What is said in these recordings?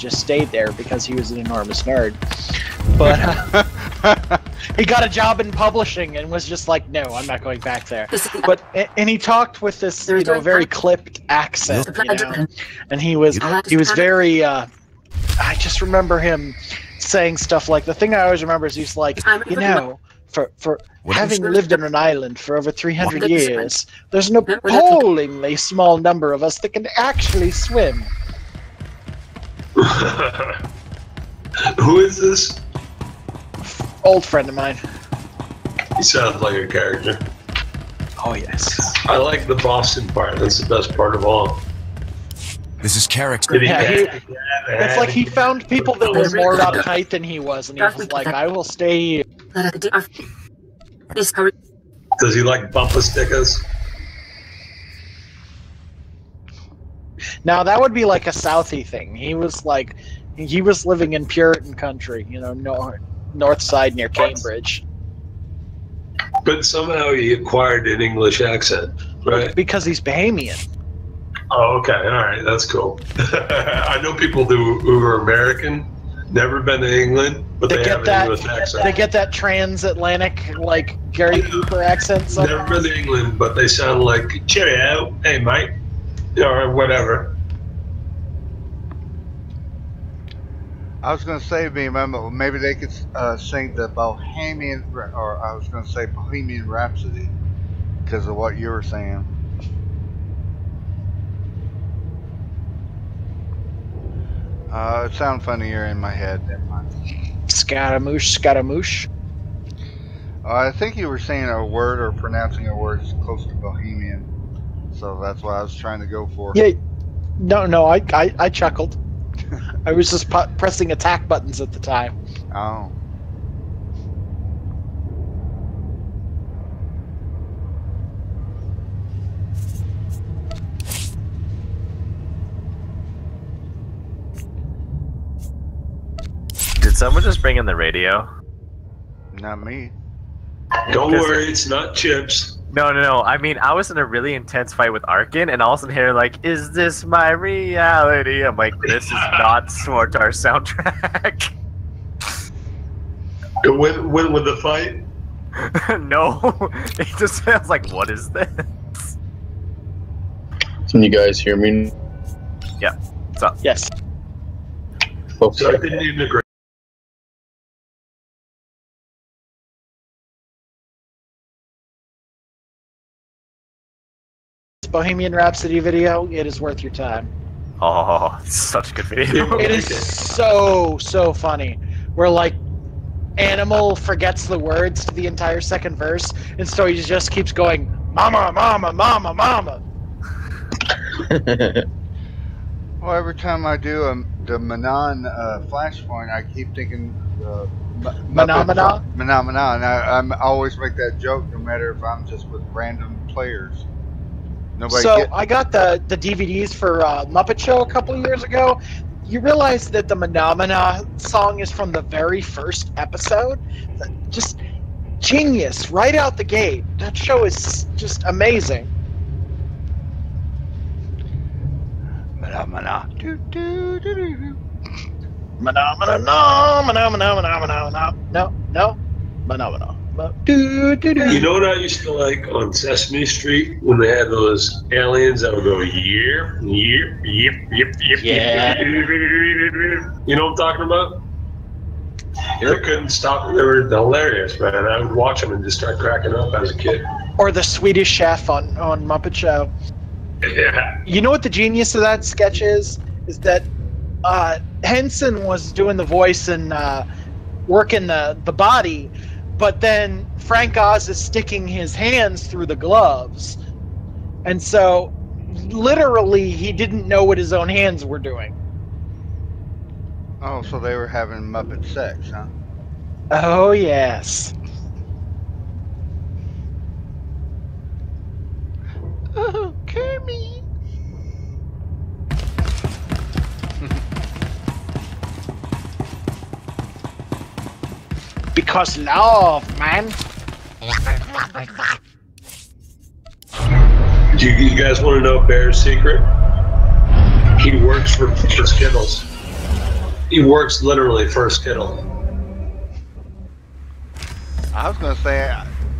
just stayed there because he was an enormous nerd. But he got a job in publishing and was just like, no, I'm not going back there. But and he talked with this, you know, very clipped accent, you know, and he was very. I just remember him saying stuff like, the thing I always remember is he's like, you know, for having lived on an island for over 300 years, there's an appallingly small number of us that can actually swim. Who is this? Old friend of mine. He sounds like a character. Oh, yes. I like the Boston part. That's the best part of all. This is character. Yeah, it's like he found people that were more uptight than he was, and he was like, I will stay here. Does he like bumper stickers? Now, that would be like a Southie thing. He was like, he was living in Puritan country, you know, north side near Cambridge. But somehow he acquired an English accent, right? Because he's Bahamian. Oh, okay. All right. That's cool. I know people who are American, never been to England, but they have an English accent. They get that transatlantic, like, Gary Cooper accent somehow. Never been to England, but they sound like, cheerio, hey, mate, or whatever. I was going to say, maybe they could sing the Bohemian, or I was going to say Bohemian Rhapsody, because of what you were saying. It sounds funnier in my head. Never mind. Scaramouche, Scaramouche. I think you were saying a word or pronouncing a word close to Bohemian, so that's what I was trying to go for. Yeah, no, I chuckled. I was just pressing attack buttons at the time. Oh. Did someone just bring in the radio? Not me. Don't worry, it's not chips. No. I mean, I was in a really intense fight with Arkin, and all of a sudden here, like, is this my reality? I'm like, this is not SWTOR soundtrack. With the fight? No. It just sounds like, what is this? Can you guys hear me? Yeah. What's up? Yes. Okay. So I didn't even agree. Bohemian Rhapsody video, it is worth your time. Oh, it's such a good video. It is so funny. Where, like, Animal forgets the words to the entire second verse, and so he just keeps going, mama, mama, mama, mama. Well, every time I do the Manon flashpoint, I keep thinking Phenomena? Phenomena, and I always make that joke no matter if I'm just with random players. I got the DVDs for Muppet Show a couple of years ago. You realize that the Phenomena song is from the very first episode? Just genius, right out the gate. That show is just amazing. Phenomena. Phenomena, no, Phenomena. You know what I used to like on Sesame Street when they had those aliens that would go yep. Yeah. You know what I'm talking about? They couldn't stop. They were hilarious, man. I would watch them and just start cracking up as a kid. Or the Swedish Chef on Muppet Show. Yeah. You know what the genius of that sketch is? Is that Henson was doing the voice and working the body, but then Frank Oz is sticking his hands through the gloves. And so, literally, he didn't know what his own hands were doing. Oh, so they were having Muppet sex, huh? Oh, yes. Oh, Kermit. Because love, man. Do you guys want to know Bear's secret? He works for Skittles. He works literally first Kittle. I was gonna say,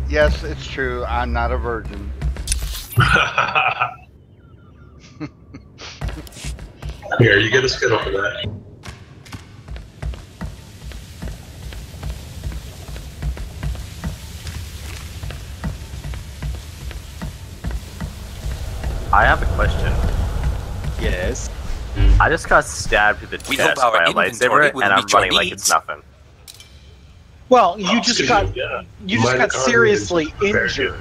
yes, it's true. I'm not a virgin. Here, you get a Skittle for that. I have a question. Yes. I just got stabbed to the chest by a lightsaber, and I'm running like it's nothing. Well, you just got seriously injured,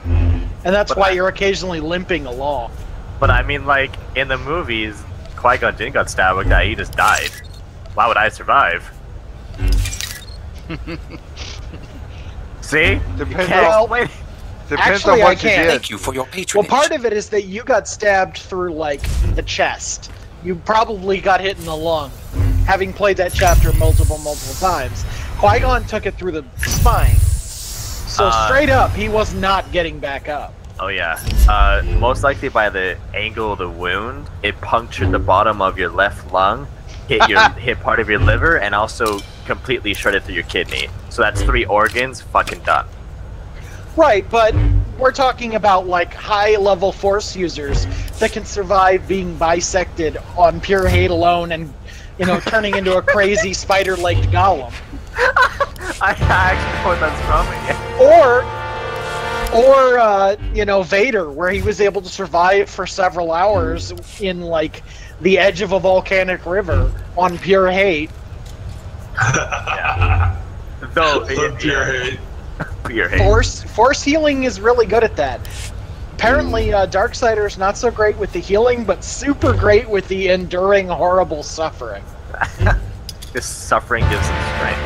and that's why you're occasionally limping along. But I mean, like in the movies, Qui-Gon didn't get stabbed with that; he just died. Why would I survive? See? Depends Actually, on what I you can't. did. Thank you for your patronage. Well, part of it is that you got stabbed through, like, the chest. You probably got hit in the lung, having played that chapter multiple times. Qui-Gon took it through the spine. So straight up, he was not getting back up. Oh yeah. Most likely by the angle of the wound, it punctured the bottom of your left lung, hit part of your liver, and also completely shredded through your kidney. So that's 3 organs fucking done. Right, but we're talking about, like, high-level Force users that can survive being bisected on pure hate alone and, you know, turning into a crazy spider-legged golem. I actually know what that's from. Or, you know, Vader, where he was able to survive for several hours in, like, the edge of a volcanic river on pure hate. Yeah. Though, Pure hate. Pure hate. Force healing is really good at that. Apparently, Darksider's not so great with the healing, but super great with the enduring horrible suffering. This suffering gives him strength.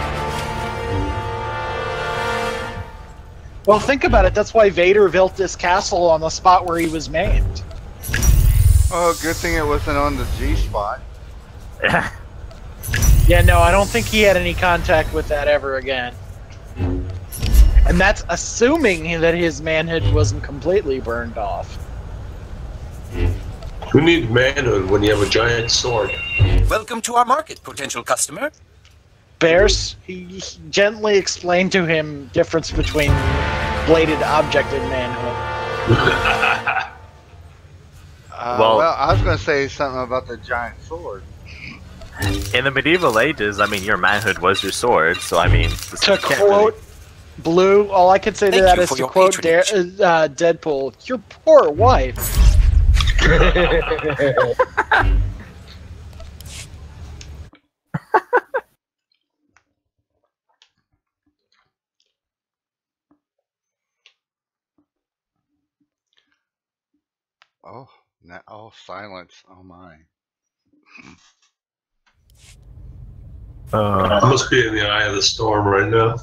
Well, think about it. That's why Vader built this castle on the spot where he was maimed. Oh, good thing it wasn't on the G spot. Yeah, no, I don't think he had any contact with that ever again. And that's assuming that his manhood wasn't completely burned off. Who needs manhood when you have a giant sword? Welcome to our market, potential customer. Bears, he gently explained to him difference between bladed object and manhood. Well, I was going to say something about the giant sword. In the medieval ages, I mean, your manhood was your sword, so I mean... To quote Blue, all I can say to that is to quote Deadpool, your poor wife. Oh, silence. Oh my. I must be in the eye of the storm right now.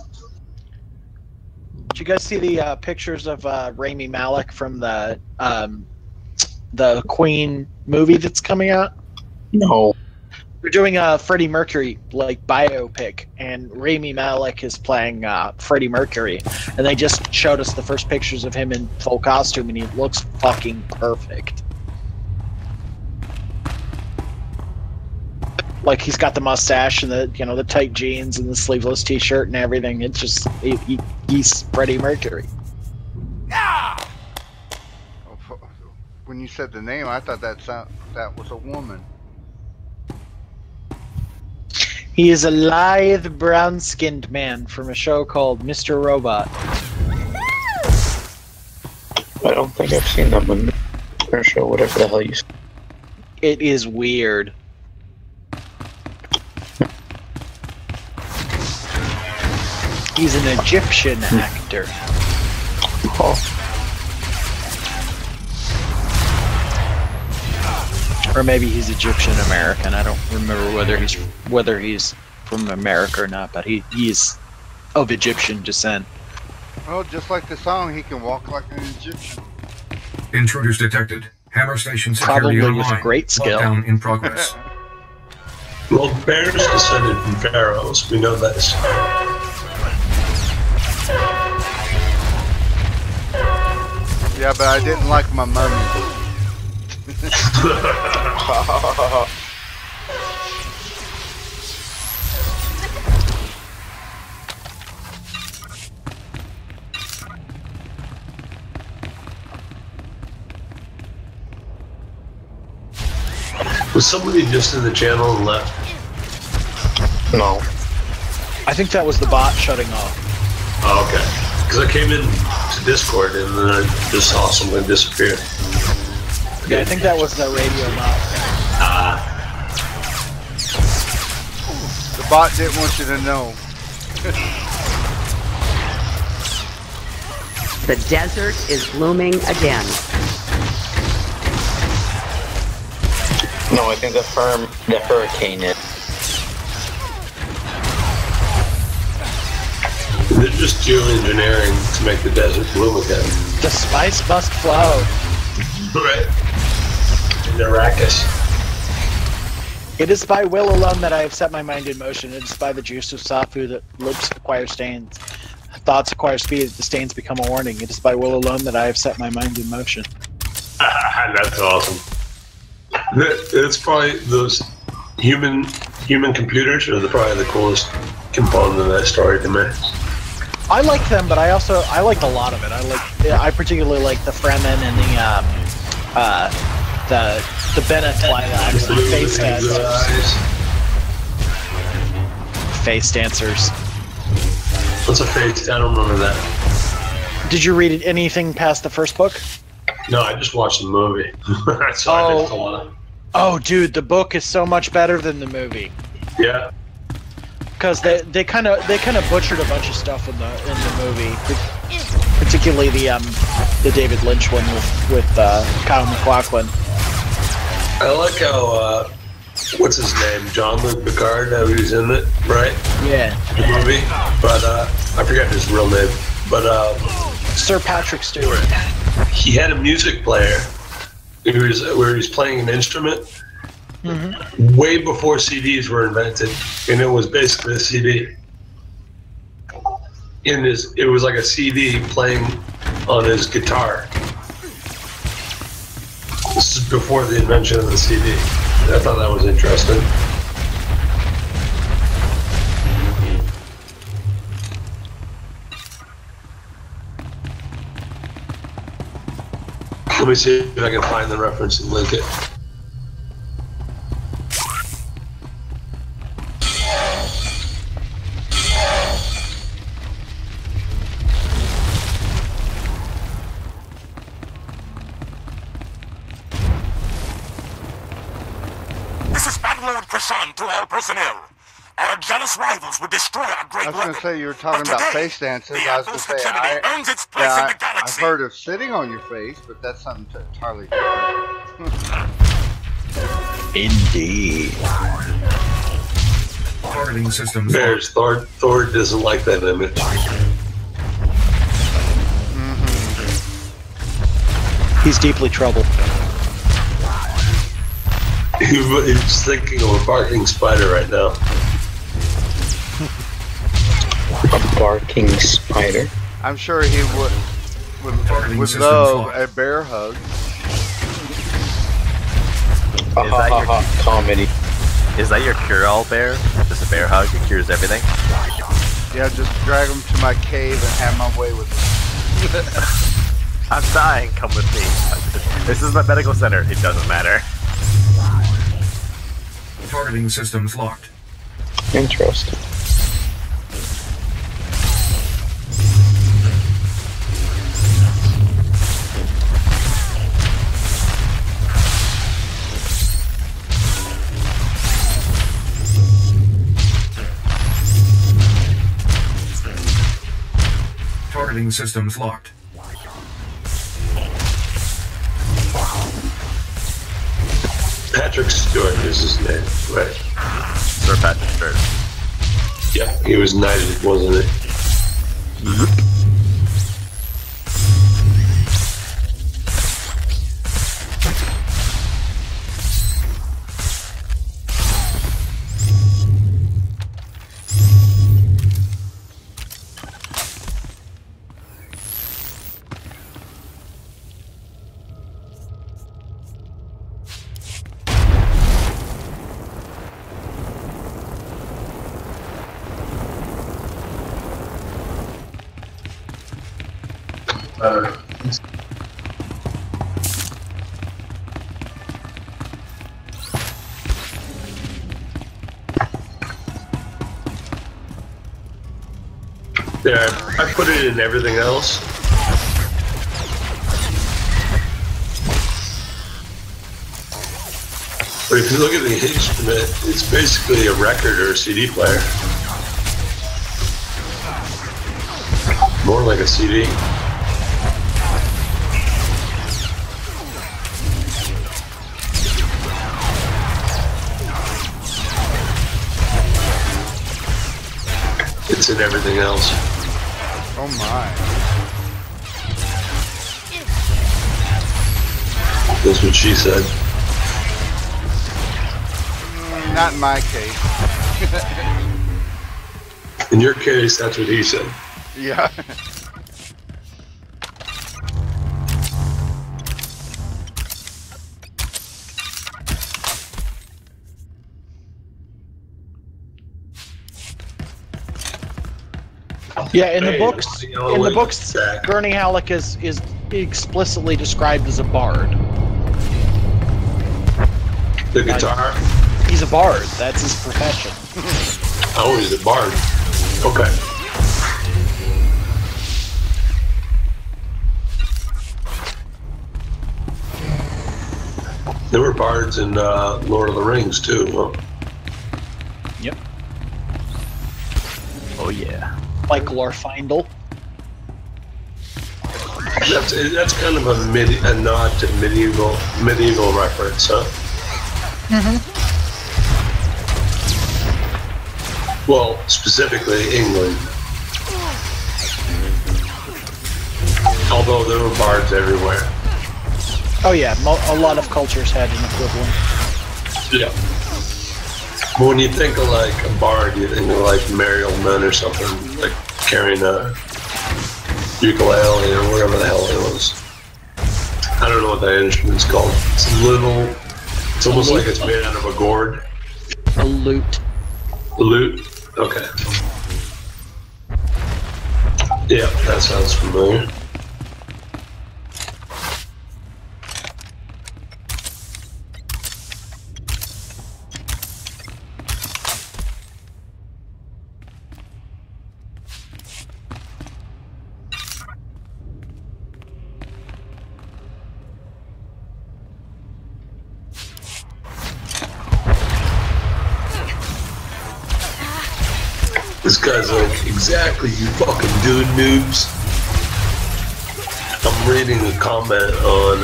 Did you guys see the pictures of Rami Malek from the Queen movie that's coming out? No. They're doing a Freddie Mercury like biopic, and Rami Malek is playing Freddie Mercury, and they just showed us the first pictures of him in full costume, and he looks fucking perfect. Like, he's got the mustache and the, you know, the tight jeans and the sleeveless t-shirt and everything. It's just he's Freddie Mercury. When you said the name, I thought that was a woman. He is a lithe, brown-skinned man from a show called Mr. Robot. I don't think I've seen that one. Or show, whatever the hell you said. It is weird. He's an Egyptian actor. Oh. Or maybe he's Egyptian American. I don't remember whether he's from America or not, but he's of Egyptian descent. Oh, just like the song, he can walk like an Egyptian. Intruders detected. Hammer station security Probably with online. great skill. Lockdown in progress. Well, bears descended from pharaohs. We know this. Yeah, but I didn't like my mummy. Was somebody just in the channel and left? No. I think that was the bot shutting off. Oh, okay. Because I came in to Discord and then I just saw someone disappear. Yeah, I think that was the radio bot. The bot didn't want you to know. The desert is blooming again. No, I think the hurricane is. They're just geoengineering to make the desert bloom again. The spice must flow. Right. In Arrakis. It is by will alone that I have set my mind in motion. It is by the juice of Safu that lips acquire stains. Thoughts acquire speed, the stains become a warning. It is by will alone that I have set my mind in motion. That's awesome. It's probably those human computers are probably the coolest component of that story to me. I like them, but I liked a lot of it. I particularly like the Fremen and the Bennett Twi'leks, the face dancers. Face dancers. What's a face? I don't remember that. Did you read anything past the first book? No, I just watched the movie. Oh, dude, the book is so much better than the movie. Yeah. Because they kind of butchered a bunch of stuff in the movie, particularly the David Lynch one with Kyle MacLachlan. I like how what's his name, Jean-Luc Picard, how he was in it, right? Yeah. The movie, but I forgot his real name. But Sir Patrick Stewart. He had a music player where he was playing an instrument. Mm-hmm. Way before CDs were invented, and it was basically a CD. It was like a CD playing on his guitar. This is before the invention of the CD. I thought that was interesting. Let me see if I can find the reference and link it. To all personnel. Our jealous rivals would destroy our great I was going to say, you were talking but about today, face dances. the I was going to say, earns its place in the I've galaxy. heard of sitting on your face, but that's something entirely different. Indeed. Targeting systems. Bears, Thor doesn't like that image. Mm-hmm. He's deeply troubled. He's thinking of a barking spider right now. A barking spider? I'm sure he would love a bear hug. Comedy. Is that your cure-all bear? Just a bear hug that cures everything? Yeah, just drag him to my cave and have my way with him. I'm dying, come with me. This is my medical center, it doesn't matter. Targeting systems locked. Interesting. Targeting systems locked. Patrick Stewart is his name, right? Sir Patrick Stewart. Yeah, he was knighted, wasn't it? Yeah, I put it in everything else. But if you look at the instrument, it's basically a record or a CD player. More like a CD. It's in everything else. Oh my. That's what she said. Not in my case. In your case, that's what he said. Yeah. Yeah, in the books, Gurney Halleck is explicitly described as a bard. The guitar? He's a bard. That's his profession. Oh, he's a bard. Okay. There were bards in Lord of the Rings too, huh? Yep. Oh yeah. Like Glorfindel. That's kind of a nod to medieval reference, huh? Mm-hmm. Well, specifically England. Although there were bards everywhere. Oh yeah, a lot of cultures had an equivalent. Yeah. But when you think of like a bard, you think of like Mariel Men or something, like carrying a ukulele or whatever the hell it was. I don't know what that instrument's called. It's almost like it's made out of a gourd. A lute. A lute? Okay. Yeah, that sounds familiar. This guy's like, exactly, you fucking dude noobs. I'm reading a comment on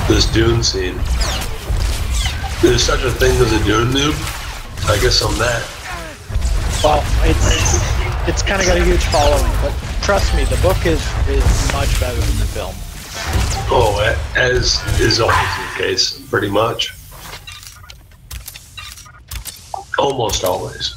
this Dune scene. There's such a thing as a Dune noob? I guess I'm that. Well, it's kind of got a huge following, but trust me, the book is much better than the film. Oh, as is always the case, pretty much. Almost always.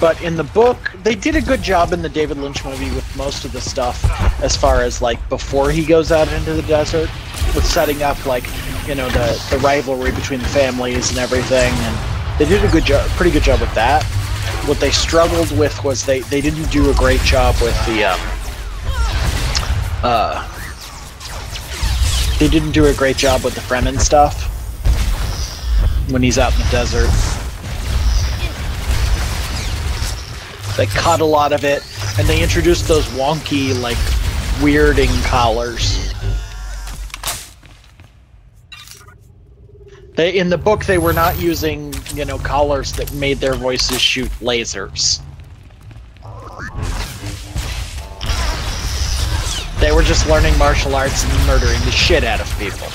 But in the book, they did a good job in the David Lynch movie with most of the stuff as far as like before he goes out into the desert, with setting up like, you know, the rivalry between the families and everything, and they did a good job, pretty good job with that. What they struggled with was they didn't do a great job with the they didn't do a great job with the Fremen stuff when he's out in the desert. They cut a lot of it, and they introduced those wonky, like, weirding collars. In the book, they were not using, you know, collars that made their voices shoot lasers. They were just learning martial arts and murdering the shit out of people.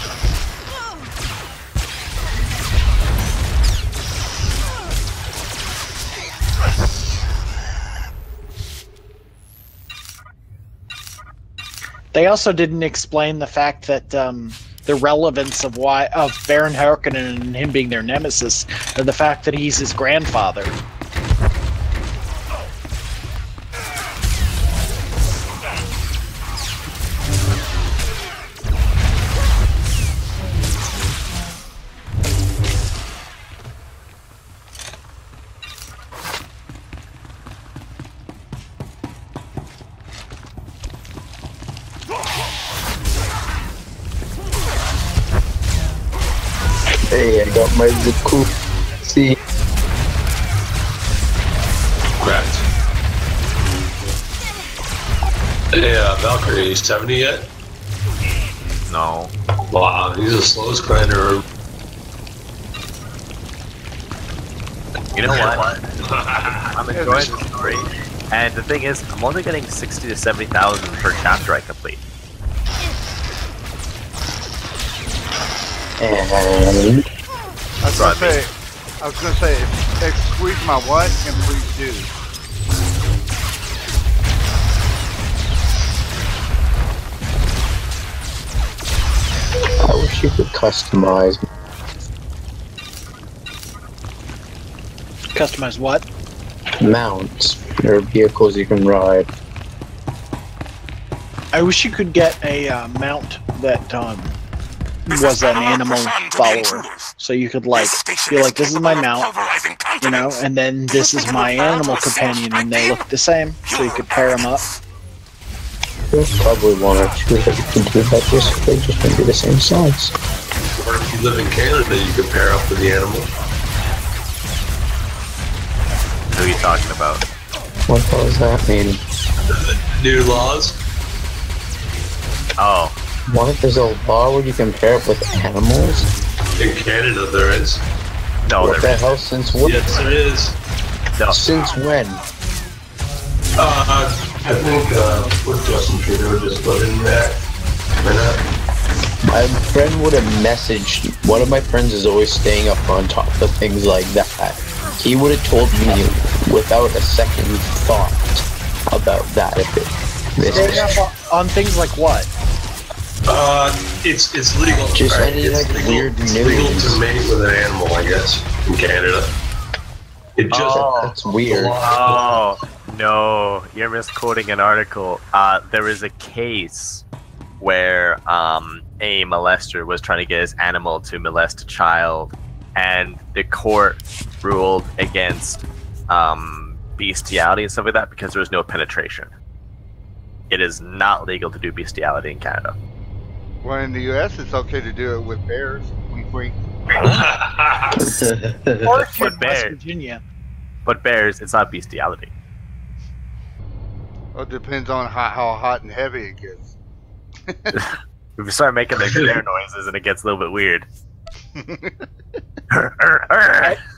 They also didn't explain the fact that the relevance of Baron Harkonnen and him being their nemesis, or the fact that he's his grandfather. Hey, I got my Zuku. See? Correct. Hey, Valkyrie, 70 yet? No. Wow, he's the slowest grinder. You know what? I'm enjoying the story. And the thing is, I'm only getting 60 to 70,000 per chapter I complete. And I was gonna say, squeeze my what, and please do. I wish you could customize. Customize what? Mounts or vehicles you can ride. I wish you could get a mount that was an animal follower, so you could like feel like this is my mount, you know, and then this is my animal companion, and they look the same, so you could pair them up. There's probably one or two that you can do that just they just won't be the same size. Or if you live in Canada, you can pair up with the animal. Who are you talking about? What does that mean? New laws? Oh. What? There's a law where you can pair up with animals? In Canada, there is. No, What the hell? Since what? Yes, there is. No. Since when? I think with Justin Trudeau just put in that. My friend would have messaged. One of my friends is always staying up on top of things like that. He would have told me without a second thought about that if it. Staying up on things like what? It's legal. Just right? any It's like legal, weird it's news. legal to mate with an animal, I guess, in Canada. It just That's weird. Oh, no. You're misquoting an article. There is a case where a molester was trying to get his animal to molest a child, and the court ruled against bestiality and stuff like that because there was no penetration. It is not legal to do bestiality in Canada. Well, in the U.S., it's okay to do it with bears. Wink, wink. Or if you're in West Virginia. But bears, it's not bestiality. Well, it depends on how hot and heavy it gets. If you start making the bear noises and it gets a little bit weird.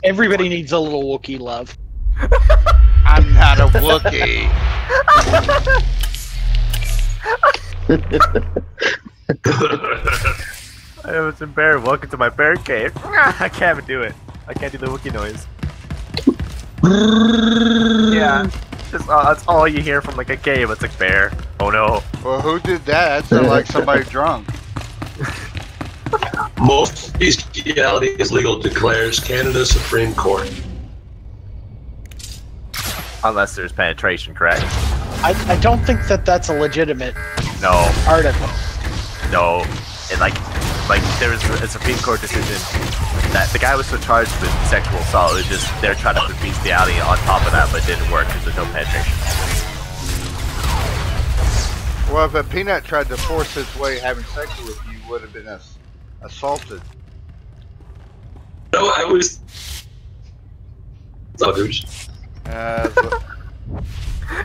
Everybody needs a little Wookiee love. I'm not a Wookiee. It's a bear. Welcome to my bear cave. I can't even do it. I can't do the Wookiee noise. Yeah, that's all you hear from like a cave. It's like bear. Oh no. Well, who did that? That sounded like somebody drunk. most bestiality is legal, declares Canada Supreme Court. Unless there's penetration, correct? I don't think that that's a legitimate article. No. And like there was a Supreme Court decision that the guy was so charged with sexual assault. It was just they're trying to put bestiality on top of that, but it didn't work because there's no penetration. Well, if a peanut tried to force his way having sex with you, would have been assaulted. No, I was. Others.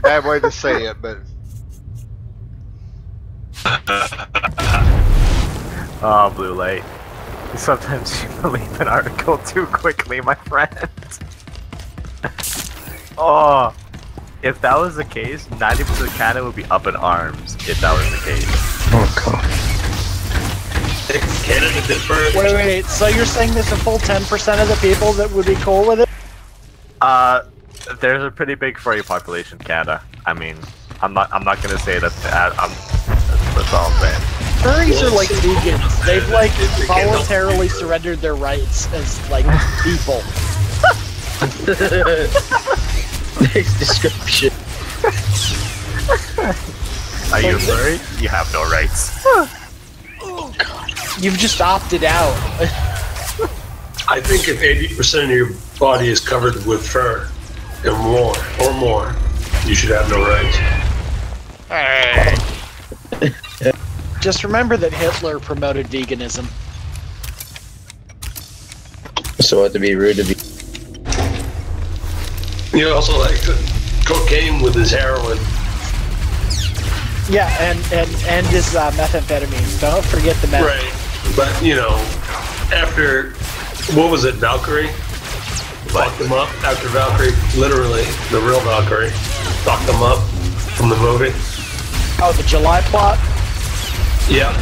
Bad way to say it, but. Oh, blue light. Sometimes you believe an article too quickly, my friend. Oh, if that was the case, 90% of Canada would be up in arms if that was the case. Oh god. Canada did first. Wait, so you're saying there's a full 10% of the people that would be cool with it? There's a pretty big furry population in Canada. I mean, I'm not gonna say that. That's all I'm saying. Furries are like vegans. They've like voluntarily surrendered their rights as like people. Nice description. Are you a furry? You have no rights. Oh god. You've just opted out. I think if 80% of your body is covered with fur and more, you should have no rights. Hey. Just remember that Hitler promoted veganism. So to be rude to be. You also like cocaine with his heroin. Yeah, and his methamphetamines. Don't forget the meth. Right. But, you know, after, what was it, Valkyrie? Fucked him up. After Valkyrie, literally, the real Valkyrie, fucked him up from the movie. Oh, the July plot? Yeah.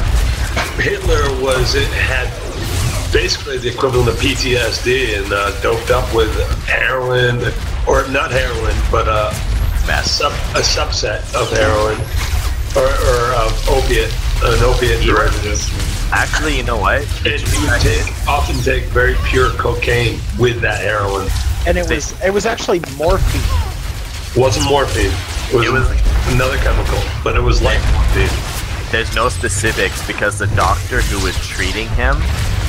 Hitler had basically the equivalent of PTSD and doped up with heroin, or not heroin, but a subset of heroin, or an opiate derivative. Actually, you know what? And he would often take very pure cocaine with that heroin. And it was actually morphine. It wasn't morphine. It was another chemical, but it was like morphine. There's no specifics because the doctor who was treating him,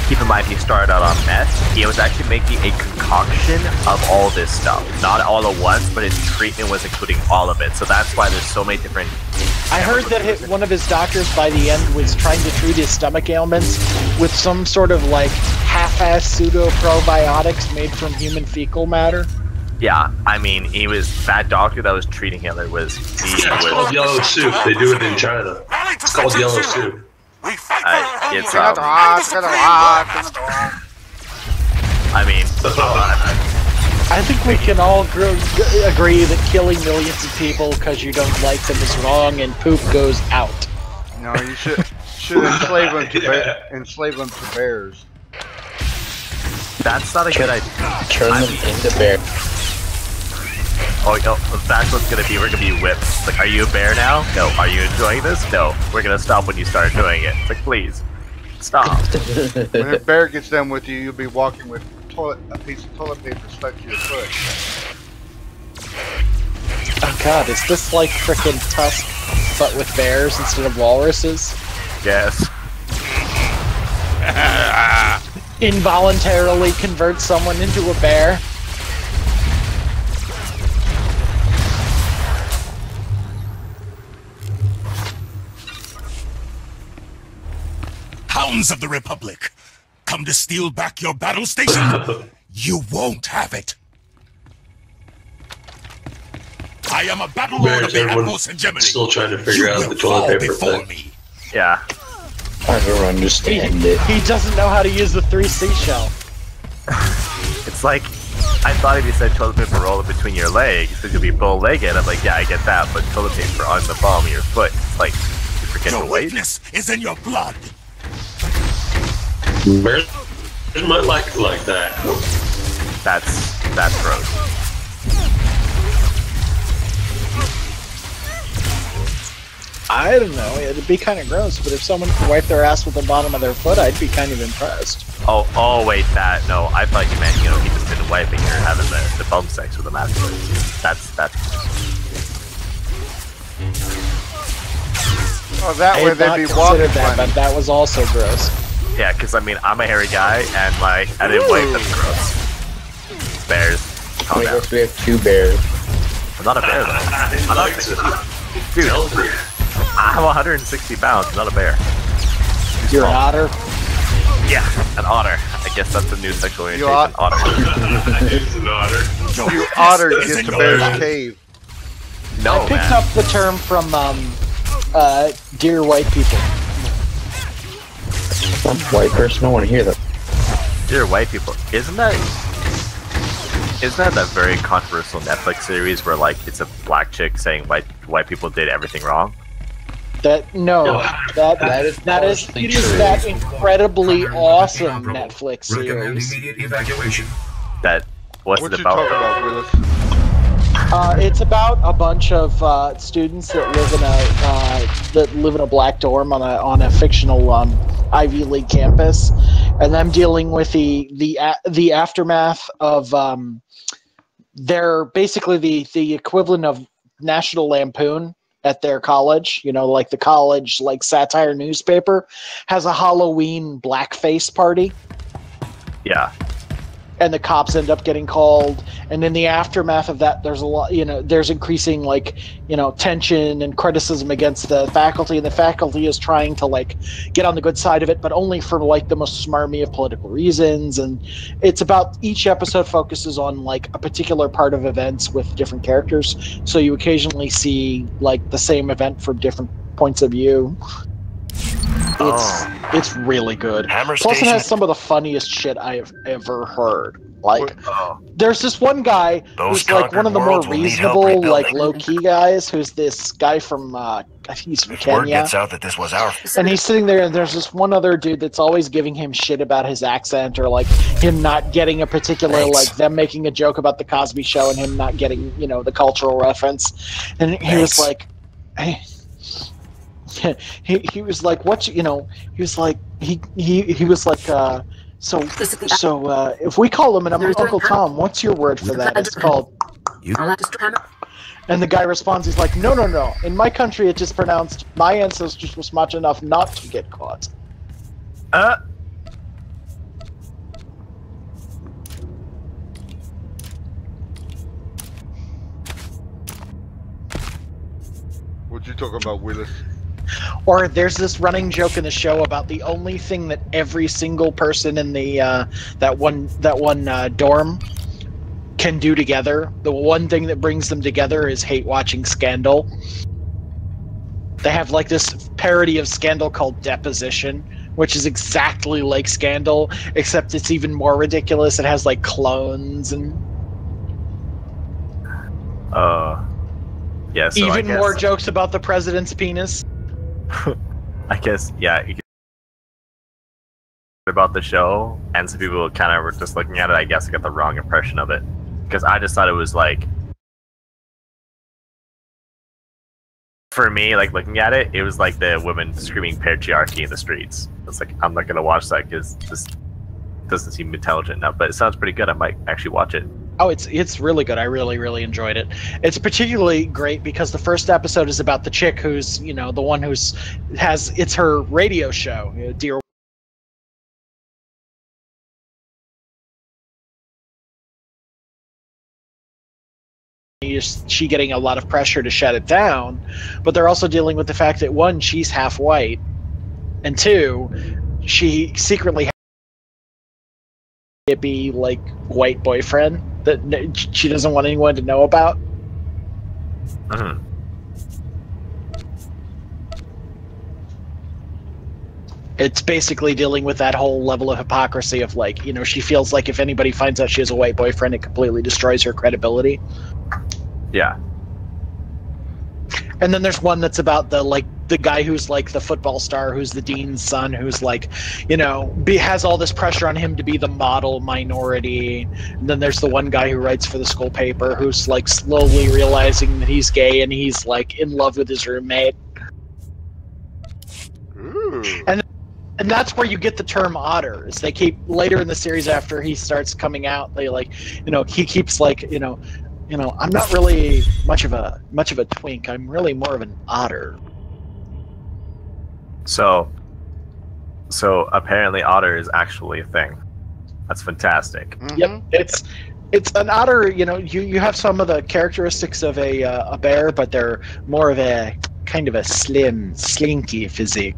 keep in mind he started out on meth, he was actually making a concoction of all this stuff. Not all at once, but his treatment was including all of it. So that's why there's so many different... I heard that one of his doctors by the end was trying to treat his stomach ailments with some sort of like half-ass pseudo-probiotics made from human fecal matter. Yeah, I mean, that doctor that was treating Hitler was... It's called yellow soup. They do it in China. It's called yellow soup. I mean... I think we can all agree that killing millions of people because you don't like them is wrong, and poop goes out. No, you should enslave them to bears. That's not a good idea. Turn them into bears. Oh, that's what's gonna be. We're gonna be whipped. Like, are you a bear now? No. Are you enjoying this? No. We're gonna stop when you start doing it. It's like, please, stop. When a bear gets done with you, you'll be walking with a piece of toilet paper stuck to your foot. Oh god, is this like frickin' Tusk, but with bears instead of walruses? Yes. Involuntarily convert someone into a bear? Hounds of the Republic, come to steal back your battle station? You won't have it. I am a battle lord of the Atmos hegemony. Still trying to figure out the toilet paper thing. Me. Yeah. I don't understand it. He doesn't know how to use the 3C shell. It's like, I thought if you said toilet paper roll it between your legs, because you'll be bow-legged. I'm like, yeah, I get that, but toilet paper on the palm of your foot, it's like, you forget your the weight. weakness is in your blood. Bears might like it like that. That's gross. I don't know, it'd be kind of gross, but if someone could wipe their ass with the bottom of their foot, I'd be kind of impressed. Oh, wait, that, no, I thought you meant, he just didn't wiping or having the bum sex with him afterwards. That's Oh, that way they'd be walking that, but that was also gross. Yeah, because, I mean, I'm a hairy guy, and, like, I didn't wipe, that's gross. Bears, calm down. I guess we have 2 bears. I'm not a bear, though. I'm not dude, I'm 160 pounds, I'm not a bear. You're an otter? Yeah, an otter. I guess that's a new sexual orientation. Otter. It's an otter. You otter gets a bear's cave. No, I picked up the term from, Dear White People. I'm a white person, I want to hear that. Dear white people. Isn't that that very controversial Netflix series where, like, it's a black chick saying white people did everything wrong? That is that incredibly awesome Netflix Recommend series. immediate evacuation. What's What it you about? talking about, Willis? It's about a bunch of students that live in a black dorm on a fictional Ivy League campus, and them dealing with the aftermath of they're basically the equivalent of National Lampoon at their college. Like the college satire newspaper has a Halloween blackface party. Yeah. and the cops end up getting called, and in the aftermath of that there's a lot, there's increasing like tension and criticism against the faculty, and the faculty is trying to like get on the good side of it, but only for like the most smarmy of political reasons. And it's about, each episode focuses on like a particular part of events with different characters, so you occasionally see like the same event from different points of view. It's really good. Plus, it has some of the funniest shit I have ever heard. Like, there's this one guy who's like one of the more reasonable, like low-key guys. Who's this guy from I think he's from Kenya. Word gets out that this was our. And he's sitting there, and there's this one other dude that's always giving him shit about his accent, or like him not getting a particular, like them making a joke about the Cosby Show and him not getting the cultural reference. And he was like, hey. He was like, what he was like, he was like, so if we call him Uncle Tom, what's your word for that? It's called. And the guy responds, he's like, no. In my country, it's just pronounced, my ancestors were smart enough not to get caught. What you talking about, Willis? Or there's this running joke in the show about the only thing that every single person in the that one dorm can do together. The one thing that brings them together is hate watching Scandal. They have like this parody of Scandal called Deposition, which is exactly like Scandal, except it's even more ridiculous. It has like clones and yeah, so even more jokes about the president's penis. I guess, yeah. About the show, and some people kind of were just looking at it. I guess I got the wrong impression of it, because I just thought it was like, for me, like looking at it, it was like the women screaming patriarchy in the streets. It's like, I'm not gonna watch that because this doesn't seem intelligent enough. But it sounds pretty good. I might actually watch it. Oh, it's really good. I really enjoyed it. It's particularly great because the first episode is about the chick who's, the one it's her radio show, Dear. She getting a lot of pressure to shut it down, but they're also dealing with the fact that, one, she's half white, and two, she secretly it be like white boyfriend that she doesn't want anyone to know about. It's basically dealing with that whole level of hypocrisy of like, she feels like if anybody finds out she has a white boyfriend, it completely destroys her credibility. Yeah. And then there's one that's about the guy who's like the football star, who's the dean's son, who's like, has all this pressure on him to be the model minority. And then there's the one guy who writes for the school paper who's like slowly realizing that he's gay and he's like in love with his roommate. Ooh. And that's where you get the term otter. Is they keep later in the series after he starts coming out, they like, he keeps like, I'm not really much of a twink. I'm really more of an otter. So apparently otter is actually a thing. That's fantastic. Mm-hmm. Yep, it's an otter. You have some of the characteristics of a bear, but they're more of a kind of a slim, slinky physique.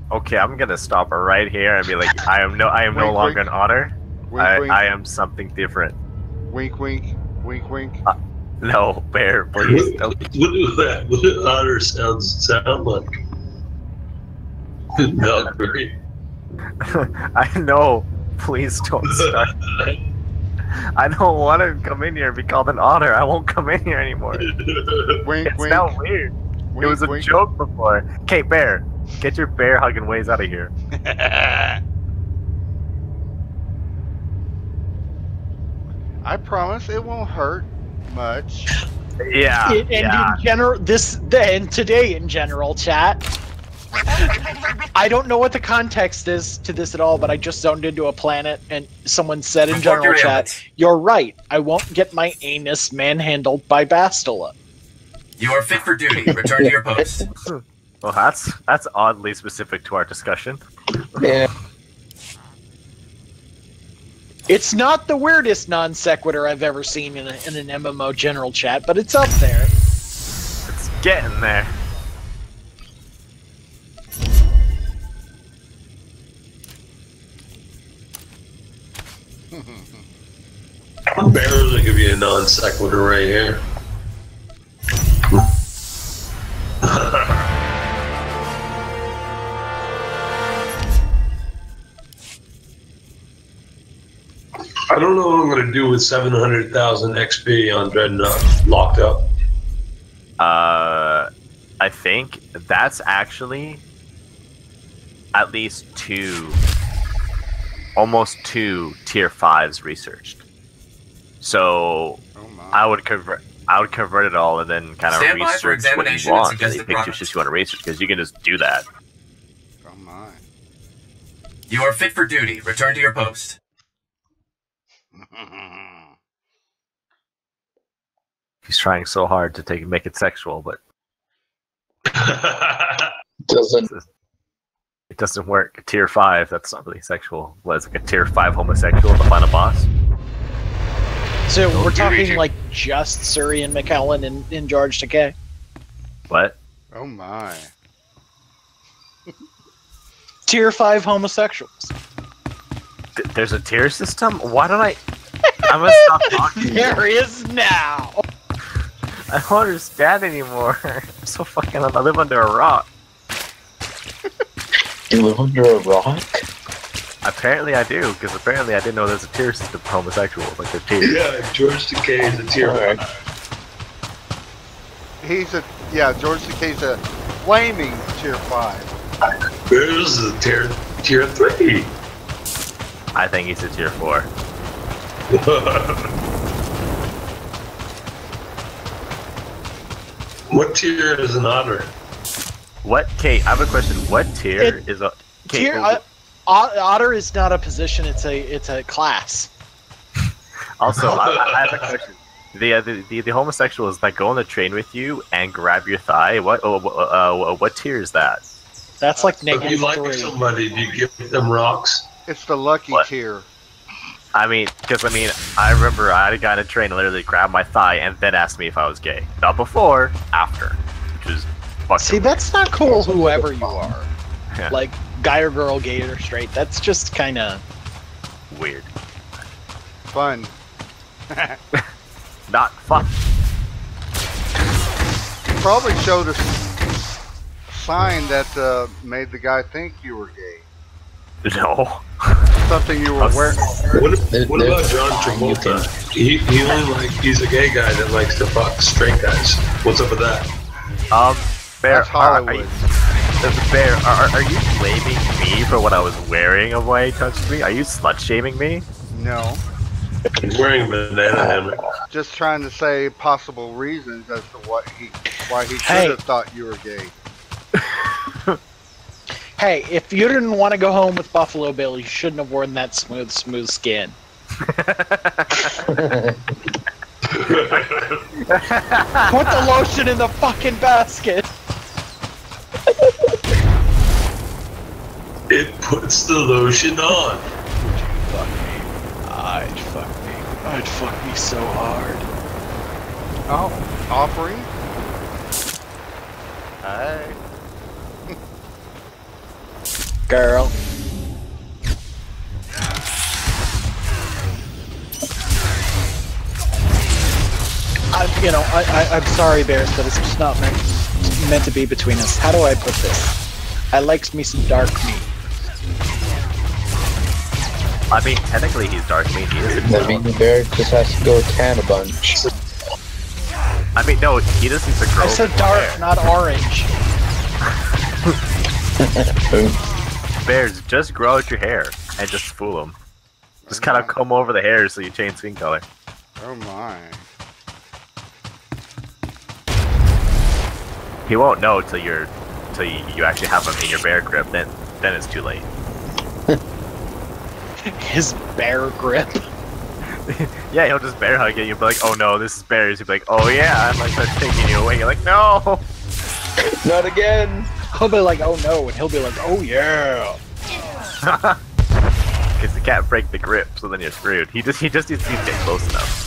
Okay, I'm gonna stop right here and be like, I am no longer an otter. I am something different. Wink, wink, wink, wink. No, bear, please. What do otter sound like? Valkyrie. I know. Please don't start. I don't want to come in here and be called an otter. I won't come in here anymore. Wink, it's wink. now weird. Wink, it was a wink. joke before. Okay, bear, get your bear hugging ways out of here. I promise it won't hurt much. Yeah. And in general, today in general, chat. I don't know what the context is to this at all, but I just zoned into a planet and someone said in general chat, "You're right. I won't get my anus manhandled by Bastila." You are fit for duty. Return to your post. Well, that's oddly specific to our discussion. Yeah. It's not the weirdest non sequitur I've ever seen in an MMO general chat, but it's up there. It's getting there. I'm barely give you a non sequitur right here. I don't know what I'm gonna do with 700,000 XP on Dreadnought locked up. I think that's actually at least almost two tier 5s researched. So I would convert it all and then kind of research what you want. And pick two shits you want to research because you can just do that. Oh my! You are fit for duty. Return to your post. He's trying so hard to make it sexual, but it doesn't work. Tier 5, that's not really sexual. What is it, like a tier 5 homosexual, the final boss? So we're talking like just Suri and McKellen in George Takei? What? Oh my! Tier 5 homosexuals. There's a tier system? Why don't I'm gonna stop talking. There is now! I don't understand anymore. I'm so fucking. I live under a rock. You live under a rock? Apparently I do, because apparently I didn't know there's a tier system for homosexuals. Like, there's tiers. Yeah, George Takei is a tier 1. George Takei's a flaming tier 5. There's a tier 3. I think he's a tier 4. What tier is an otter? Kate, I have a question. What tier is a... Kate, Otter is not a position, it's a class. Also, I have a question. The homosexuals that go on the train with you and grab your thigh, what tier is that? That's like If you like 3. somebody, do you give them rocks? It's the lucky tier. I remember I had a guy on a train literally grab my thigh and then asked me if I was gay. Not before, after. Which is fucking See, that's not cool, whoever you are. Yeah. Like, guy or girl, gay or straight, that's just kinda... weird. Fun. Not fun. You probably showed a sign that made the guy think you were gay. No. Something you were wearing. What about John Travolta? He's a gay guy that likes to fuck straight guys. What's up with that? Bear, That's Hollywood. Bear, are you blaming me for what I was wearing of why he touched me? Are you slut-shaming me? No. He's wearing a banana hammock. Just trying to say possible reasons as to why he should have thought you were gay. Hey, if you didn't want to go home with Buffalo Bill, you shouldn't have worn that smooth skin. Put the lotion in the fucking basket! It puts the lotion on. Would you fuck me? I'd fuck me so hard. Oh, offering? Hi. Girl. I'm sorry, Bears, but it's just not meant to be between us. How do I put this? I likes me some dark meat. I mean, technically he's dark meat. He isn't. I mean, the bear just has to go tan a bunch. I mean, no, he just needs to grow. I said dark, not orange. Bears, just grow out your hair and just fool him. Just kind of comb over the hair so you change skin color. Oh my. He won't know till you actually have him in your bear grip. Then it's too late. His bear grip. Yeah, he'll just bear hug you. You'll be like, "Oh no, this is bears." You'll be like, "Oh yeah," and like start taking you away. You're like, "No, not again." I'll be like, "Oh no," and he'll be like, "Oh yeah." because you can't break the grip, so then you're screwed. He just needs to get close enough.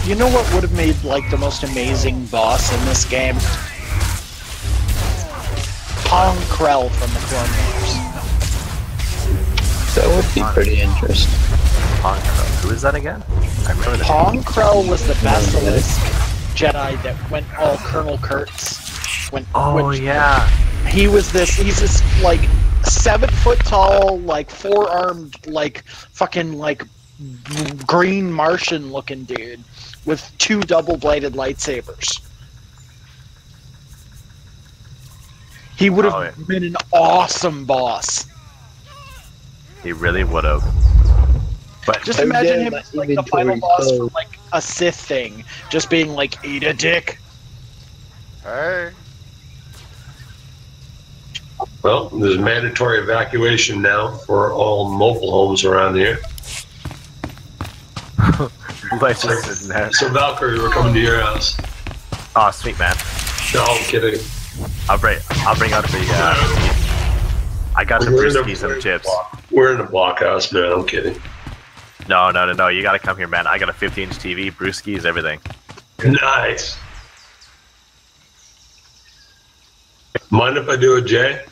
You know what would have made like the most amazing boss in this game? Pong Krell from the Clone Wars. That would be pretty interesting. Pong Krell. Who is that again? I remember that. Pong Krell was the Bearzloz Jedi that went all Colonel Kurtz. Yeah. He's this like 7 foot tall, like 4-armed, like fucking like green Martian looking dude with 2 double-bladed lightsabers. He would have been an awesome boss. He really would have. But just imagine him as like the final boss for like a Sith thing, just being like, "Eat a dick." Hey. Well, there's mandatory evacuation now for all mobile homes around here. So Valkyrie, we're coming to your house. Oh, sweet man. No, I'm kidding. I'll bring out the. I got the brewskis and the chips. We're in a blockhouse, man. I'm kidding. No. You gotta come here, man. I got a 50-inch TV, brewskis, everything. Nice. Mind if I do a J?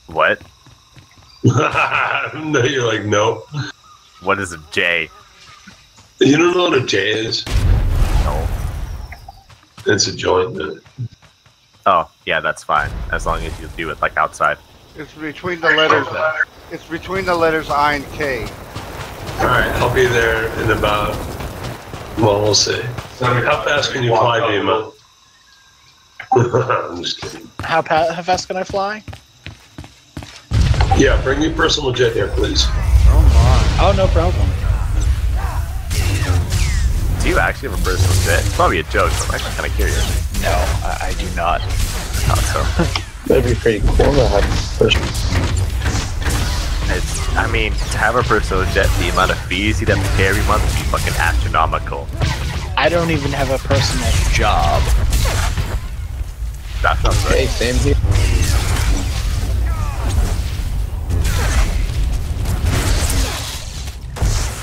What? No, you're like, no. What is a J? You don't know what a J is? No. It's a joint, man. Oh, yeah, that's fine. As long as you do it like outside. It's between the letters. It's between the letters I and K. All right, I'll be there in about. Well, we'll see. How fast can you fly, Bima? I'm just kidding. How fast can I fly? Yeah, bring your personal jet here, please. Oh my. Oh, no problem. Do you actually have a personal jet? It's probably a joke, but I'm actually kind of curious. No, I do not. That'd be pretty cool to have a personal. I mean, to have a personal jet, the amount of fees you'd have to pay every month would be fucking astronomical. I don't even have a personal job. That sounds right. Hey, same here.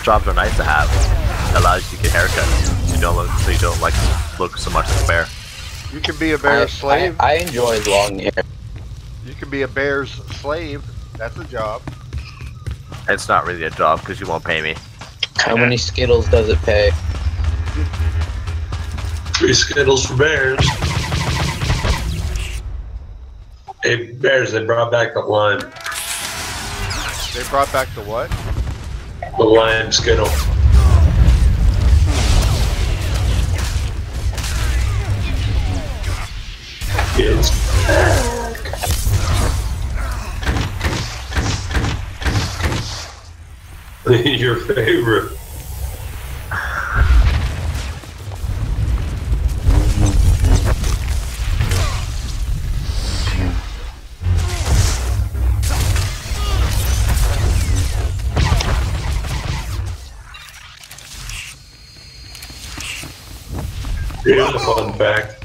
Jobs are nice to have. Allows you to get haircuts. So you don't like look so much like a bear. You can be a bear's slave. I enjoy long hair. You can be a bear's slave. That's a job. It's not really a job because you won't pay me. How many Skittles does it pay? 3 Skittles for bears. Hey, bears, they brought back the lime. They brought back the what? The lime Skittle. It's back. Your favorite. Here's a fun fact.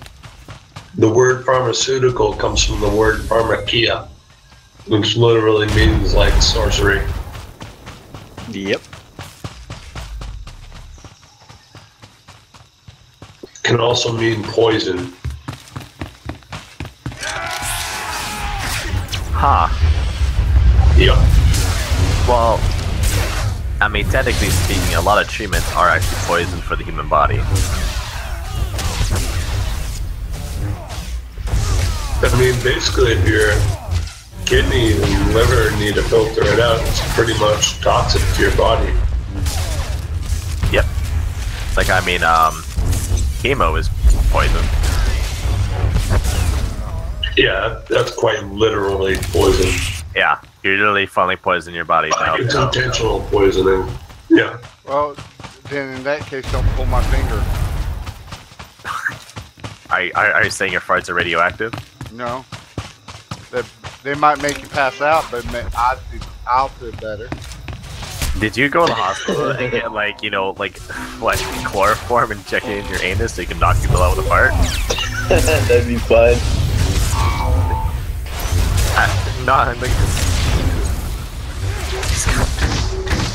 The word pharmaceutical comes from the word pharmakia, which literally means like sorcery. Yep. Can also mean poison. Huh. Yeah. Well, I mean, technically speaking, a lot of treatments are actually poison for the human body. I mean, basically, if your kidney and liver need to filter it out, it's pretty much toxic to your body. Yep. Like, I mean, chemo is poison. Yeah, that's quite literally poison. Yeah, you're literally finally poisoning your body now. It's intentional poisoning. Yeah. Well, then in that case, don't pull my finger. Are you saying your farts are radioactive? No. They might make you pass out, but I'll feel better. Did you go to the hospital and get, like, you know, like, what, chloroform injected in your anus so you can knock people out with a fart? That'd be fun. Not like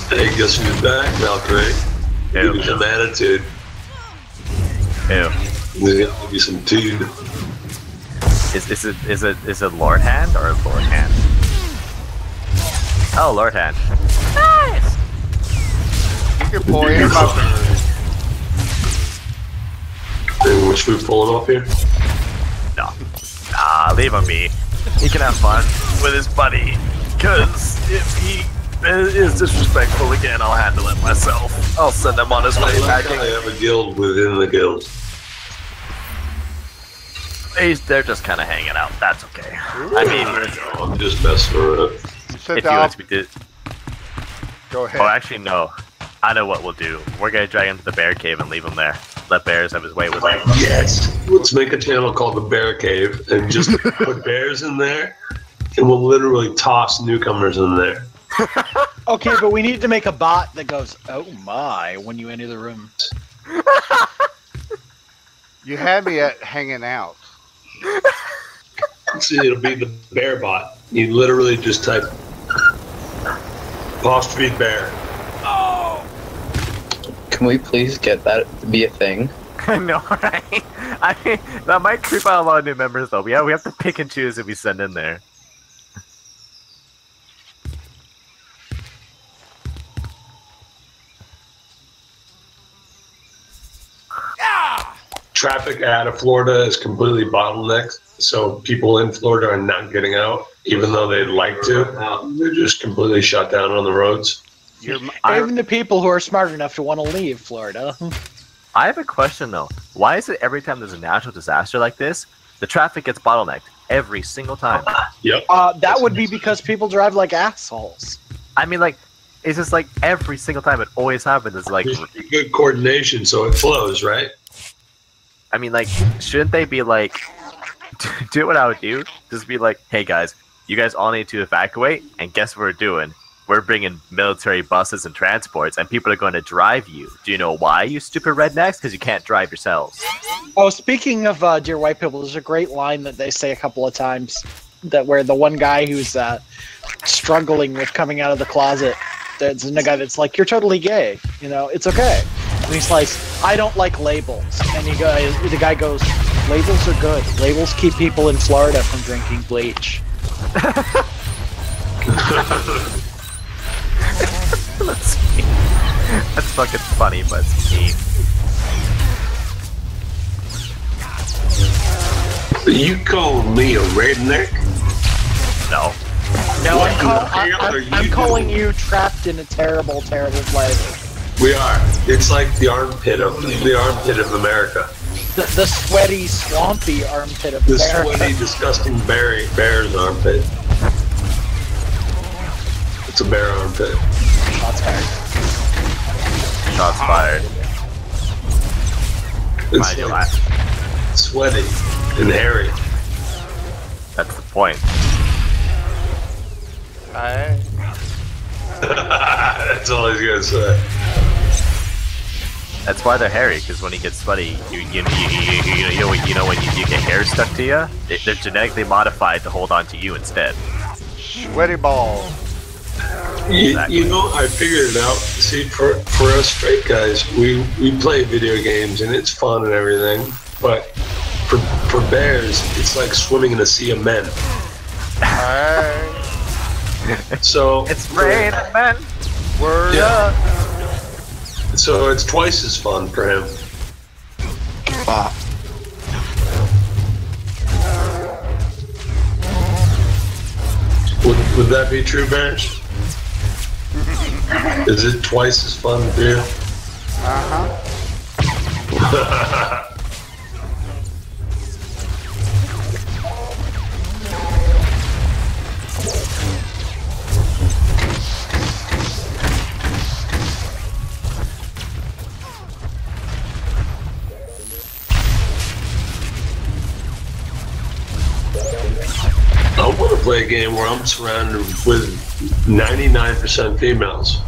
Hey, guess who's back, Valkyrie? Give me some attitude. Ew. There's gonna be some dude. Is it Lord Hand or Lord Hand? Oh, Lord Hand. Nice. You can pull him up. Hey, which we pulling off here? No. Nah, leave him be. He can have fun with his buddy. Cause if he is disrespectful again, I'll handle it myself. I'll send him on his way packing. I have a guild within the guild. They're just kind of hanging out. That's okay. I mean, I'm just messing around. if you want to be Go ahead. Oh, actually, no. I know what we'll do. We're gonna drag him to the bear cave and leave him there. Let Bears have his way with him. Yes! Let's make a channel called the Bear Cave and just put bears in there, and we'll literally toss newcomers in there. Okay, but we need to make a bot that goes, "Oh my," when you enter the room. You had me at hanging out. See, it'll be the bear bot. You literally just type apostrophe bear. Can we please get that to be a thing? I know, right? I mean, that might creep out a lot of new members, though. Yeah, we have to pick and choose if we send in there. Traffic out of Florida is completely bottlenecked, so people in Florida are not getting out, even though they'd like to. They're just completely shut down on the roads. Even the people who are smart enough to want to leave Florida. I have a question, though. Why is it every time there's a natural disaster like this, the traffic gets bottlenecked? Every single time. Yep. That would be because people drive like assholes. I mean, like, it's just like every single time it always happens. It's like good coordination, so it flows, right? I mean, like, shouldn't they be like, do what I would do? Just be like, hey guys, you guys all need to evacuate, and guess what we're doing? We're bringing military buses and transports, and people are going to drive you. Do you know why, you stupid rednecks? Because you can't drive yourselves. Oh, speaking of Dear White People, there's a great line that they say a couple of times, that where the one guy who's struggling with coming out of the closet, there's a guy that's like, "You're totally gay, you know, it's okay." And he's like, "I don't like labels." And the guy goes, "Labels are good. Labels keep people in Florida from drinking bleach." That's mean. That's fucking funny, but it's mean. You call me a redneck? No. No, I'm calling you trapped in a terrible, terrible place. We are. It's like the armpit of America. The sweaty, swampy armpit of The America. sweaty, disgusting bear's armpit. It's a bear armpit. Shots fired. Shots fired. It's like sweaty and hairy. That's the point. That's all he's gonna say. That's why they're hairy, because when he gets sweaty, you know when you get hair stuck to you, they're genetically modified to hold on to you instead. Sweaty balls. Exactly. You know, I figured it out. See, for us straight guys, we play video games and it's fun and everything, but for bears, it's like swimming in a sea of men. So it's raining, man. Word up. So it's twice as fun for him. Would that be true, Bears? Is it twice as fun for you? I want to play a game where I'm surrounded with 99% females.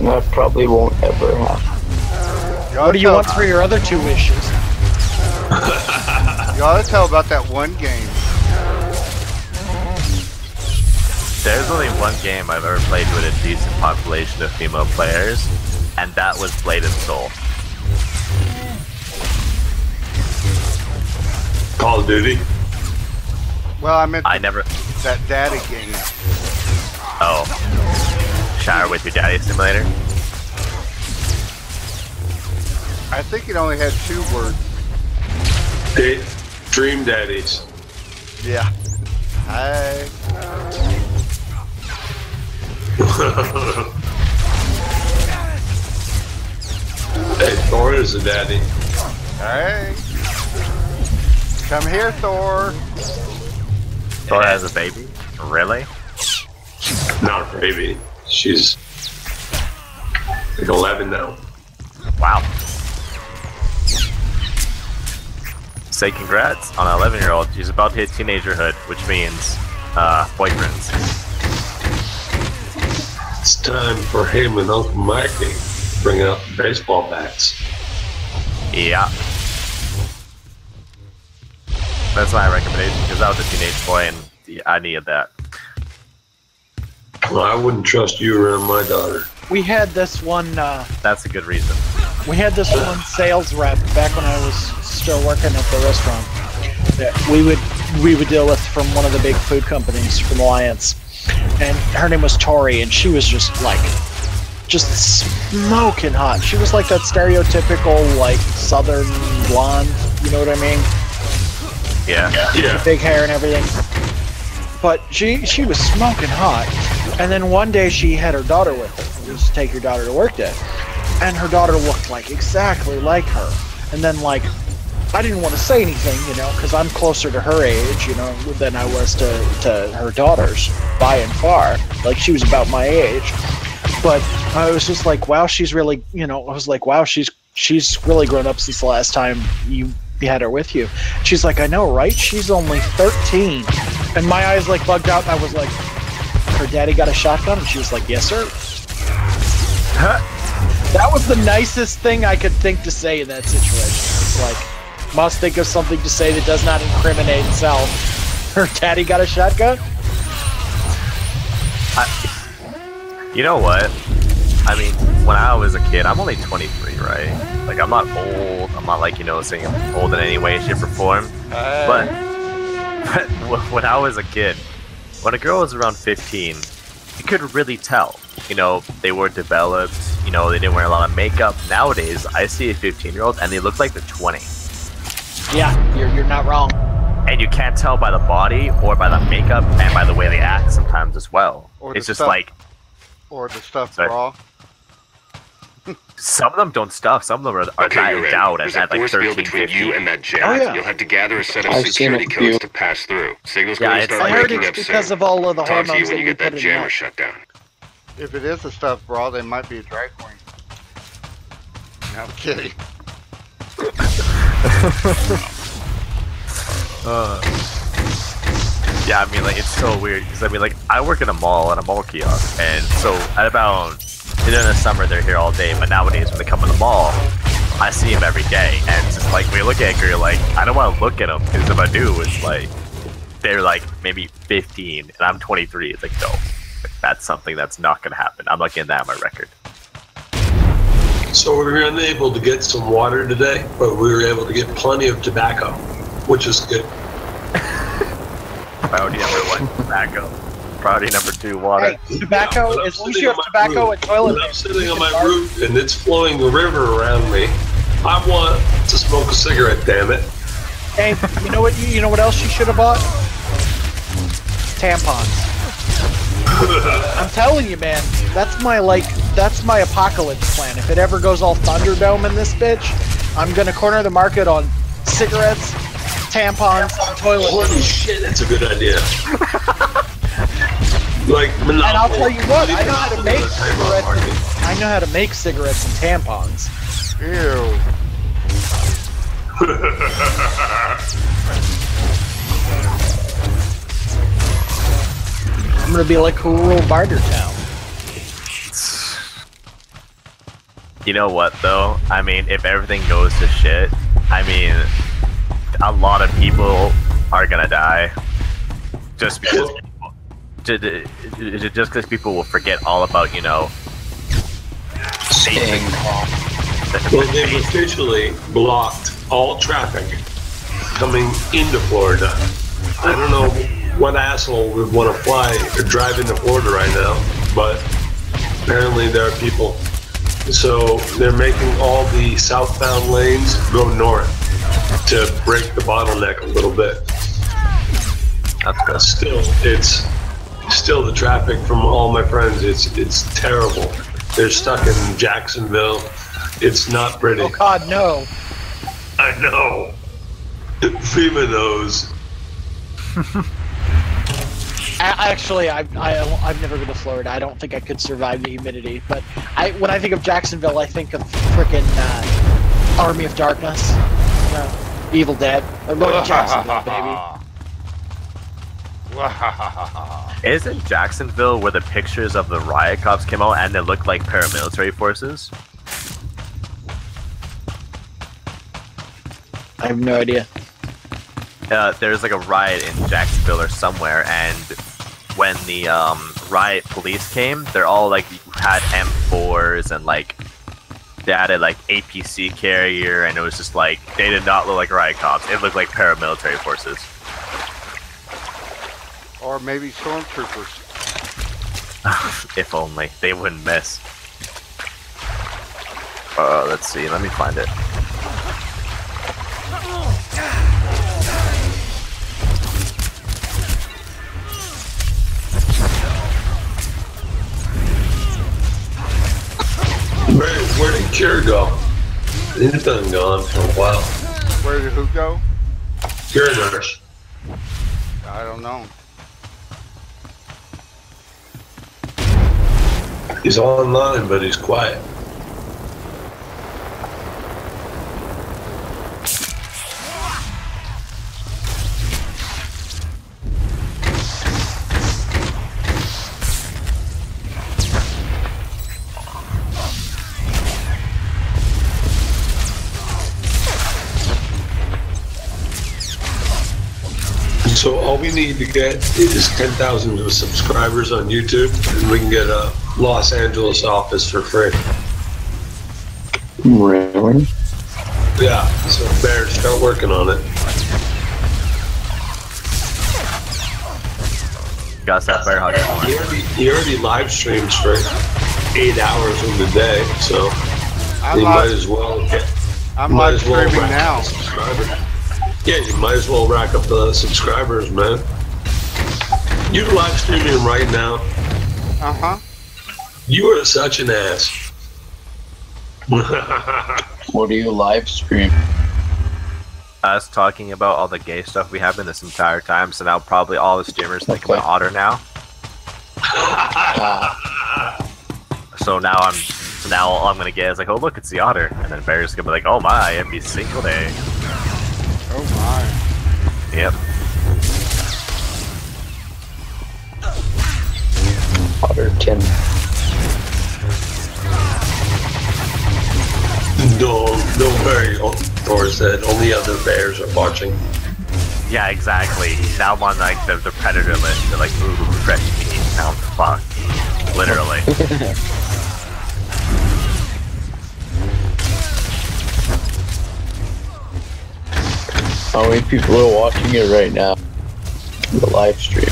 That probably won't ever happen. What do you want for your other 2 wishes? You ought to tell about that one game. There's only one game I've ever played with a decent population of female players, and that was Blade and Soul. Call of Duty? Well, I meant never. That daddy game. Oh. Shower with your daddy simulator? I think it only had 2 words. Dream Daddies. Yeah. Hi. Hey, Thor is a daddy. Hey. Come here, Thor. Thor has a baby? Really? Not a baby. She's like 11 now. Wow. Say congrats on an 11-year-old. She's about to hit teenagerhood, which means boyfriends. It's time for him and Uncle Mikey bringing out the baseball bats. Yeah. That's my recommendation, because I was a teenage boy and I needed that. Well, I wouldn't trust you around my daughter. We had this one. That's a good reason. We had this one sales rep back when I was still working at the restaurant that we would deal with from one of the big food companies from Alliance, and her name was Tori, and she was just smoking hot. She was like that stereotypical like southern blonde. You know what I mean? Yeah. Big hair and everything. But she was smoking hot. And then one day she had her daughter with her. Just take your daughter to work day. And her daughter looked like exactly like her. And then like, I didn't want to say anything, you know, because I'm closer to her age, you know, than I was to her daughters by and far. Like she was about my age. But I was just like, wow, she's really, you know, I was like, wow, she's really grown up since the last time you had her with you. She's like, I know, right? She's only 13. And my eyes like bugged out, and I was like, her daddy got a shotgun? And she was like, yes, sir. That was the nicest thing I could think to say in that situation. It's like, must think of something to say that does not incriminate itself. Her daddy got a shotgun? You know what? I mean, when I was a kid, I'm only 23, right? Like, I'm not old. I'm not like, you know, saying I'm old in any way, shape, or form. But when I was a kid, when a girl was around 15, you could really tell. You know, they were developed. You know, they didn't wear a lot of makeup. Nowadays, I see a 15-year-old and they look like they're 20. Yeah, you're not wrong. And you can't tell by the body or by the makeup and by the way they act sometimes as well. It's just like... Or the stuff bra. Some of them don't stuff. Some of them are dialed out at like 13, between 15. you and that jet. Oh, yeah. You'll have to gather a set of security codes to pass through. Signal's going to start I heard breaking it's up because soon. of all of the Talk to you hormones when that you we get that put in jammer that. shut down. If it is a stuffed bra, they might be a drag queen. No, I'm kidding. Yeah, I mean, like, it's so weird, because, I mean, like, I work in a mall, kiosk, and so, at about, in the summer, they're here all day, but nowadays, when they come in the mall, I see them every day, and it's just, like, when you look at it, you're like, I don't want to look at them, because if I do, it's like, they're, like, maybe 15, and I'm 23, it's like, no, that's something that's not going to happen. I'm not getting that on my record. So we were unable to get some water today, but we were able to get plenty of tobacco, which is good. Priority number 1, tobacco. Priority number 2, water. Hey, tobacco, as long as you have tobacco and toilet paper. I'm sitting on my roof and it's flowing the river around me. I want to smoke a cigarette, damn it. Hey, you know what else you should have bought? Tampons. I'm telling you, man, that's my apocalypse plan. If it ever goes all Thunderdome in this bitch, I'm gonna corner the market on cigarettes, tampons, and toilet paper. Holy shit, that's a good idea. Like Monopoly. And I'll tell you what, I know how to make cigarettes. I know how to make cigarettes and tampons. Ew. I'm gonna be like who ruled Bartertown. You know what, though? I mean, if everything goes to shit, I mean, a lot of people are gonna die. Just because people will forget all about, you know, saving. Well, they've officially blocked all traffic coming into Florida. I don't know what asshole would want to fly or drive into Florida right now, but apparently there are people. So they're making all the southbound lanes go north to break the bottleneck a little bit. It's still the traffic from all my friends. It's terrible. They're stuck in Jacksonville. It's not pretty. Oh God, no! I know. FEMA knows. Actually, I've never been to Florida. I don't think I could survive the humidity. But when I think of Jacksonville, I think of frickin' Army of Darkness, Evil Dead. I'm going to Jacksonville, baby. Isn't Jacksonville where the pictures of the riot cops came out and they look like paramilitary forces? I have no idea. There's like a riot in Jacksonville or somewhere, and when the riot police came, they're all like had M4s and like they had a like APC carrier, and it was just like they did not look like riot cops. It looked like paramilitary forces. Or maybe stormtroopers. If only they wouldn't miss. Let's see. Let me find it. Where did Cure go? He's been gone for a while. Where did who go? Cure nurse. I don't know. He's online, but he's quiet. So all we need to get is 10,000 subscribers on YouTube, and we can get a Los Angeles office for free. Really? Yeah, so Bear, start working on it. Got that Bear Hug. He already live streams for 8 hours in the day, so you might as well get. I'm live streaming now. Yeah, you might as well rack up the subscribers, man. You're live streaming right now. Uh-huh. You are such an ass. What do you live stream? Us talking about all the gay stuff we have been this entire time, so now probably all the streamers think about Otter now. So now all I'm gonna get is like, oh look, it's the Otter, and then Bear's gonna be like, oh my, every single day. Oh my. Yep. Otter Tim. Don't worry, Thor said only other bears are watching. Yeah, exactly. Now I'm on like the predator list. They're like, ooh, fresh meat. Now I'm fucked. Literally. How many people are watching it right now? the live stream.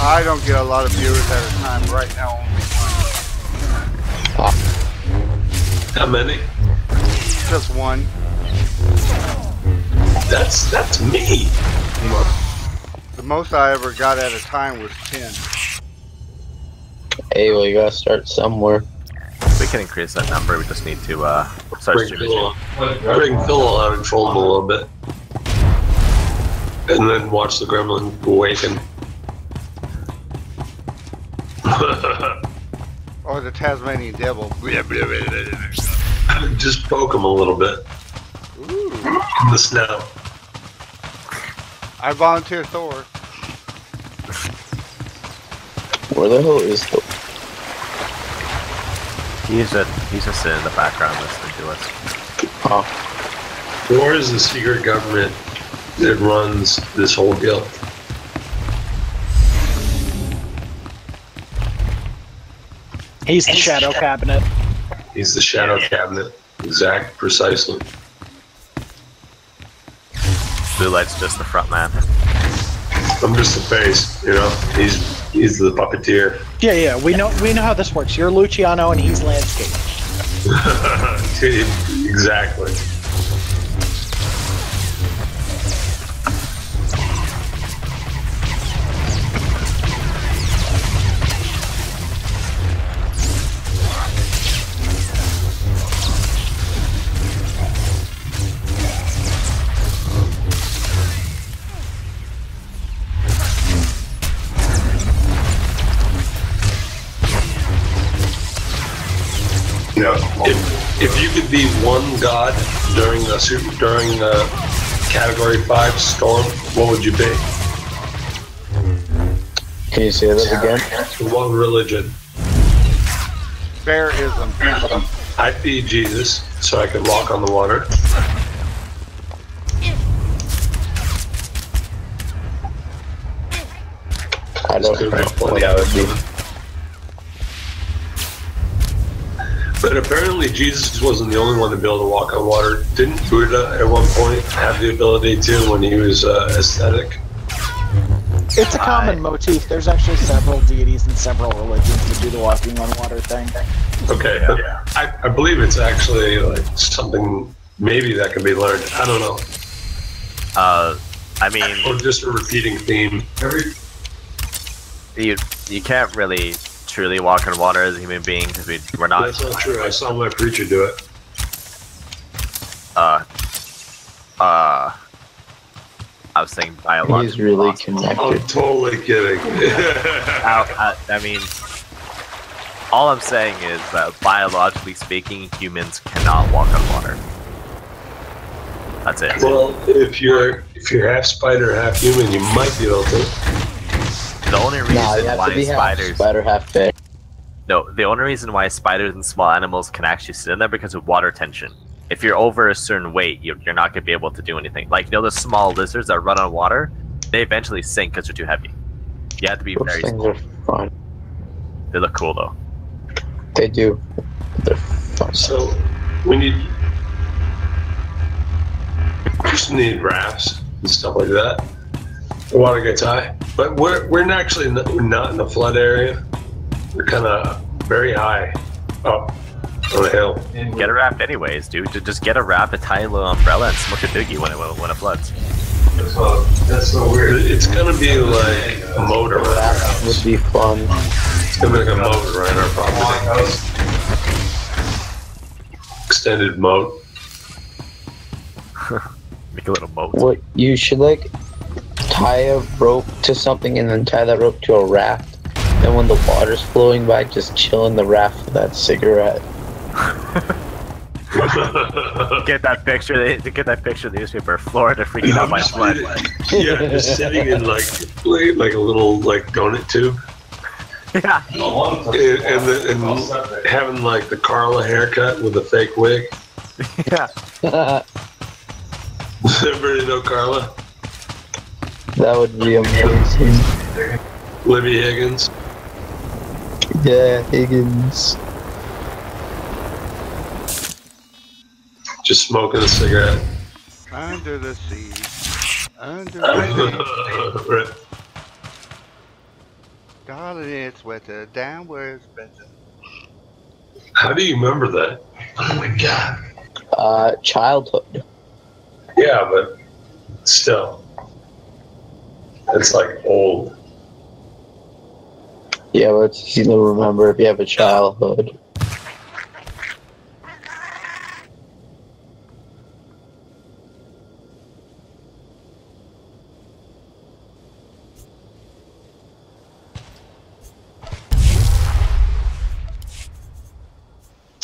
I don't get a lot of viewers at a time right now. Only one. How many? Just one. That's me. The most I ever got at a time was 10. Hey, well, you gotta start somewhere. We can increase that number. We just need to start streaming. Bring Phil out and troll him a little bit, and then watch the gremlin awaken. Or the Tasmanian devil. Just poke him a little bit. Ooh. In the snout. I volunteer Thor. Where the hell is Thor? He's just sitting in the background listening to us. Oh. Thor is the secret government that runs this whole guild. He's the shadow cabinet. He's the shadow cabinet. Exact, precisely. Blue Light's just the front man. I'm just the face, you know. He's the puppeteer. Yeah. We know how this works. You're Luciano and he's landscape. Exactly. You know, if you could be one god during a Category 5 storm, what would you be? Can you say that again? One religion. Bearism. I'd be Jesus, so I could walk on the water. I don't know what that would be. But apparently Jesus wasn't the only one to be able to walk on water. Didn't Buddha at one point have the ability to when he was aesthetic? It's a common motif. There's actually several deities and several religions that do the walking on water thing. Okay, but I believe it's actually like something maybe that can be learned. I don't know. I mean, or just a repeating theme. You can't really truly walk on water as a human being because we're not. That's not true. I saw my preacher do it. I was saying biologically. He's really connected. I'm totally kidding. I mean, all I'm saying is that biologically speaking, humans cannot walk on water. That's it. Well, if you're half spider, half human, you might be able to. The only reason why spiders half spider, half fish. No, the only reason why spiders and small animals can actually sit in there because of water tension. If you're over a certain weight, you're not going to be able to do anything. Like, you know the small lizards that run on water? They eventually sink because they're too heavy. You have to be very small. Those things are fun. They look cool, though. They do. They're fun. So, we just need rafts and stuff like that. The water gets high. But we're actually not in the flood area. We're kind of very high up on the hill. Get a raft anyways, dude. Just get a raft, a tiny little umbrella, and smoke a doogie when it floods. That's so weird. It's gonna be like a motor ride. That would be fun. It's gonna be like a motor ride our property. Extended moat. Make a little moat. What you should like tie a rope to something and then tie that rope to a raft. And when the water's flowing by, just chill in the raft with that cigarette. Get that picture of the newspaper. Florida freaking out by flood. Yeah, just sitting in like a little like donut tube. Yeah. And having like the Carla haircut with a fake wig. Yeah. Does everybody know Carla? That would be amazing. Libby Higgins. Yeah, Higgins. Just smoking a cigarette. Under the sea. Under the sea. Darling, it's wetter, downwards better. How do you remember that? Oh my god. Childhood. Yeah, but still. It's like old. Yeah, but it's easy to remember if you have a childhood.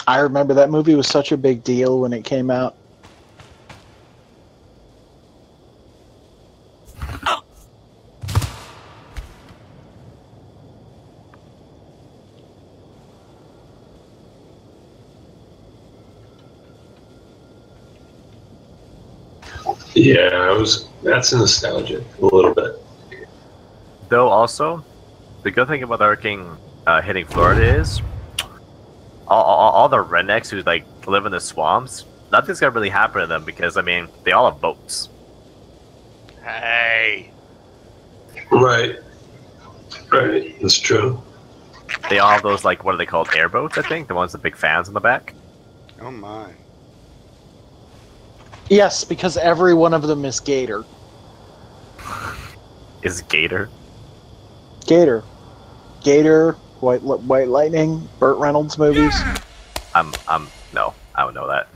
I remember that movie was such a big deal when it came out. Yeah, that's nostalgic a little bit. Though also, the good thing about the hurricane hitting Florida is all the rednecks who like live in the swamps, nothing's gonna really happen to them because I mean they all have boats. Hey. Right. Right. That's true. They all have those like what are they called? Airboats, I think. The ones with big fans on the back. Oh my. Yes, because every one of them is Gator. Is Gator? Gator. Gator, White Lightning, Burt Reynolds movies. No, I don't know that.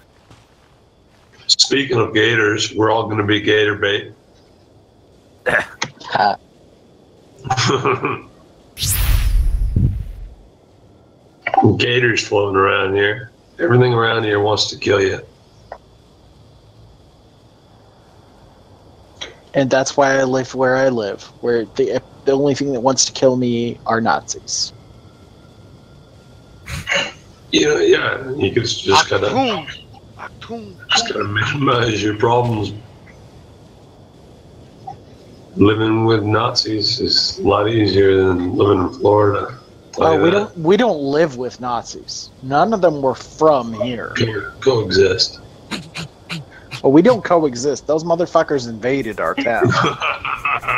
Speaking of gators, we're all going to be gator bait. Gators floating around here. Everything around here wants to kill you. And that's why I live where I live, where the only thing that wants to kill me are Nazis. You know, yeah, you just gotta minimize your problems. Living with Nazis is a lot easier than living in Florida. Oh, we don't live with Nazis. None of them were from here. Coexist. Well, we don't coexist. Those motherfuckers invaded our town.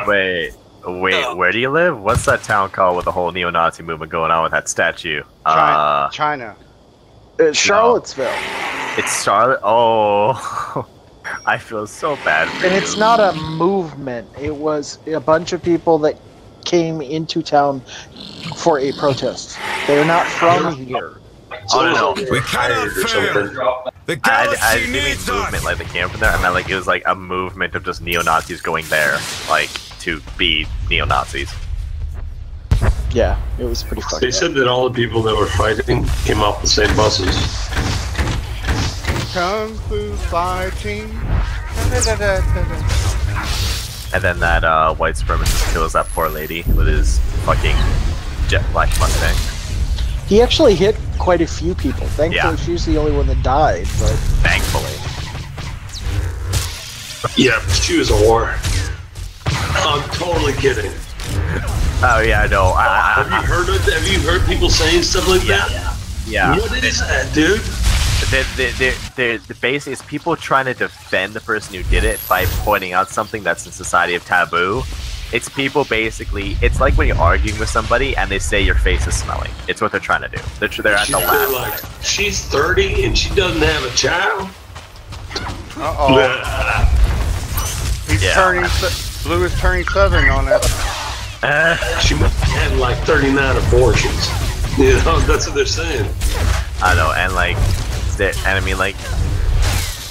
Wait, where do you live? What's that town called with the whole neo-Nazi movement going on with that statue? China. It's Charlottesville. No. It's Charlotte? Oh, I feel so bad for And you. it's not a movement. It was a bunch of people that came into town for a protest. They're not from here. Oh, no. We cannot fail. The I galaxy didn't mean needs movement us. like they came from there. I meant like it was like a movement of just neo-Nazis going there, like to be neo-Nazis. Yeah, it was pretty fucked They up. said that all the people that were fighting came off the same buses. Kung Fu fighting. And then that white supremacist kills that poor lady with his fucking jet black Mustang. He actually hit quite a few people. Thankfully, Yeah. she's the only one that died. But Thankfully. Yeah, she was a whore. I'm totally kidding. Oh yeah, I know. Have you heard of? Have you heard people saying stuff like that? Yeah. What is that, dude? The base is people trying to defend the person who did it by pointing out something that's in society of taboo. It's people basically. It's like when you're arguing with somebody and they say your face is smelling. It's what they're trying to do. They're at the last. Like, she's 30 and she doesn't have a child. He's turning. Blue is turning southern on that. She must have had like 39 abortions. You know, that's what they're saying. I know, and like, and I mean, like,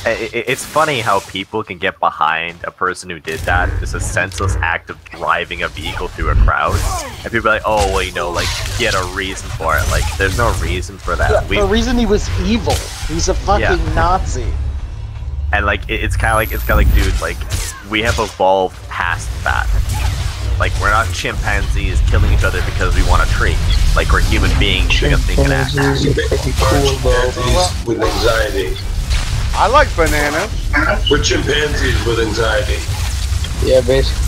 it's funny how people can get behind a person who did that, just a senseless act of driving a vehicle through a crowd, and people are like, oh, well, you know, like, he had a reason for it. Like, there's no reason for that. the reason he was evil. He's a fucking Nazi. And like, it's kind of like, dude, like, we have evolved past that. Like, we're not chimpanzees killing each other because we want a treat. Like, we're human beings doing a thing and act. With anxiety. I like bananas. We're chimpanzees with anxiety. Yeah, basically.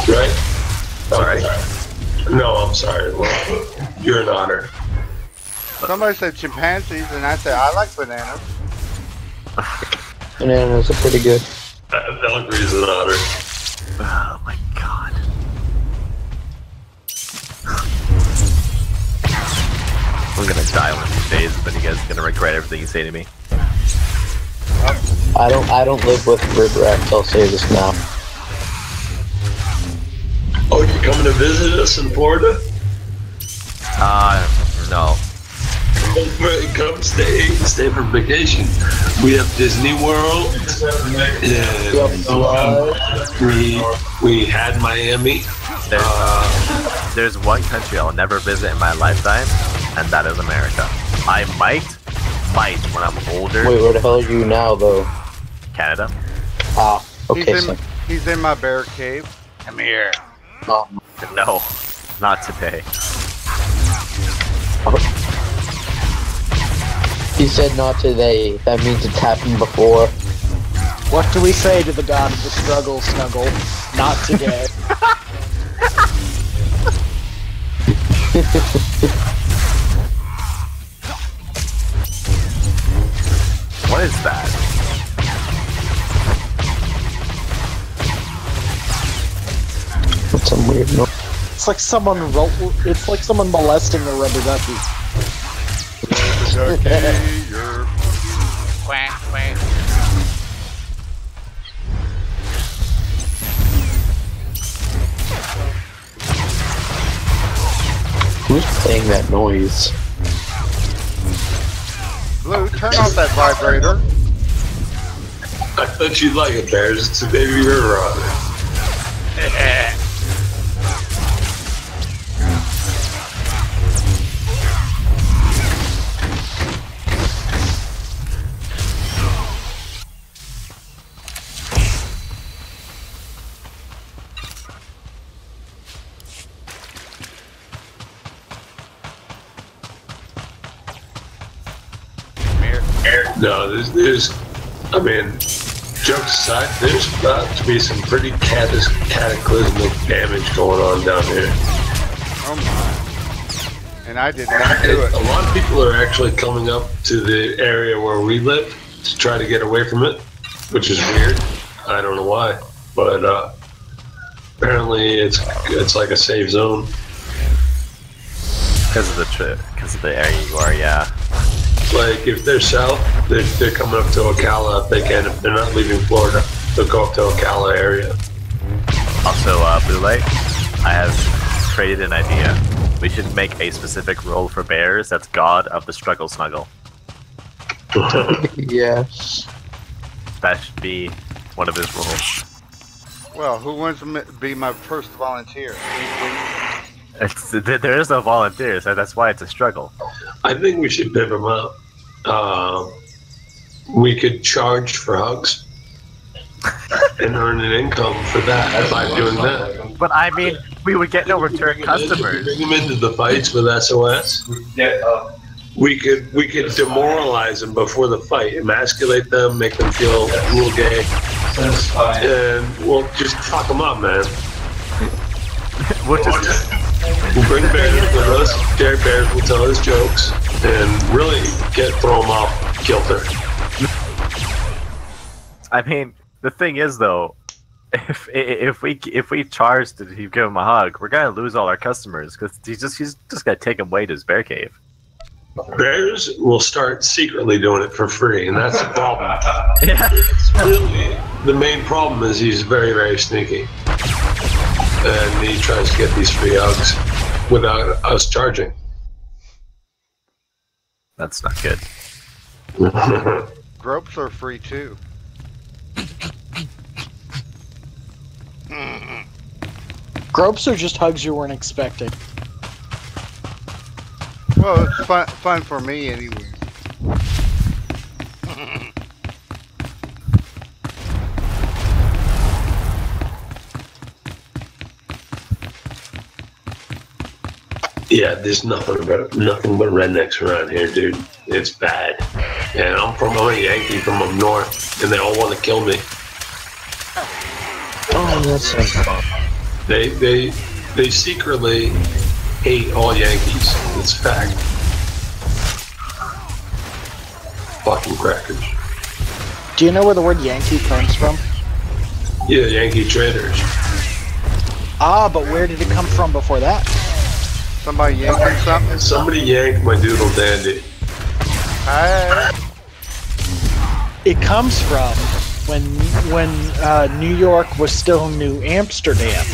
Right? Sorry. No, I'm sorry. Well, you're an otter. Somebody said chimpanzees, and I said I like bananas. Bananas are pretty good. Valkyrie's an otter. Oh my god. I'm gonna die one of these days, but you guys are gonna regret everything you say to me. I don't live with regrets, I'll say this now. Oh, you coming to visit us in Florida? No. Come stay for vacation. We have Disney World. We had Miami. There's one country I'll never visit in my lifetime, and that is America. I might when I'm older. Wait, where the hell are you now, though? Canada. Ah, okay. He's in my bear cave. Come here. No, not today. He said not today. That means it's happened before. What do we say to the god of the struggle, Snuggle? Not today. What is that? What's some weird noise? It's like someone molesting a rubber ducky. Quack, quack. Who's playing that noise? Blue, turn off that vibrator. I thought you'd like it, Bears. It's a baby river otter. No, I mean, jokes aside, there's about to be some pretty cataclysmic damage going on down here. Oh my. And I did not do it. A lot of people are actually coming up to the area where we live to try to get away from it, which is weird. I don't know why, but apparently it's like a safe zone. Because of the area you are, yeah. Like, if they're south, they're coming up to Ocala if they can. If they're not leaving Florida, they'll go up to Ocala area. Also, Blue Light, I have created an idea. We should make a specific role for bears that's God of the Struggle Snuggle. Yes. That should be one of his roles. Well, who wants to be my first volunteer? There is no volunteers, so that's why it's a struggle. I think we should pip them out. We could charge for hugs and earn an income for that by doing that. But I mean, we would get no return customers. Bring them into the fights with SOS. We could demoralize them before the fight, emasculate them, make them feel a little gay, and we'll just fuck them up, man. We'll bring Bears with us. Jared Bears will tell his jokes and really throw them off kilter. I mean, the thing is though, if we charge to give him a hug, we're gonna lose all our customers because he's just gonna take him away to his bear cave. Bears will start secretly doing it for free, and that's the problem. Yeah. Really, the main problem is he's very, very sneaky. And he tries to get these free hugs without us charging. That's not good. Gropes are free too. Gropes are just hugs you weren't expecting. Well, it's fun for me anyway. Yeah, there's nothing but rednecks around here, dude. It's bad. And I'm a Yankee from up north, and they all want to kill me. Oh, that's so fun. They secretly hate all Yankees. It's fact. Fucking crackers. Do you know where the word Yankee comes from? Yeah, Yankee traders. Ah, but where did it come from before that? Somebody yanking something? Somebody yanked my doodle dandy. It comes from when New York was still New Amsterdam.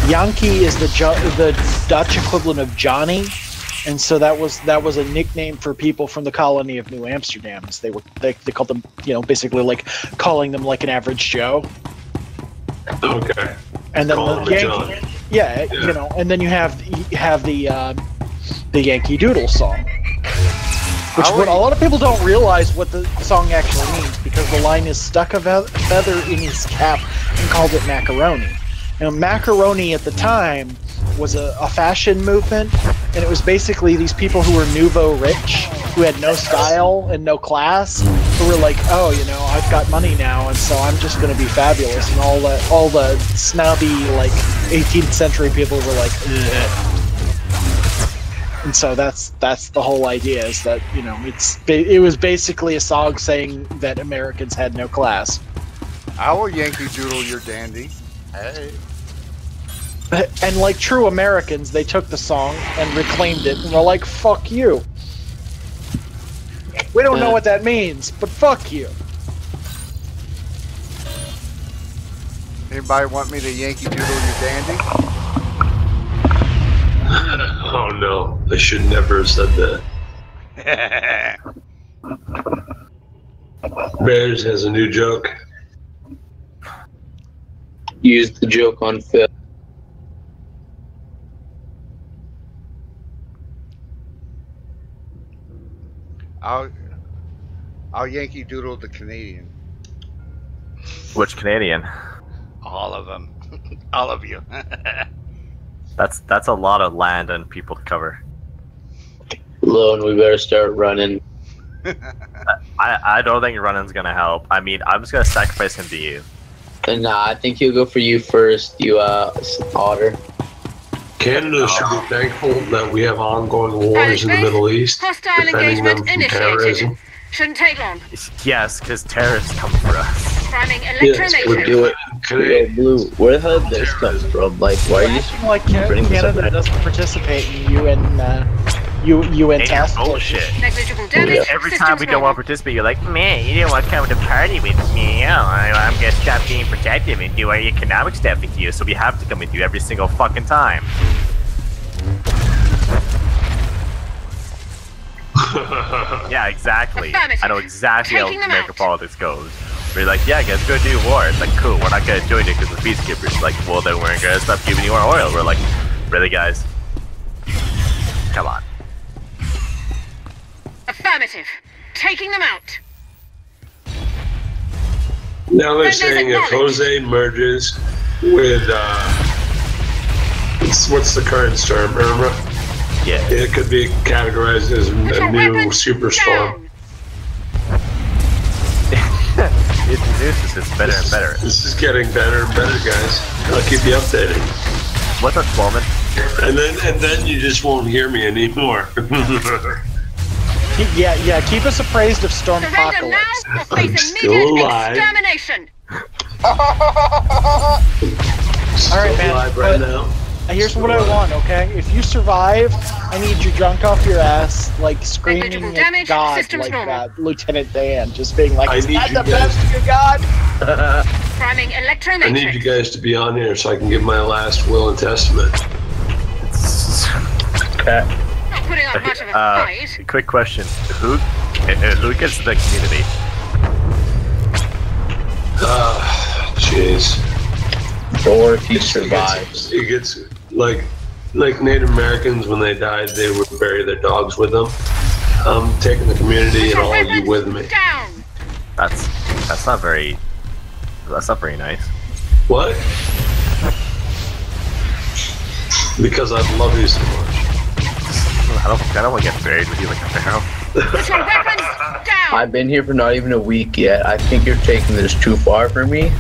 Yankee is the Dutch equivalent of Johnny, and so that was a nickname for people from the colony of New Amsterdam. As they called them, basically like calling them like an average Joe. Okay. And then the Yankee, yeah, and then you have the Yankee Doodle song. Which a lot of people don't realize what the song actually means, because the line is stuck a feather in his cap and called it macaroni. Macaroni at the time was a fashion movement, and it was basically these people who were nouveau rich, who had no style and no class, who were like, oh, I've got money now, and so I'm just going to be fabulous. And all the snobby, like, 18th century people were like, ugh. And so that's the whole idea, is that it was basically a song saying that Americans had no class. I will Yankee Doodle your dandy. Hey. And like true Americans, they took the song and reclaimed it, and were like, "Fuck you." We don't know what that means, but fuck you. Anybody want me to Yankee Doodle your dandy? Oh no, I should never have said that. Bears has a new joke. Use the joke on Phil. I'll Yankee Doodle the Canadian. Which Canadian? All of them. All of you. That's a lot of land and people to cover. Lone, we better start running. I don't think running's gonna help. I mean, I'm just gonna sacrifice him to you. Nah, I think he'll go for you first, you Otter. Canada should be thankful that we have ongoing wars in the Middle East, Hostile defending them from terrorism. Shouldn't take long. Yes, because terrorists come for us. Priming Yes, we'll do it. Yo, Blue, where the hell did this come from? Like, why are you like Canada doesn't participate in UN task bullshit. Negligible damage. Every time we don't want to participate, you're like, man, you don't want to come to party with me. Oh, I'm gonna stop being protective and do our economic stuff with you, so we have to come with you every single fucking time. Yeah, exactly. I know exactly how American politics goes. We're like, yeah, guys, go do war. It's like, cool, we're not gonna join it because we're peacekeepers. Like, well, then we're gonna stop giving you our oil. We're like, really, guys? Come on. Affirmative. Taking them out. Now they're saying if Jose merges with, what's the current term, Irma? Yeah. It could be categorized as a new superstorm. It's better and better. This is getting better and better, guys. I'll keep you updated. What's up, Bowman? And then you just won't hear me anymore. Yeah, keep us appraised of Storm Apocalypse. I'm still alive. Extermination. Alright, man. Alive right now. Here's what I want, okay? If you survive, I need you drunk off your ass, like screaming at God, like Lieutenant Dan, just being like, "Is that the best you got?" Priming electromatrix. I need you guys to be on here so I can give my last will and testament. Okay. Not putting up much of a fight. Quick question: Who gets the community? Jeez. Or if he survives. It gets like Native Americans, when they died, they would bury their dogs with them. I'm taking the community and all of you with me. That's not very nice. What? Because I love you so much. I don't want to get buried with you like a pharaoh. I've been here for not even a week yet. I think you're taking this too far for me.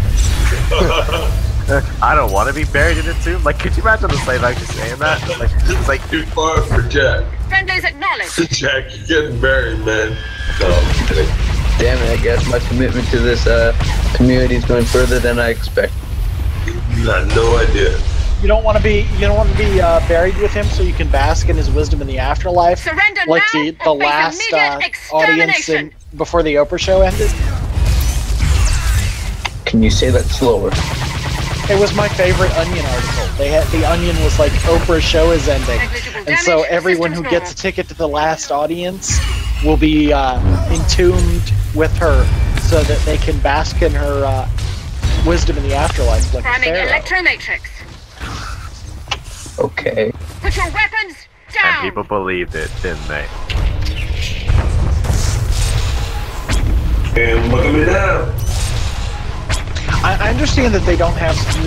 I don't want to be buried in it too. Like, could you imagine the slave actually saying that? Like, it's like too far for Jack. Friendlies acknowledged. Jack, you're getting buried, man. No, I'm kidding. Damn it! I guess my commitment to this community is going further than I expected. I had no idea. You don't want to be buried with him, so you can bask in his wisdom in the afterlife. Surrender like now the last audience before the Oprah show ended. Can you say that slower? It was my favorite Onion article. The Onion was like, Oprah's show is ending, and so everyone who gets a ticket to the last audience will be entombed with her, so that they can bask in her wisdom in the afterlife. Like Priming electromatrix. Okay. Put your weapons down. And people believed it, didn't they? And look at me now. I understand that they don't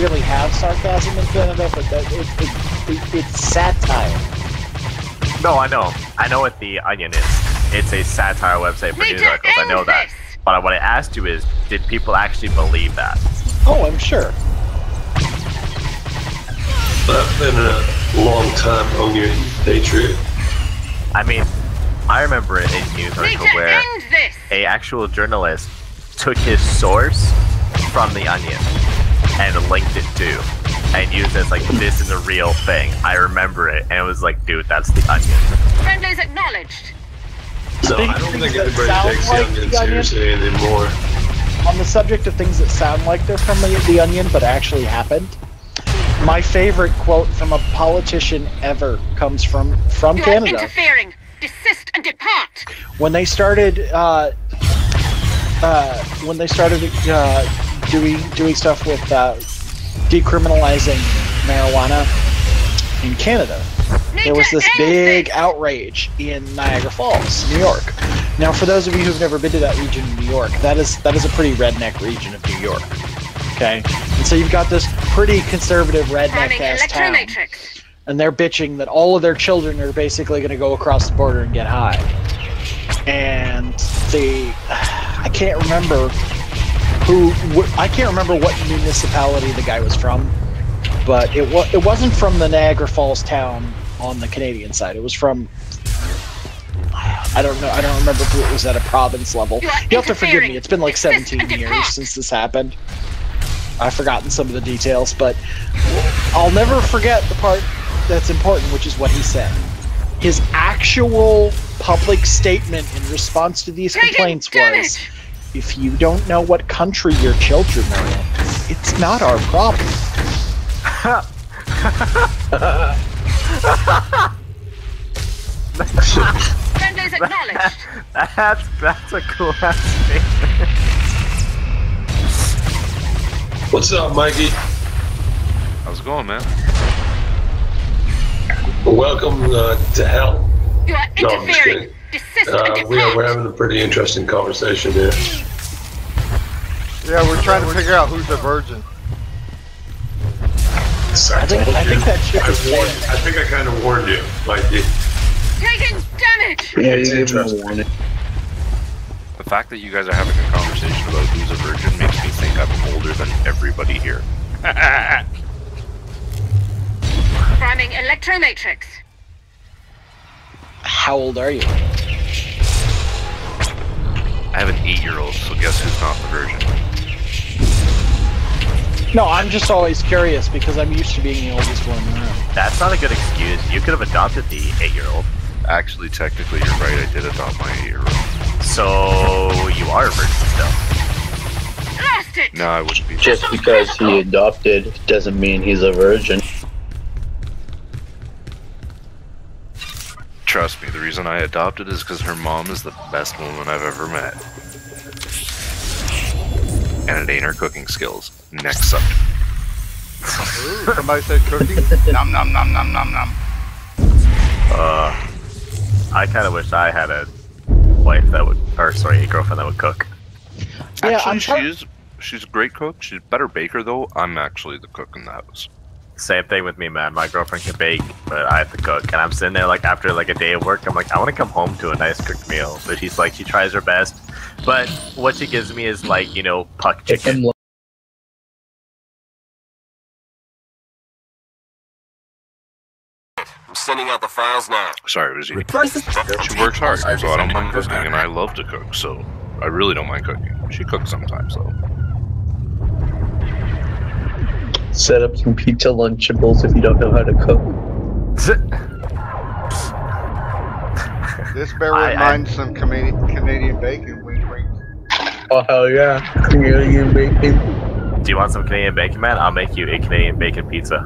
really have sarcasm in Canada, but that it's satire. No, I know what the Onion is. It's a satire website for news articles. I know that. But what I asked you is, did people actually believe that? Oh, I'm sure. I've been a long time Onion patriot. I mean, I remember a news article where a actual journalist took his source from the Onion and linked it to, and used it as like, this is a real thing. I remember it, and it was like, dude, that's the Onion. Friendlies acknowledged. No, I don't think anybody takes the Onion seriously anymore. On the subject of things that sound like they're from the Onion, but actually happened, my favorite quote from a politician ever comes from Canada. You're interfering. Desist and depart. When they started doing stuff with decriminalizing marijuana in Canada, there was this big outrage in Niagara Falls, New York. Now, for those of you who've never been to that region in New York, that is a pretty redneck region of New York. Okay, and so you've got this pretty conservative redneck-ass town, and they're bitching that all of their children are basically going to go across the border and get high. And I can't remember what municipality the guy was from, but it wasn't from the Niagara Falls town on the Canadian side. It was from, I don't know. I don't remember if it was at a province level. You have to forgive me. It's been like 17 years since this happened. I've forgotten some of the details, but I'll never forget the part that's important, which is what he said. His actual public statement in response to these complaints was, if you don't know what country your children are in, it's not our problem. Friendlies acknowledged. That's a cool ass statement. What's up, Mikey? How's it going, man? Welcome to hell. You are interfering. Desist and depart. We're having a pretty interesting conversation here. Yeah, we're trying to figure out who's a virgin. I think that shit is I think I kind of warned you, Mikey. Taking damage. Yeah, you gave him a warning. The fact that you guys are having a conversation about who's a virgin makes me think I'm older than everybody here. Priming electromatrix. How old are you? I have an 8-year-old, so guess who's not the virgin? No, I'm just always curious because I'm used to being the oldest one in the room. That's not a good excuse. You could have adopted the 8-year-old. Actually, technically, you're right. I did adopt my 8-year-old. So you are a virgin still. Lost it. No, I wouldn't be. Just because he adopted doesn't mean he's a virgin. Trust me, the reason I adopted is because her mom is the best woman I've ever met. And it ain't her cooking skills. Next subject. Ooh, somebody said cooking? Nom nom nom nom nom nom. I kind of wish I had a wife that would, or sorry, a girlfriend that would cook. Yeah, actually, she's a great cook. She's a better baker though. I'm actually the cook in the house. Same thing with me, man. My girlfriend can bake, but I have to cook. And I'm sitting there like after like a day of work, I'm like, I want to come home to a nice cooked meal. But she's like, she tries her best, but what she gives me is like, you know, puck chicken. I'm sending out the files now. Sorry, was you? She works hard, so I don't mind cooking, and I love to cook, so I really don't mind cooking. She cooks sometimes, though. Set up some pizza Lunchables if you don't know how to cook. This bear wouldn't mind some Canadian bacon. Wink, wink. Oh hell yeah, Canadian bacon. Do you want some Canadian bacon, man? I'll make you a Canadian bacon pizza.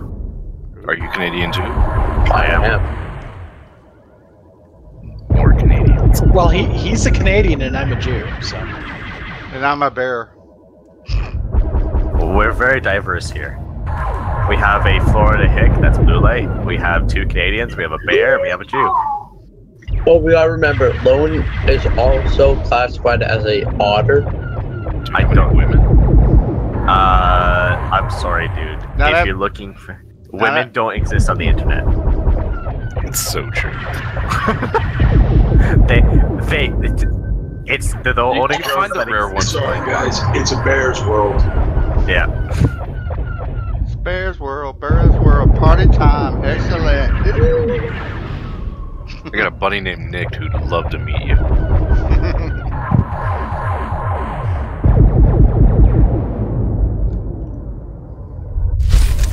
Are you Canadian too? I am. More Canadian. Well, he's a Canadian and I'm a Jew, so. And I'm a bear. We're very diverse here. We have a Florida hick that's blue light. We have 2 Canadians. We have a bear. And we have a Jew. Well, we gotta remember, Lone is also classified as a otter. I don't. Women. I'm sorry, dude. If you're looking for women, don't exist on the internet. It's so true. It's the only you find the rare ones. Sorry, guys. It's a bear's world. Yeah. It's Bear's World, party time, excellent. I got a buddy named Nick who'd love to meet you.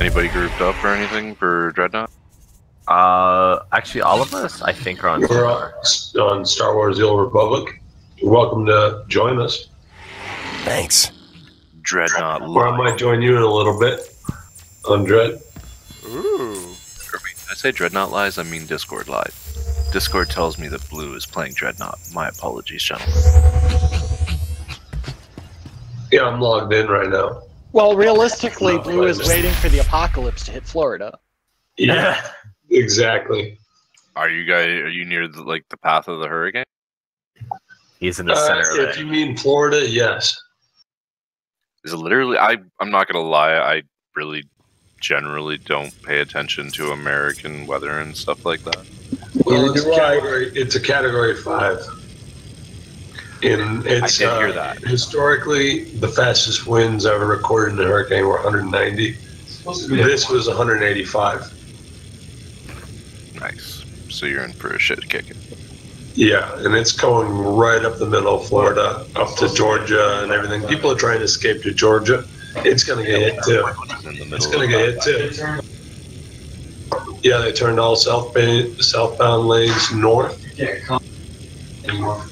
Anybody grouped up or anything for Dreadnought? Actually, all of us, I think, are on. We're on Star Wars: The Old Republic. You're welcome to join us. Thanks. Dreadnought. Or I might join you in a little bit on Dread. Ooh. I say Dreadnought lies, I mean Discord lies. Discord tells me that Blue is playing Dreadnought. My apologies, gentlemen. Yeah, I'm logged in right now. Well, realistically, Blue is waiting for the apocalypse to hit Florida. Yeah, exactly. Are you near the path of the hurricane? He's in the center of it. If you mean Florida, yes. Is it literally? I'm not gonna lie. I really generally don't pay attention to American weather and stuff like that. Well, it's a category 5. And it's, I did hear that. Historically, the fastest winds ever recorded in a hurricane were 190. This was 185. Nice. So you're in for a shit kicking. Yeah, and it's going right up the middle of Florida, up to Georgia and everything. People are trying to escape to Georgia. It's going to get hit too. It's going to get hit too. Yeah, they turned all southbound lanes north.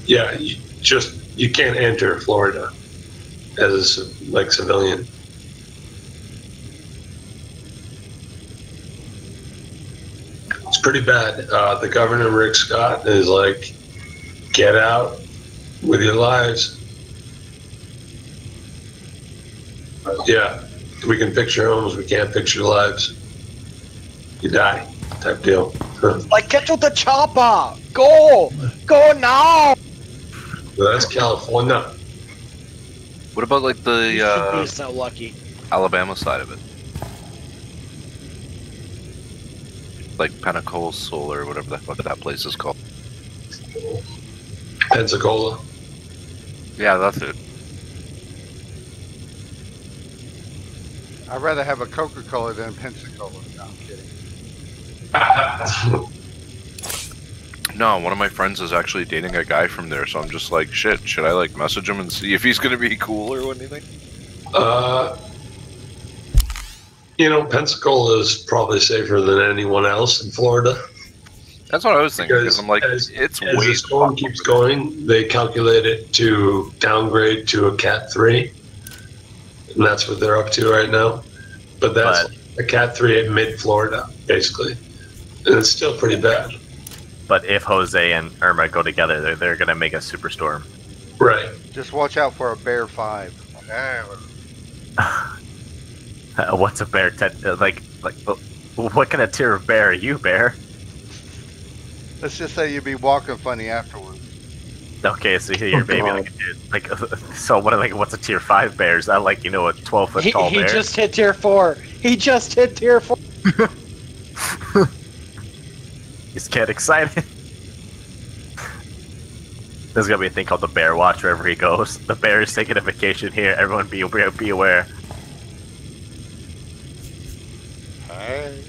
Yeah, you can't enter Florida as a civilian. It's pretty bad. The governor, Rick Scott, is like, get out with your lives. Yeah, we can fix your homes, we can't fix your lives. You die, type deal. Like, get to the chopper! Go! Go now! Well, that's California. What about like the should be so lucky. Alabama side of it? Like Pensacola or whatever the fuck that place is called. Pensacola. Yeah, that's it. I'd rather have a Coca-Cola than a Pensacola. No, I'm kidding. No, one of my friends is actually dating a guy from there, so I'm just like, shit, should I like message him and see if he's gonna be cool or anything? Pensacola is probably safer than anyone else in Florida. That's what I was thinking, because I'm like, it's as way the storm keeps going, they calculate it to downgrade to a Cat 3. And that's what they're up to right now. But that's a Cat 3 at mid-Florida, basically. And it's still pretty bad. But if Jose and Irma go together, they're going to make a superstorm. Right. Just watch out for a Bear 5. What's a bear? What kind of tier of bear are you, Bear? Let's just say you'd be walking funny afterwards. Okay, so you're maybe so what's a tier 5 bear? Is that a 12-foot tall bear? He just hit tier 4. He just hit tier 4. He's getting excited. There's gonna be a thing called the Bear Watch wherever he goes. The bear is taking a vacation here. Everyone be aware. Hey.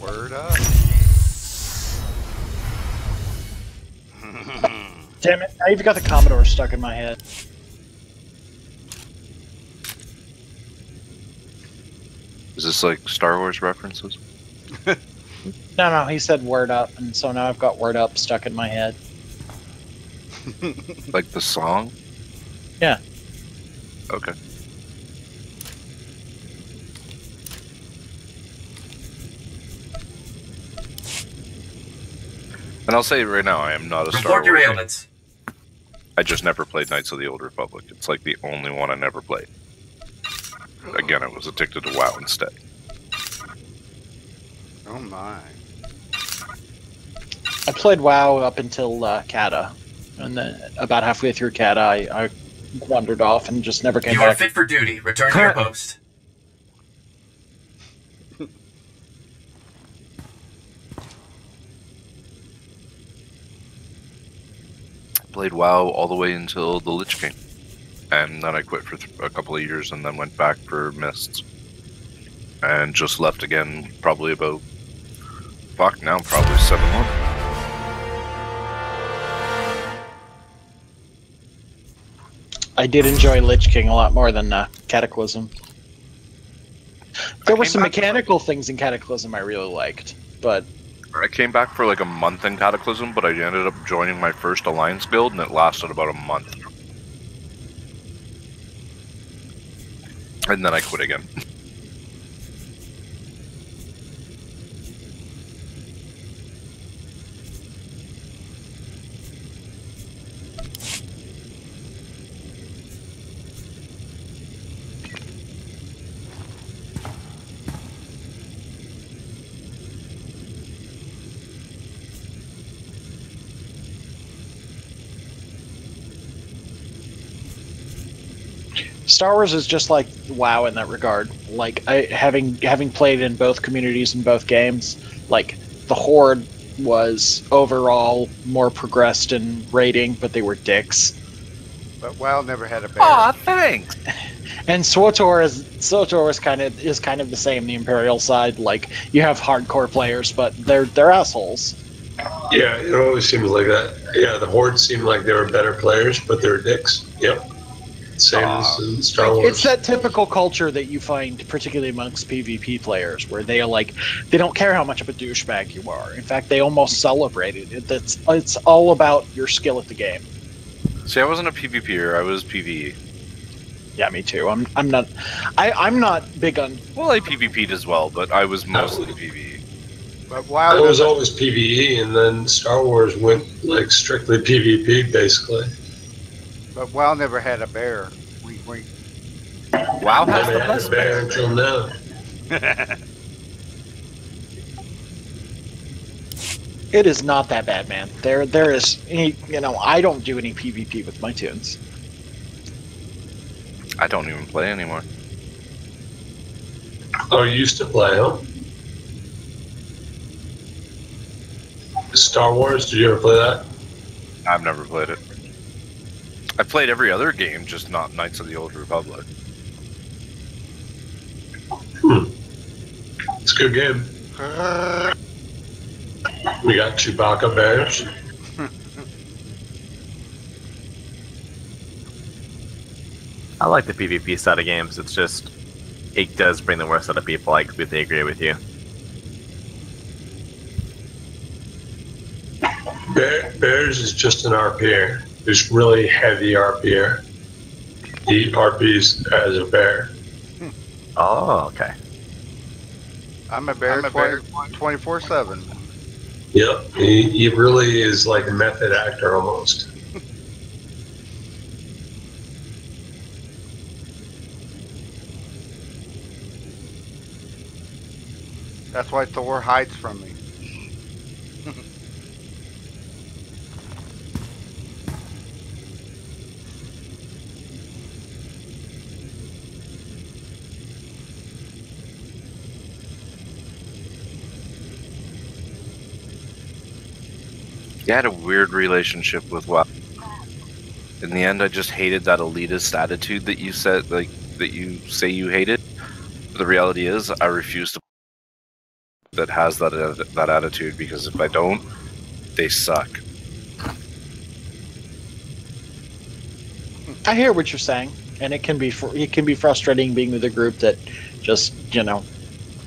Word up. Damn it! Now you've got the Commodore stuck in my head. Is this like Star Wars references? No, he said word up, and so now I've got word up stuck in my head. Like the song? Yeah. Okay. And I'll say right now, I am not a Star Report your Wars ailments. I just never played Knights of the Old Republic. It's like the only one I never played. Again, I was addicted to WoW instead. Oh my. I played WoW up until Kata, and then about halfway through Kata, I wandered off and just never came You back. are fit for duty. Return to your post. Played WoW all the way until the Lich King. And then I quit for a couple of years and then went back for Mists. And just left again probably about... Fuck, now probably 7 months. I did enjoy Lich King a lot more than Cataclysm. There were some mechanical things in Cataclysm I really liked, but... I came back for like a month in Cataclysm, but I ended up joining my first Alliance guild, and it lasted about a month. And then I quit again. Star Wars is just like WoW in that regard. Like, having played in both communities in both games, like, the Horde was overall more progressed in rating, but they were dicks. But WoW never had a bear. Aw, thanks! And SWTOR is kind of the same, the Imperial side. Like, you have hardcore players, but they're assholes. Yeah, it always seems like that. Yeah, the Horde seemed like they were better players, but they were dicks. Yep. Same as in Star Wars. It's that typical culture that you find, particularly amongst PvP players, where they don't care how much of a douchebag you are. In fact, they almost celebrate it. It's all about your skill at the game. See, I wasn't a PvPer, I was PvE. Yeah, me too. I'm not big on. Well, I PvP'd as well, but I was mostly PvE. But WoW I was always PvE, and then Star Wars went like strictly PvP, basically. But WoW never had a bear. Wink, wink. WoW has the Never had best a bear until now. It is not that bad, man. There is, I don't do any PvP with my tunes. I don't even play anymore. Oh, you used to play, huh? Star Wars, did you ever play that? I've never played it. I played every other game, just not Knights of the Old Republic. It's a good game. We got Chewbacca bears. I like the PvP side of games. It's just, it does bring the worst out of people. I completely agree with you. Bears is just an RPer. There's really heavy RPer. He RPs as a bear. Oh, okay. I'm a bear 24/7. Yep, he really is like a method actor almost. That's why Thor hides from me. You had a weird relationship with WoW. In the end, I just hated that elitist attitude that you said, like, that you say you hated. The reality is, I refuse to. that has that attitude, because if I don't, they suck. I hear what you're saying, and it can be frustrating being with a group that just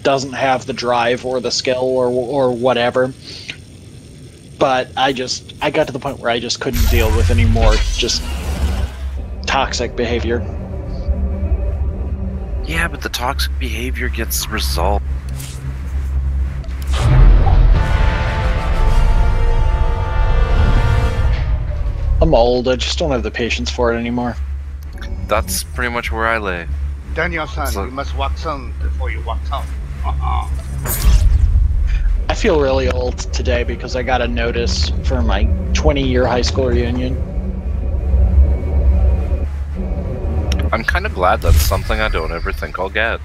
doesn't have the drive or the skill or whatever. But I got to the point where I just couldn't deal with any more just toxic behavior. Yeah, but the toxic behavior gets resolved. I'm old. I just don't have the patience for it anymore. That's pretty much where I lay. Daniel-san, you must walk some before you walk home. I feel really old today because I got a notice for my 20-year high school reunion. I'm kind of glad that's something I don't ever think I'll get.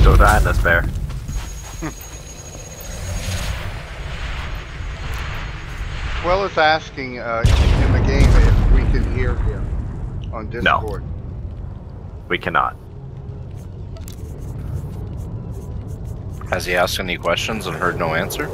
Don't die in this bear. Well, it's asking in the game if we can hear him on Discord. No, we cannot. Has he asked any questions and heard no answer?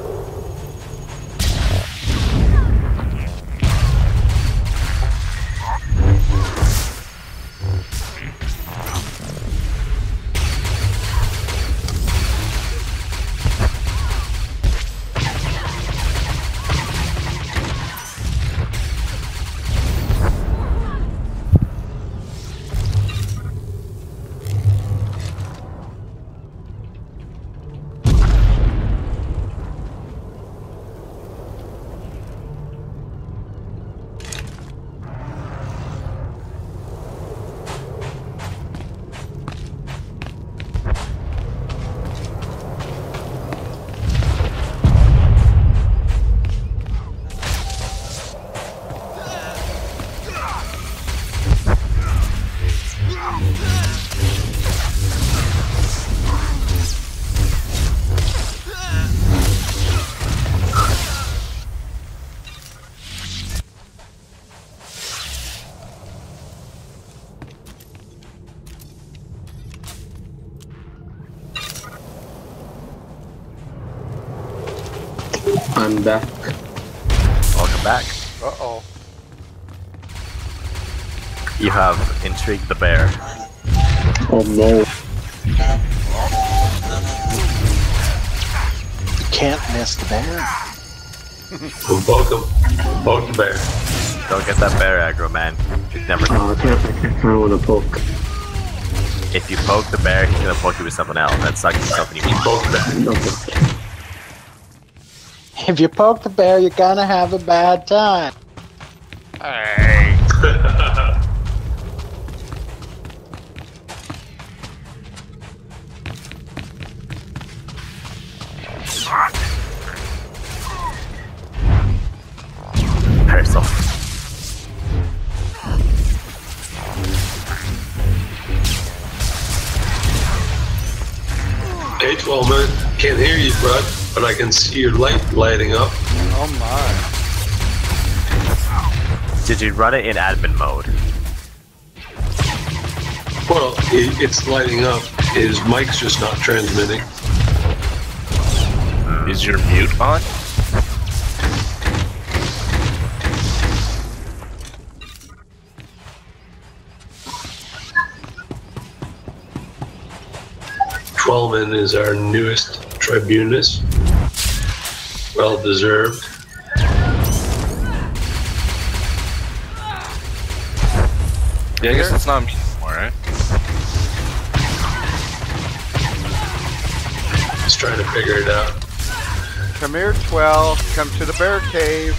I'm back. Welcome back. Uh-oh. You have intrigued the bear. Oh no. You can't miss the bear. Poke him. Poke the bear. Don't get that bear aggro, man. You'd never. Oh, I kind of want to poke. If you poke the bear, he's gonna poke you with something else. That's like something you can Poke the bear. Okay. If you poke the bear, you're gonna have a bad time. Hey. Bearzloz. H-Well, man, can't hear you, bud, but I can see your light lighting up. Oh my. Did you run it in admin mode? Well, it's lighting up. His mic's just not transmitting. Is your mute on? Twelman is our newest tribunus. Well deserved. Yeah, I guess it's not me anymore, right? Just trying to figure it out. Come here, 12. Come to the bear cave.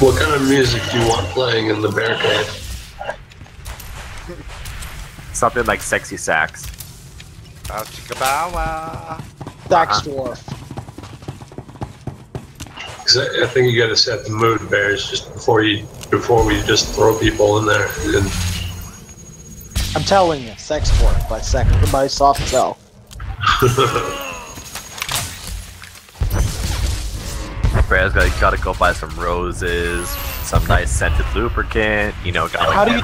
What kind of music do you want playing in the barricade? Something like sexy sax. Bow chicka bow wow. Sax Dwarf. I think you gotta set the mood, Bears, just before we just throw people in there. And I'm telling you, Sex Dwarf by Soft Cell. Bear's gotta go buy some roses, some nice scented lubricant. You know, How do you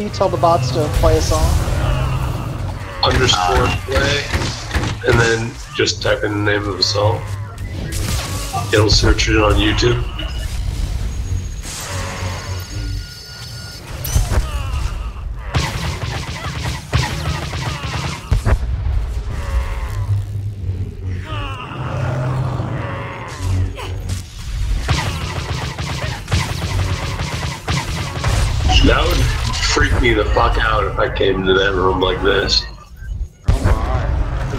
tell the bots to play a song? underscore play, and then just type in the name of the song. It'll search it on YouTube. That would freak me the fuck out if I came into that room like this.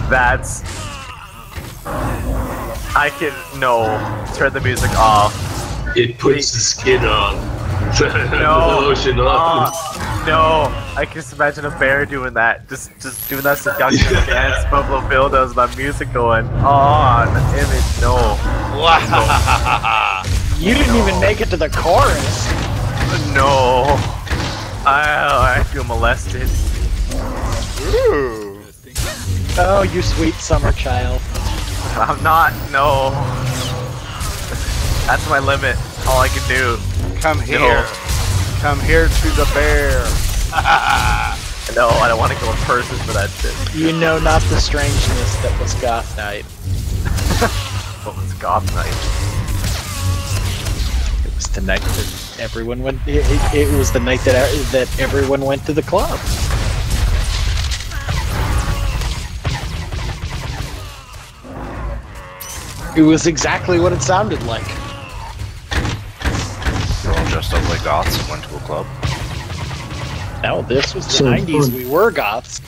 That's... I can... No. Turn the music off. It puts the skin on. No. The lotion on. No. I can just imagine a bear doing that. Just doing that seduction dance Buffalo Bill does, that music going on. The image, no. Wow. You didn't even make it to the chorus. No. I feel molested. Ooh. Oh, you sweet summer child. I'm not, no. That's my limit. All I can do. Come here. No. Come here to the bear. No, I don't want to go in person for that shit. You know not the strangeness that was Goth Night. What was Goth Night? It was the night that everyone went. It was the night that everyone went to the club. It was exactly what it sounded like. You're all dressed up like goths and went to a club. No, this was the 90s. We were goths.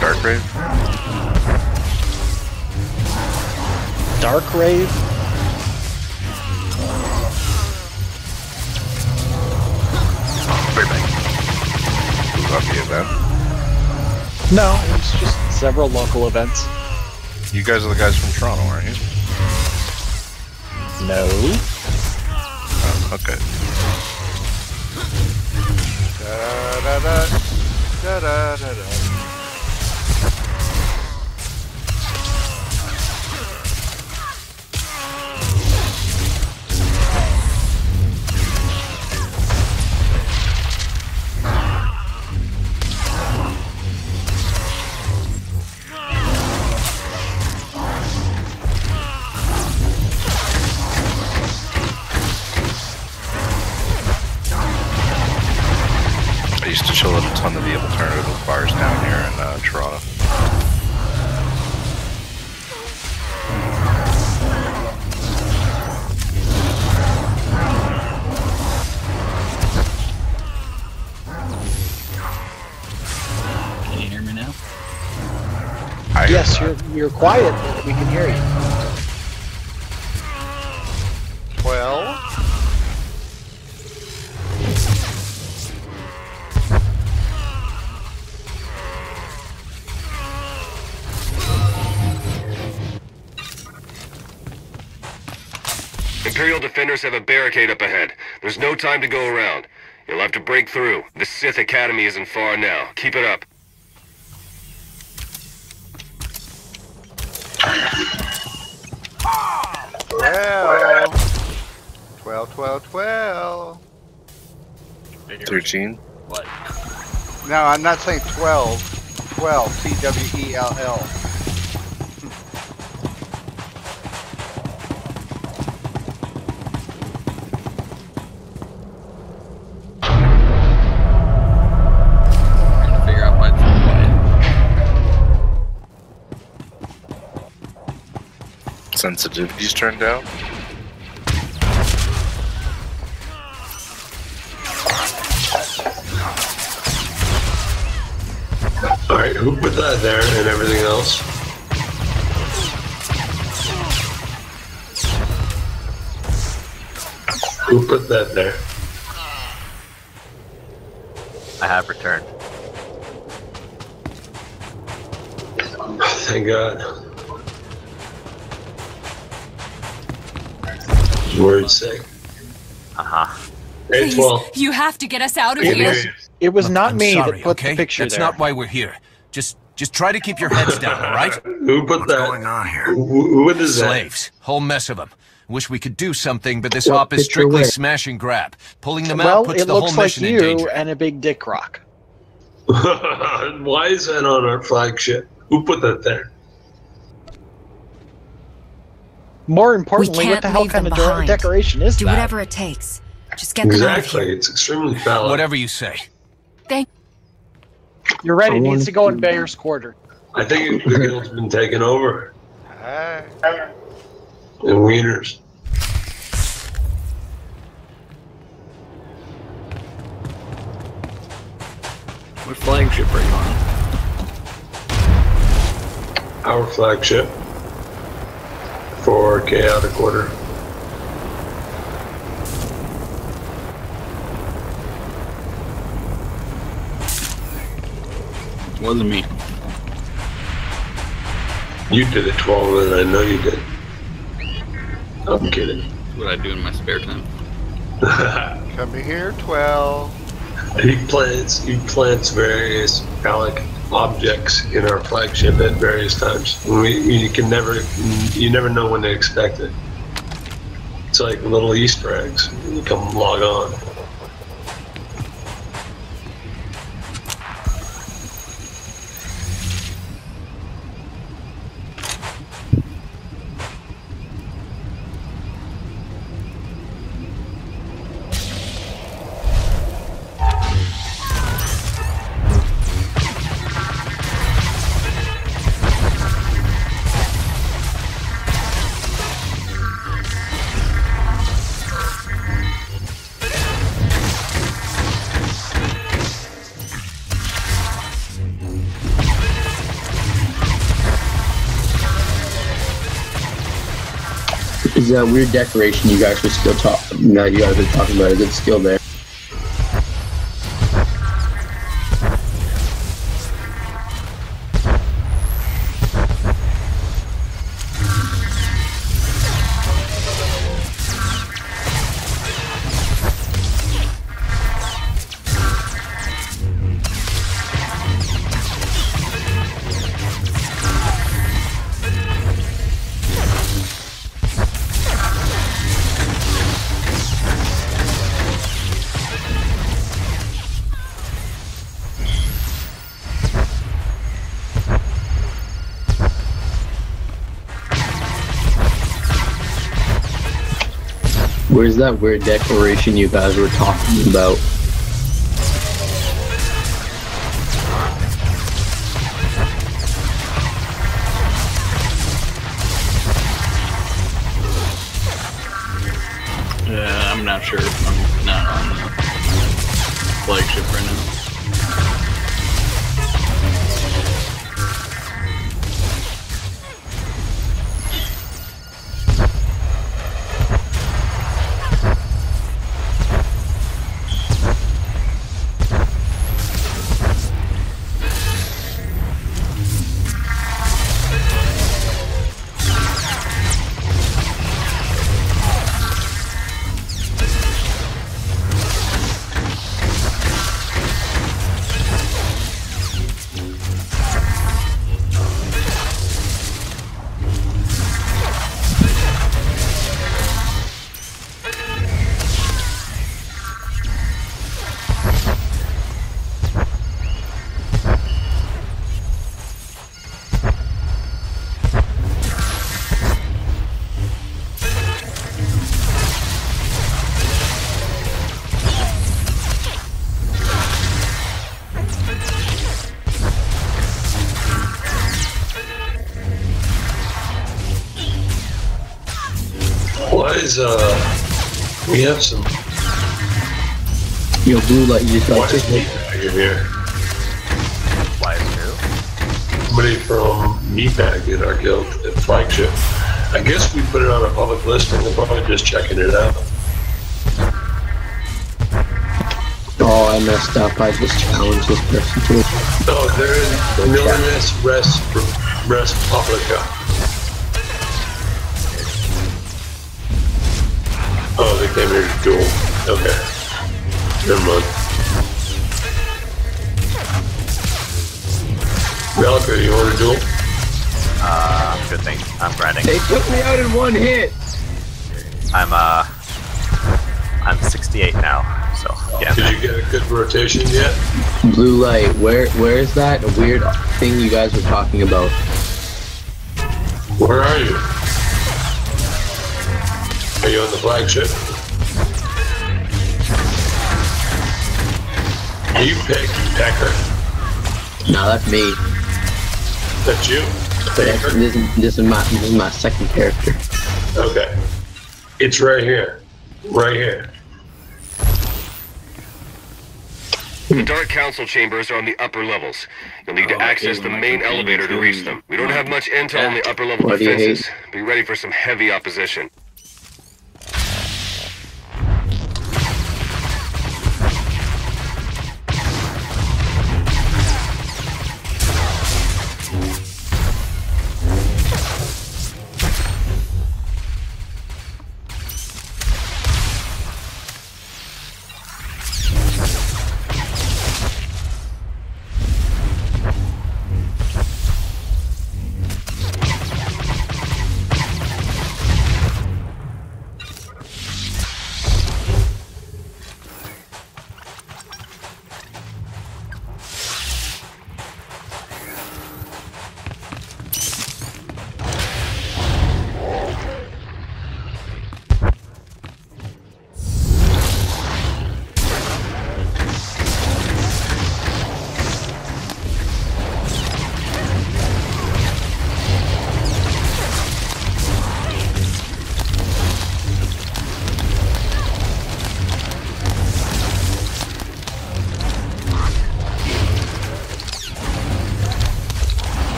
Dark Rave? Dark Rave? About the event? No, it was just several local events. You guys are the guys from Toronto, aren't you? No. Oh, okay. I used to chill at a ton of the alternative bars down here in Toronto. Can you hear me now? Yes, you're quiet, but we can hear you. 12. Imperial defenders have a barricade up ahead. There's no time to go around. You'll have to break through. The Sith Academy isn't far now. Keep it up. Well. 12, 12, 12. 13? What? No, I'm not saying 12. 12. T-W-E-L-L. Figure out why it's so quiet. Sensitivity's turned down? Alright, who put that there and everything else? Who put that there? I have returned. Thank God. Word sick. Hey, 12. You have to get us out of It here. was, it was not I'm me sorry, that put okay? the picture That's there. not why we're here. Just try to keep your heads down, all right? Who put What's that? going on here? What is that? Slaves. Whole mess of them. Wish we could do something, but this What op is picture strictly where? smash and grab. Pulling them out Well, puts it the whole looks like mission in you danger. and a big dick rock. Why is that on our flagship? Who put that there? More We importantly, what can't the hell leave kind them of behind. decoration is Do that? whatever it takes. Just get them out of Exactly. here. It's extremely valid. Whatever you say. You're right, I it needs wanted to go in Bayer's quarter. I think the guild's been taken over. Hey. And wieners. What flagship are you on? Our flagship for chaotic order. It wasn't me. You did it, 12, and I know you did. I'm kidding. That's what I do in my spare time. Come here, 12. He plants various phallic objects in our flagship at various times. You never know when to expect it. It's like little Easter eggs. You come log on. Is that weird decoration you guys were still talking? No, you guys were talking about a good skill there. Where's that weird declaration you guys were talking about? Yeah, I'm not sure. I'm not on the flagship right now. Why is we have some Blue Light, you just why got is chicken. Meatbag in here? Why is who? Somebody from Meatbag in our guild at flagship. I guess we put it on a public listing. They're probably just checking it out. I messed up. I just challenged this person to it. Oh, they're in Wilderness Rest Publica. Oh, they came here to duel. Okay. Never mind. Valkyrie, you want to duel? Good thing. I'm grinding. They took me out in one hit. I'm 68 now, so yeah. Did you get a good rotation yet? Blue light, where is that weird thing you guys were talking about? Where are you? Are you on the flagship? You pick Pecker. No, that's me. That's you? But this is my second character. Okay. It's right here. Right here. The Dark Council chambers are on the upper levels. You'll need to access the main elevator to reach them. We don't have much intel on the upper level defenses. Be ready for some heavy opposition.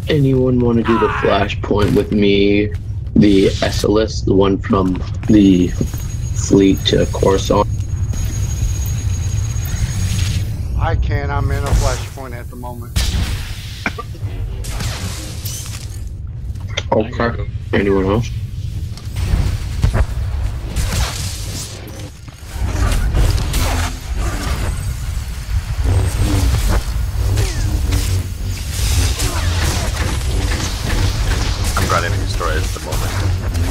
Anyone want to do the flashpoint with me? The SLS, the one from the fleet to Coruscant. I can. I'm in a flashpoint at the moment. Okay. Anyone else? I'm grinding to destroy it at the moment.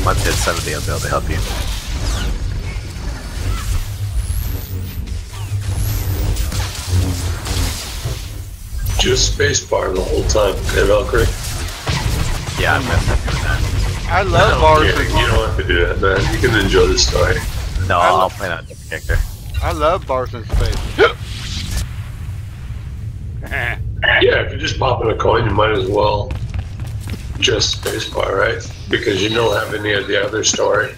Once hit 70, I'll be able to help you. Just spacebar the whole time, okay, Valkyrie? Yeah, I'm definitely doing that. I love bars. You don't have to do that, man. You can enjoy the story. No, I'll play on a different character. I love bars in space. Yeah, if you're just popping a coin, you might as well just spacebar, right? Because you don't have any of the other story.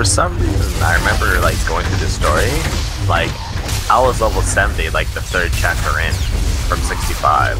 For some reason, I remember like going through this story, like I was level 70, like the 3rd chapter in from 65.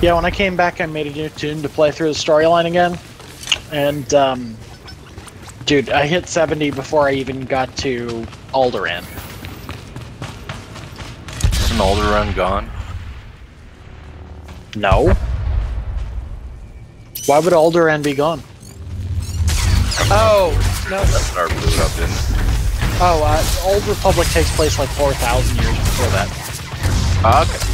Yeah, when I came back, I made a new tune to play through the storyline again, and dude, I hit 70 before I even got to Alderaan. Isn't Alderaan gone? No. Why would Alderaan be gone? Oh, no. That star blew it up, didn't it? Oh, Old Republic takes place like 4,000 years before that. Okay.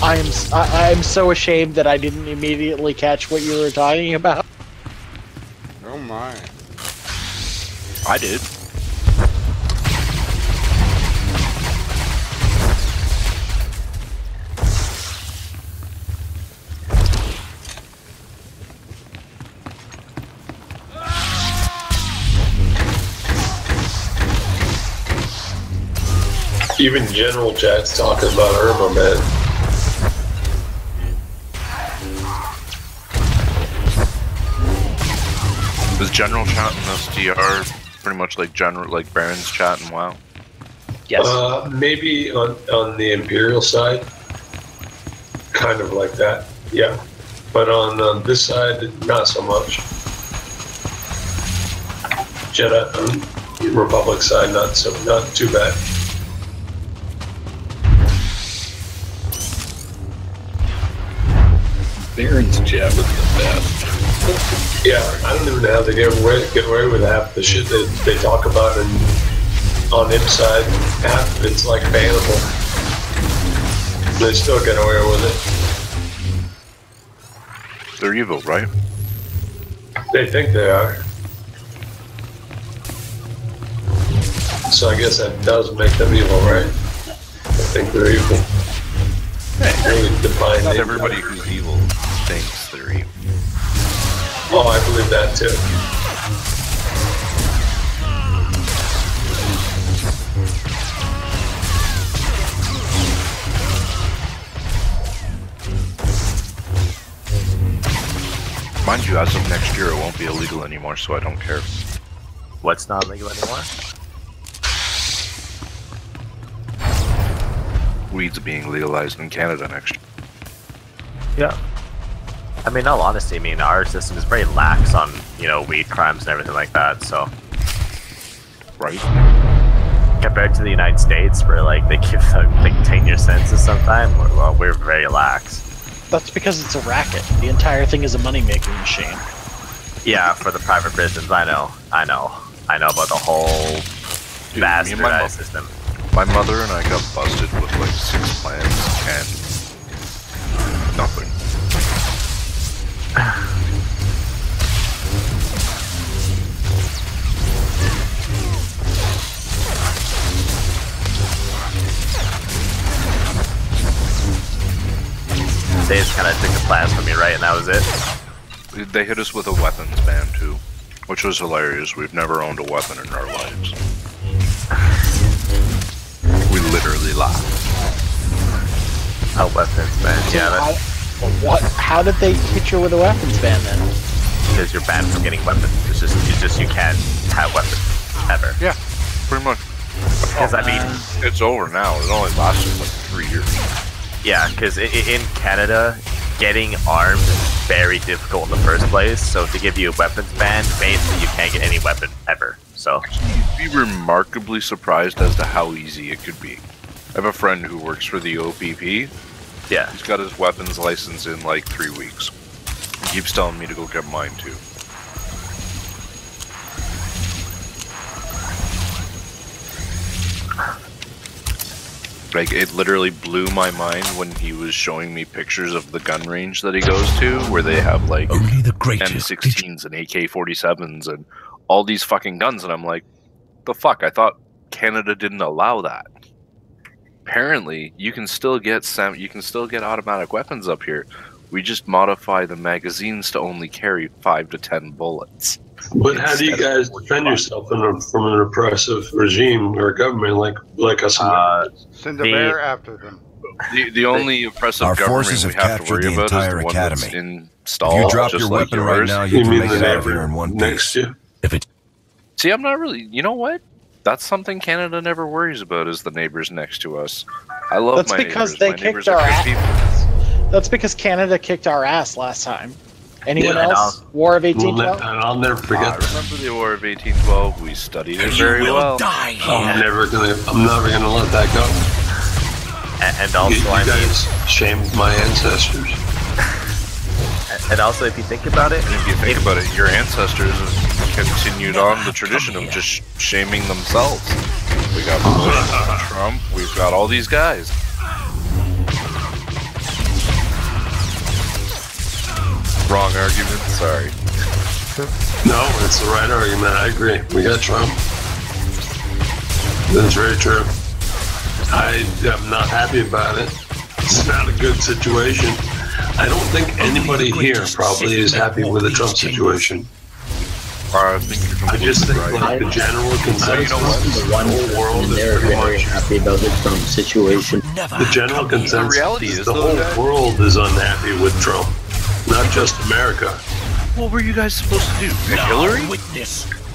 I'm so ashamed that I didn't immediately catch what you were talking about. Oh my. I did. Even General Jack's talking about Irma, man. Was General chat in SDR pretty much like Baron's chat and WoW? Yes. Maybe on the Imperial side, kind of like that. Yeah, but on this side, not so much. Jedi Republic side, not too bad. Baron's chat was the best. Yeah, I don't even know how they get away with half the shit that they talk about, and on inside, half of it's like bannable. They still get away with it. They're evil, right? They think they are. So I guess that does make them evil, right? I think they're evil. Hey, really define not everybody who's evil thinks they're evil. Oh, I believe that too. Mind you, as of next year, it won't be illegal anymore, so I don't care. What's not legal anymore? Weed's being legalized in Canada next year. Yeah. I mean, in all honesty, our system is very lax on, weed crimes and everything like that, so. Right. Compared to the United States, where, they give, 10-year sentences sometime, we're very lax. That's because it's a racket. The entire thing is a money-making machine. Yeah, for the private prisons, I know about the whole bastardized system. My mother and I got busted with, 6 plants and nothing. They just kind of took the plans from me, right? And that was it? They hit us with a weapons ban, too. Which was hilarious. We've never owned a weapon in our lives. We literally laughed. A weapons ban? Yeah, How did they hit you with a weapons ban, then? Because you're banned from getting weapons. It's just you can't have weapons. Ever. Yeah, pretty much. Because, it's over now. It only lasted 3 years. Yeah, because in Canada, getting armed very difficult in the first place. So to give you a weapons ban, basically you can't get any weapon ever. So you'd be remarkably surprised as to how easy it could be. I have a friend who works for the OPP. Yeah. He's got his weapons license in like 3 weeks. He keeps telling me to go get mine too. Like, it literally blew my mind when he was showing me pictures of the gun range that he goes to, where they have like M16s and AK-47s and all these fucking guns, and I'm like, the fuck? I thought Canada didn't allow that. Apparently, you can still get automatic weapons up here. We just modify the magazines to only carry 5 to 10 bullets. But how do you guys defend yourself from an oppressive regime or government like us? Send a bear after them. The only oppressive Our government forces we have have to captured worry the about is the entire one that's academy. installed. If you drop just your like weapon yours. right now, you can make it out of here in one piece. If it. See, I'm not really. You know what? That's something Canada never worries about. Is the neighbors next to us? I love That's my because neighbors. they My neighbors kicked our are good ass. people. That's because Canada kicked our ass last time. Anyone Yeah, else? War of 1812? I'll never forget. I remember the War of 1812. We studied it very well. I'm never gonna let that go. And also, you guys shamed my ancestors. And also, if you think about it, your ancestors have continued on the tradition of just shaming themselves. We got Bush, Trump, we've got all these guys. Wrong argument, sorry. No, it's the right argument. I agree. We got Trump. That's very true. I am not happy about it. It's not a good situation. I don't think anybody here probably is happy with the Trump situation. I just think like the general consensus, The whole world is pretty much happy about the Trump situation. The general consensus is the whole world is unhappy with Trump, not just America. What were you guys supposed to do? Pick Hillary?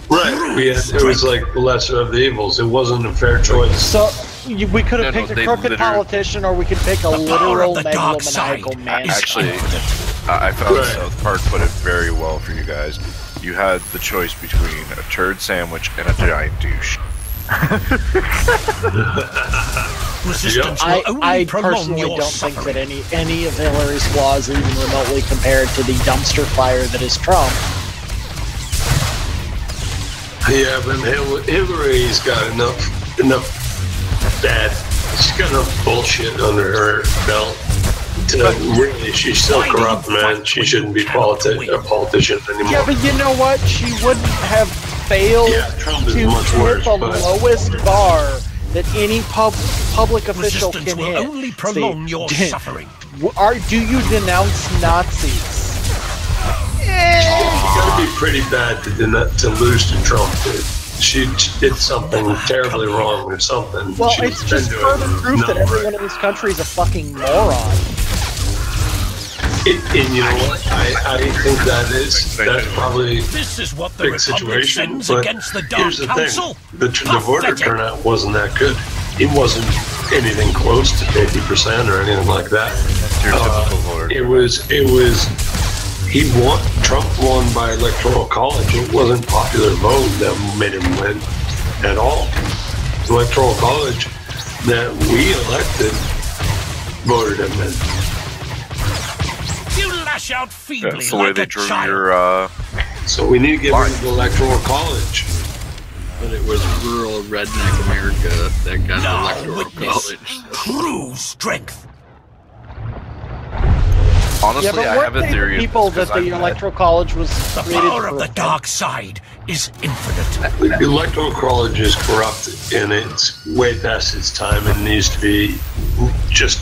Right. It was like the lesser of the evils. It wasn't a fair choice. So we could have picked a crooked politician, or we could pick a literal megalomaniacal man. Actually, I found South Park put it very well for you guys. You had the choice between a turd sandwich and a giant douche. I personally don't think that any of Hillary's flaws are even remotely compared to the dumpster fire that is Trump. Yeah, but Hillary's got enough bad. She's got enough bullshit under her belt. Really, she's still corrupt, man. She shouldn't be a politician anymore. Yeah, but you know what? She wouldn't have failed Trump is to much hit worse, the but- lowest bar that any public official can Resistance will hit. only prolong your suffering. Do you denounce Nazis? You gotta be pretty bad to lose to Trump, dude. She did something terribly wrong or something. Well, She's it's been just doing further proof that not everyone in this country is a fucking moron. And you know what? I think that's probably This is what the big Republic situation. sends But against the Dark here's the Council. thing: the voter turnout wasn't that good. It wasn't anything close to 50% or anything like that. It was. Trump won by electoral college. It wasn't popular vote that made him win at all. The electoral college that we elected voted him in. You lash out feebly That's the way like they a drew child. your, So we need to get rid of the electoral college. But it was rural redneck America that got Now the electoral witness college. true strength. Honestly, yeah, but I have weren't a theory. people that the electoral college was The created power for of the dark side is infinite. The electoral college is corrupt and it's way past its time and needs to be just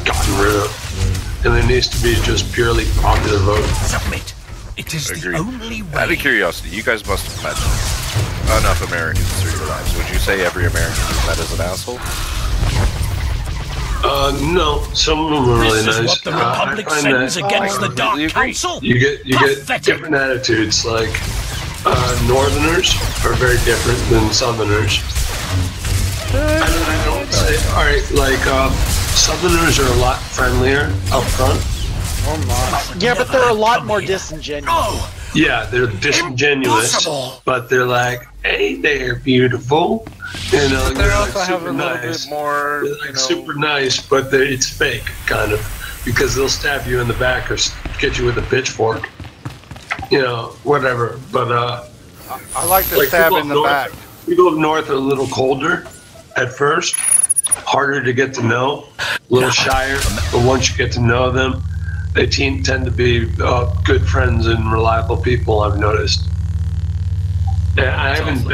gotten rid of. And there needs to be just purely popular vote. Submit. It is the only way. Out of curiosity, you guys must have met enough Americans through your lives. Would you say every American you've met is an asshole? No, some of them are really This is nice. what the Republic sends against the Dark Council. You get different attitudes. Like Northerners are very different than Southerners. I don't say. All right, like Southerners are a lot friendlier up front, Oh my. Yeah, but they're a lot more disingenuous. Yeah, they're disingenuous, but they're like, "Hey, they're beautiful." You know, They they're also like have super a little nice. bit more, They're like super nice, but it's fake, kind of, because they'll stab you in the back or get you with a pitchfork. You know, whatever. But I like the stab in the back. People up north are a little colder at first, harder to get to know, a little shyer. But once you get to know them, they tend to be good friends and reliable people. I've noticed. Yeah, I haven't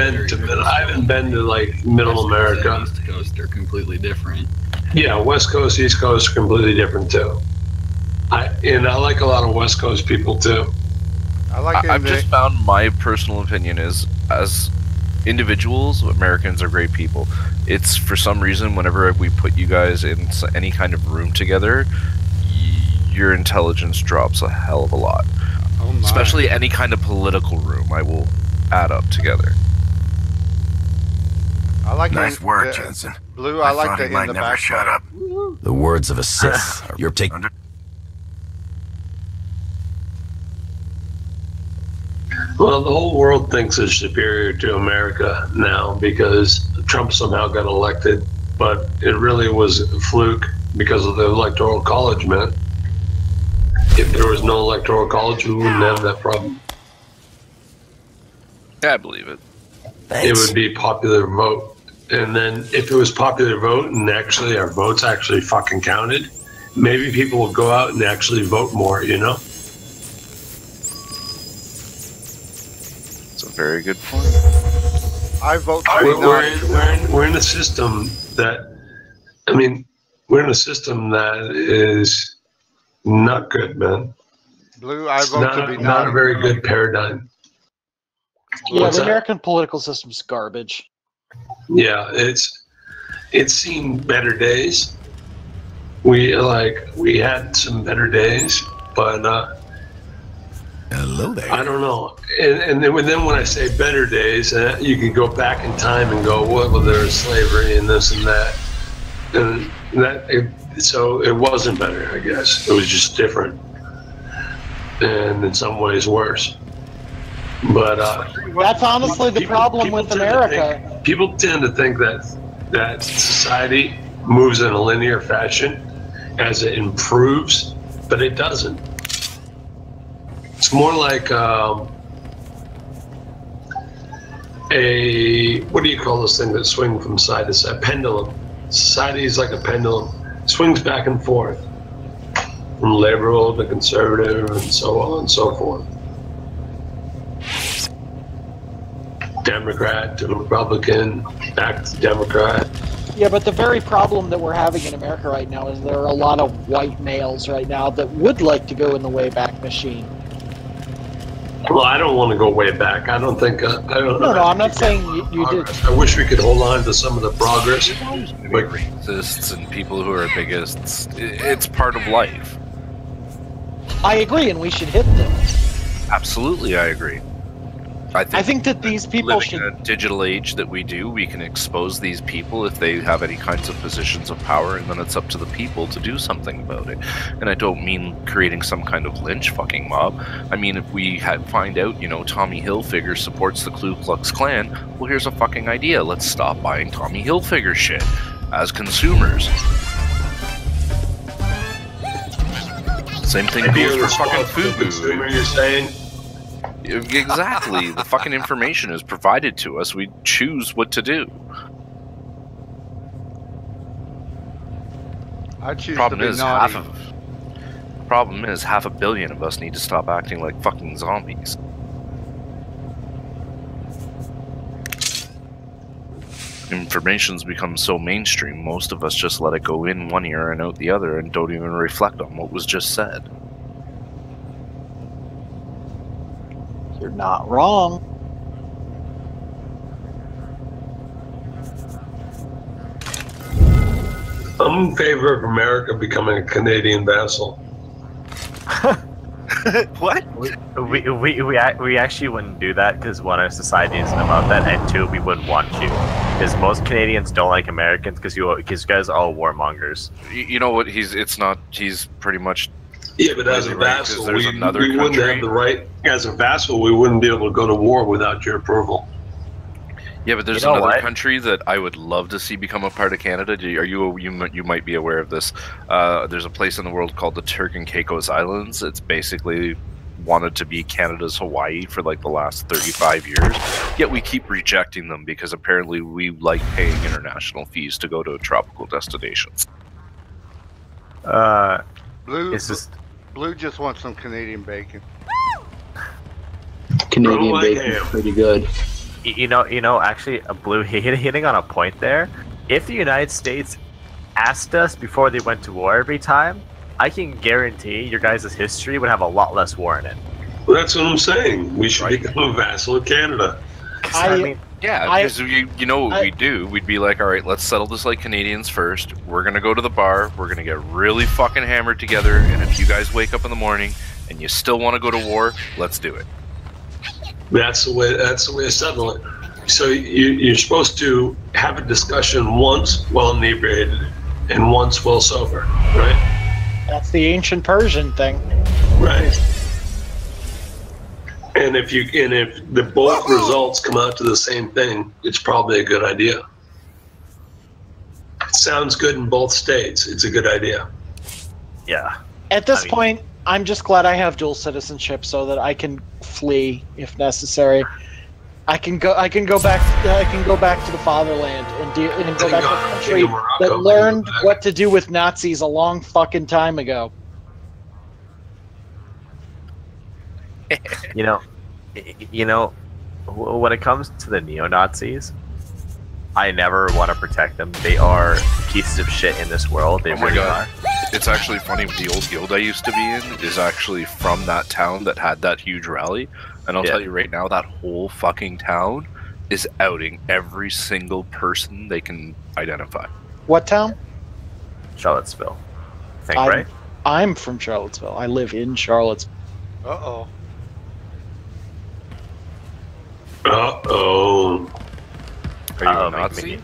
been to like Middle America. East Coast, they're completely different. Yeah, West Coast, East Coast, completely different too. I like a lot of West Coast people too. I've just found my personal opinion is, as individuals, Americans are great people. It's for some reason whenever we put you guys in any kind of room together, your intelligence drops a hell of a lot. Oh my. Especially any kind of political room, I will add up together. I like Nice work, Jensen. Blue, I like thought the he might in the never back. shut up. The words of a Sith are your take. Well, the whole world thinks it's superior to America now because Trump somehow got elected, but it really was a fluke because of the Electoral College, man. If there was no Electoral College, we wouldn't have that problem. Yeah, I believe it. It would be popular vote. And then if it was popular vote and actually our votes actually fucking counted, maybe people would go out and actually vote more, you know? That's a very good point. I vote we're in a system that, I mean, we're in a system that is not good, man. Blue, I vote to be not a very good paradigm. Yeah, What's the that? American political system's garbage. Yeah, it's seen better days. We had some better days, but hello there. I don't know. And then when I say better days, you could go back in time and go, well, there was slavery and this and that, and so it wasn't better. I guess it was just different, and in some ways worse. But that's honestly the problem with America. People tend to think that society moves in a linear fashion as it improves, but it doesn't. It's more like what do you call this thing that swings from side to side? Pendulum. Society is like a pendulum. It swings back and forth from liberal to conservative and so on and so forth. Democrat to Republican, back to Democrat. Yeah, but the very problem that we're having in America right now is there are a lot of white males right now that would like to go in the Wayback Machine. Well, I don't want to go way back. I don't think. I don't. No, I'm not saying you did. I wish we could hold on to some of the progress. Like racists and people who are bigots, it's part of life. I agree, and we should hit them. Absolutely, I agree. I think that these people should. In a digital age that we do, we can expose these people if they have any kinds of positions of power, and then it's up to the people to do something about it. And I don't mean creating some kind of lynch fucking mob. I mean, if we find out, Tommy Hilfiger supports the Ku Klux Klan, well, here's a fucking idea. Let's stop buying Tommy Hilfiger shit as consumers. Same thing goes for fucking FUBU. You're saying. Exactly. The fucking information is provided to us. We choose what to do. I choose Problem to be is, naughty. Problem is, 500 million of us need to stop acting like fucking zombies. Information's become so mainstream, most of us just let it go in one ear and out the other and don't even reflect on what was just said. You're not wrong. I'm in favor of America becoming a Canadian vassal. What? We actually wouldn't do that because one, our society isn't about that, and two, we wouldn't want to because most Canadians don't like Americans because you guys are all warmongers. You know what? He's pretty much Yeah, but as a Right, 'cause vassal, there's we another wouldn't country. have the right. As a vassal, we wouldn't be able to go to war without your approval. Yeah, but there's You know another what? country that I would love to see become a part of Canada. You might be aware of this. There's a place in the world called the Turk and Caicos Islands. It's basically wanted to be Canada's Hawaii for like the last 35 years. Yet we keep rejecting them because apparently we like paying international fees to go to tropical destinations. Blue, It's just Blue just wants some Canadian bacon. Canadian like bacon is ham. pretty good. you know. Actually, a Blue hitting on a point there. If the United States asked us before they went to war every time, I can guarantee your guys' history would have a lot less war in it. Well, that's what I'm saying. We should become a vassal of Canada. I mean, Yeah, because you know what we'd do? We'd be like, all right, let's settle this like Canadians first. We're going to go to the bar. We're going to get really fucking hammered together. And if you guys wake up in the morning and you still want to go to war, let's do it. That's the way to settle it. So you're supposed to have a discussion once while inebriated and once while sober, right? That's the ancient Persian thing. Right. And if the both results come out to the same thing, it's probably a good idea. It sounds good in both states. It's a good idea. Yeah. At this point, I'm just glad I have dual citizenship so that I can flee if necessary. I can go back to the fatherland and go back to a country that learned what to do with Nazis a long fucking time ago. You know, when it comes to the neo-Nazis, I never want to protect them. They are pieces of shit in this world. They really are. It's actually funny, the old guild I used to be in is actually from that town that had that huge rally. And I'll tell you right now, that whole fucking town is outing every single person they can identify. What town? Charlottesville. I think, right? I'm from Charlottesville. I live in Charlottesville. Uh-oh. Uh-oh. Are you a Nazi?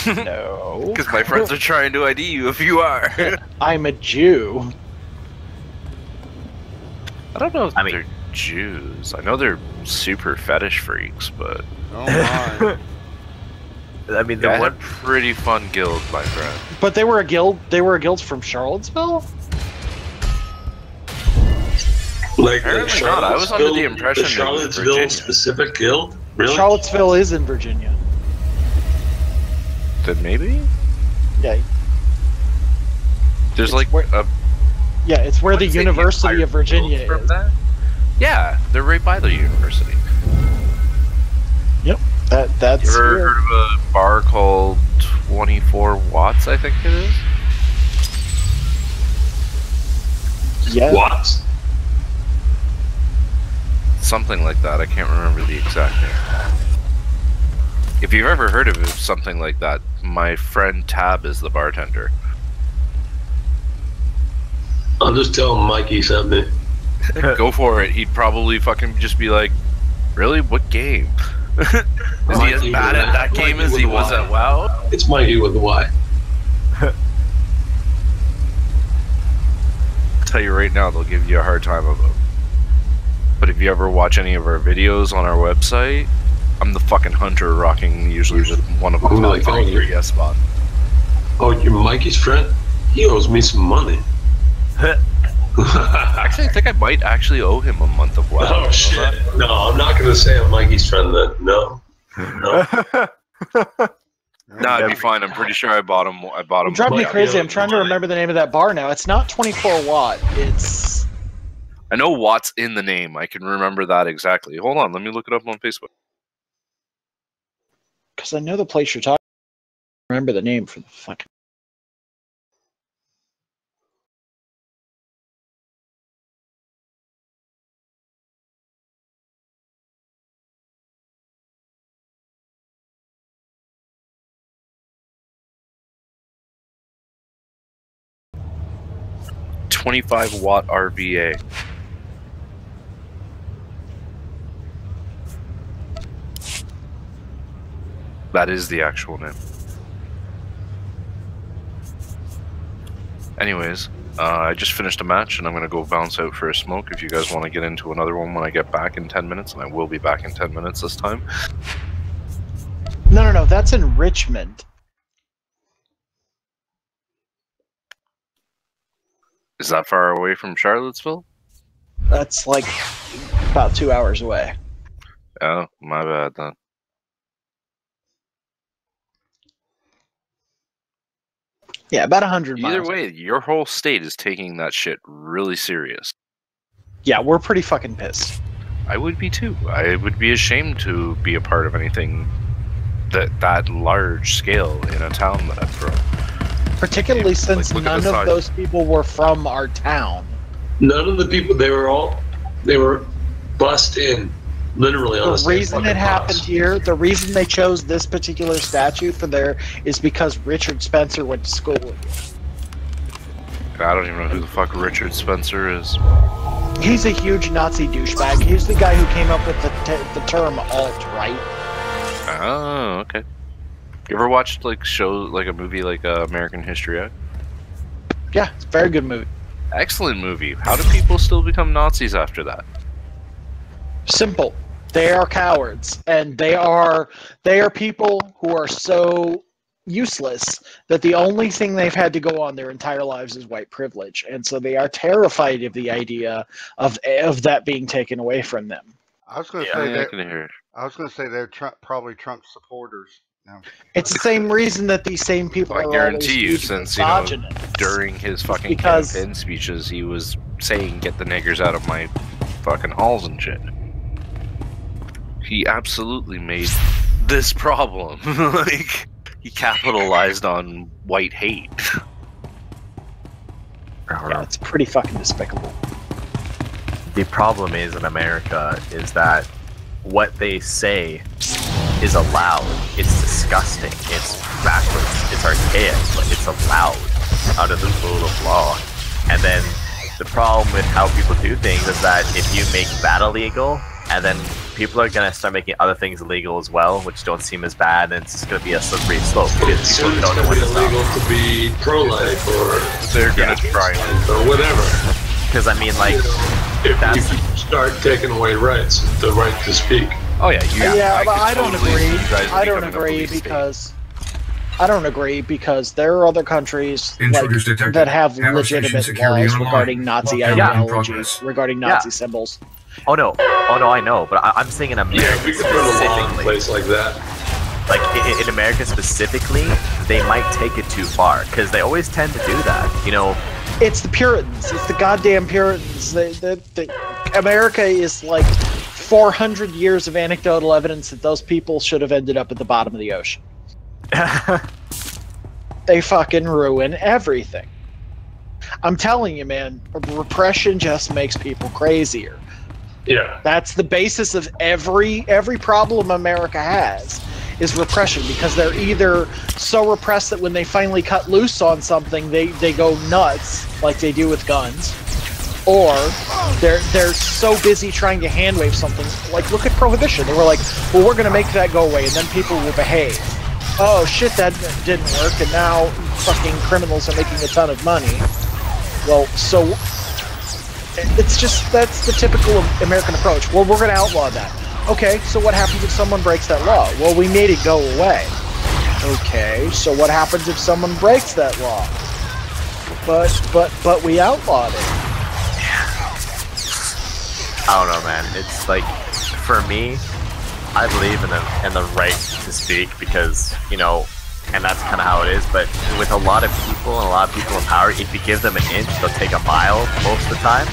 No. Because my friends are trying to ID you if you are. I'm a Jew. I don't know if they're Jews. I know they're super fetish freaks, but... Oh my. I mean, I had a pretty fun guild, my friend. But they were a guild. They were a guild from Charlottesville. Like Apparently not. I was under the impression the it was Charlottesville Virginia. specific guild. Really? Charlottesville is in Virginia. Then maybe? Yeah. There's like a... Yeah, it's where the University of Virginia is. That? Yeah, they're right by the university. Yep. That's. You ever heard of a bar called 24 Watts, I think it is? Yeah. Watts? Something like that. I can't remember the exact name. If you've ever heard of something like that, my friend Tab is the bartender. I'll just tell him Mikey sent me. Go for it. He'd probably fucking just be like, really? What game? Is he as bad at that game as he was at WoW? It's Mikey with the Y. I'll tell you right now, they'll give you a hard time about it. But if you ever watch any of our videos on our website, I'm the fucking hunter rocking usually just one of them like an yes spot. Oh, you're Mikey's friend? He owes me some money. Actually, I think I might actually owe him a month of WoW. Oh shit! No, I'm not gonna say I'm Mikey's friend then. No. No, it'd be fine. I'm pretty sure I bought him. It drives me crazy. I'm trying to remember the name of that bar now. It's not 24 Watt. It's. I know Watt's in the name. I can remember that exactly. Hold on, let me look it up on Facebook. Because I know the place you're talking. Remember the name for the fucking. $25 watt RVA. That is the actual name. Anyways, I just finished a match, and I'm going to go bounce out for a smoke. If you guys want to get into another one when I get back in 10 minutes, and I will be back in 10 minutes this time. No, that's in Richmond. Is that far away from Charlottesville? That's like about 2 hours away. Oh, my bad then. Yeah, about 100 miles. Either way, your whole state is taking that shit really serious. Yeah, we're pretty fucking pissed. I would be too. I would be ashamed to be a part of anything that large scale in a town that I'm from. Particularly since none of those people were from our town. None of the people, they were bussed in, literally on the reason it happened here, the reason they chose this particular statue for there is because Richard Spencer went to school with you. I don't even know who the fuck Richard Spencer is. He's a huge Nazi douchebag. He's the guy who came up with the term alt-right. Oh, okay. You ever watched like a movie like American History X? Yeah, it's a very good movie. Excellent movie. How do people still become Nazis after that? Simple. They are cowards, and they are people who are so useless that the only thing they've had to go on their entire lives is white privilege, and so they are terrified of the idea of that being taken away from them. I was going to say they're probably Trump supporters. No. It's the same reason that these same people I guarantee you, since during his fucking campaign speeches, he was saying, "Get the niggers out of my fucking halls and shit." He absolutely made this problem. Like, he capitalized on white hate. Yeah, it's pretty fucking despicable. The problem is in America is that what they say is allowed. It's disgusting. It's backwards. It's archaic, but it's allowed under the rule of law. And then the problem with how people do things is that if you make that illegal, and then people are going to start making other things illegal as well, which don't seem as bad, and it's just going to be a slippery slope. Because people don't know when to stop. It's illegal to be pro-life, or they're going to try or whatever. Because I mean, like, if you start taking away rights, the right to speak. Oh yeah, but I don't agree. I don't agree because there are other countries that have legitimate laws regarding Nazi ideology, regarding Nazi symbols. Oh no, I know, but I'm saying in America we could put a law in place like that. Like in America specifically, they might take it too far because they always tend to do that. You know, it's the Puritans. It's the goddamn Puritans. America is like 400 years of anecdotal evidence that those people should have ended up at the bottom of the ocean. They fucking ruin everything. I'm telling you, man, repression just makes people crazier. Yeah. That's the basis of every problem America has, is repression, because they're either so repressed that when they finally cut loose on something, they go nuts, like they do with guns, or they're so busy trying to hand-wave something. Like, look at Prohibition. They were like, well, we're going to make that go away, and then people will behave. Oh, shit, that didn't work, and now fucking criminals are making a ton of money. Well, so it's just, that's the typical American approach. Well, we're going to outlaw that. Okay, so what happens if someone breaks that law? Well, we made it go away. Okay, so what happens if someone breaks that law? But we outlawed it. I don't know, man. It's like, for me, I believe in the right to speak because, you know, and that's kind of how it is. But with a lot of people and a lot of people in power, if you give them an inch, they'll take a mile most of the time.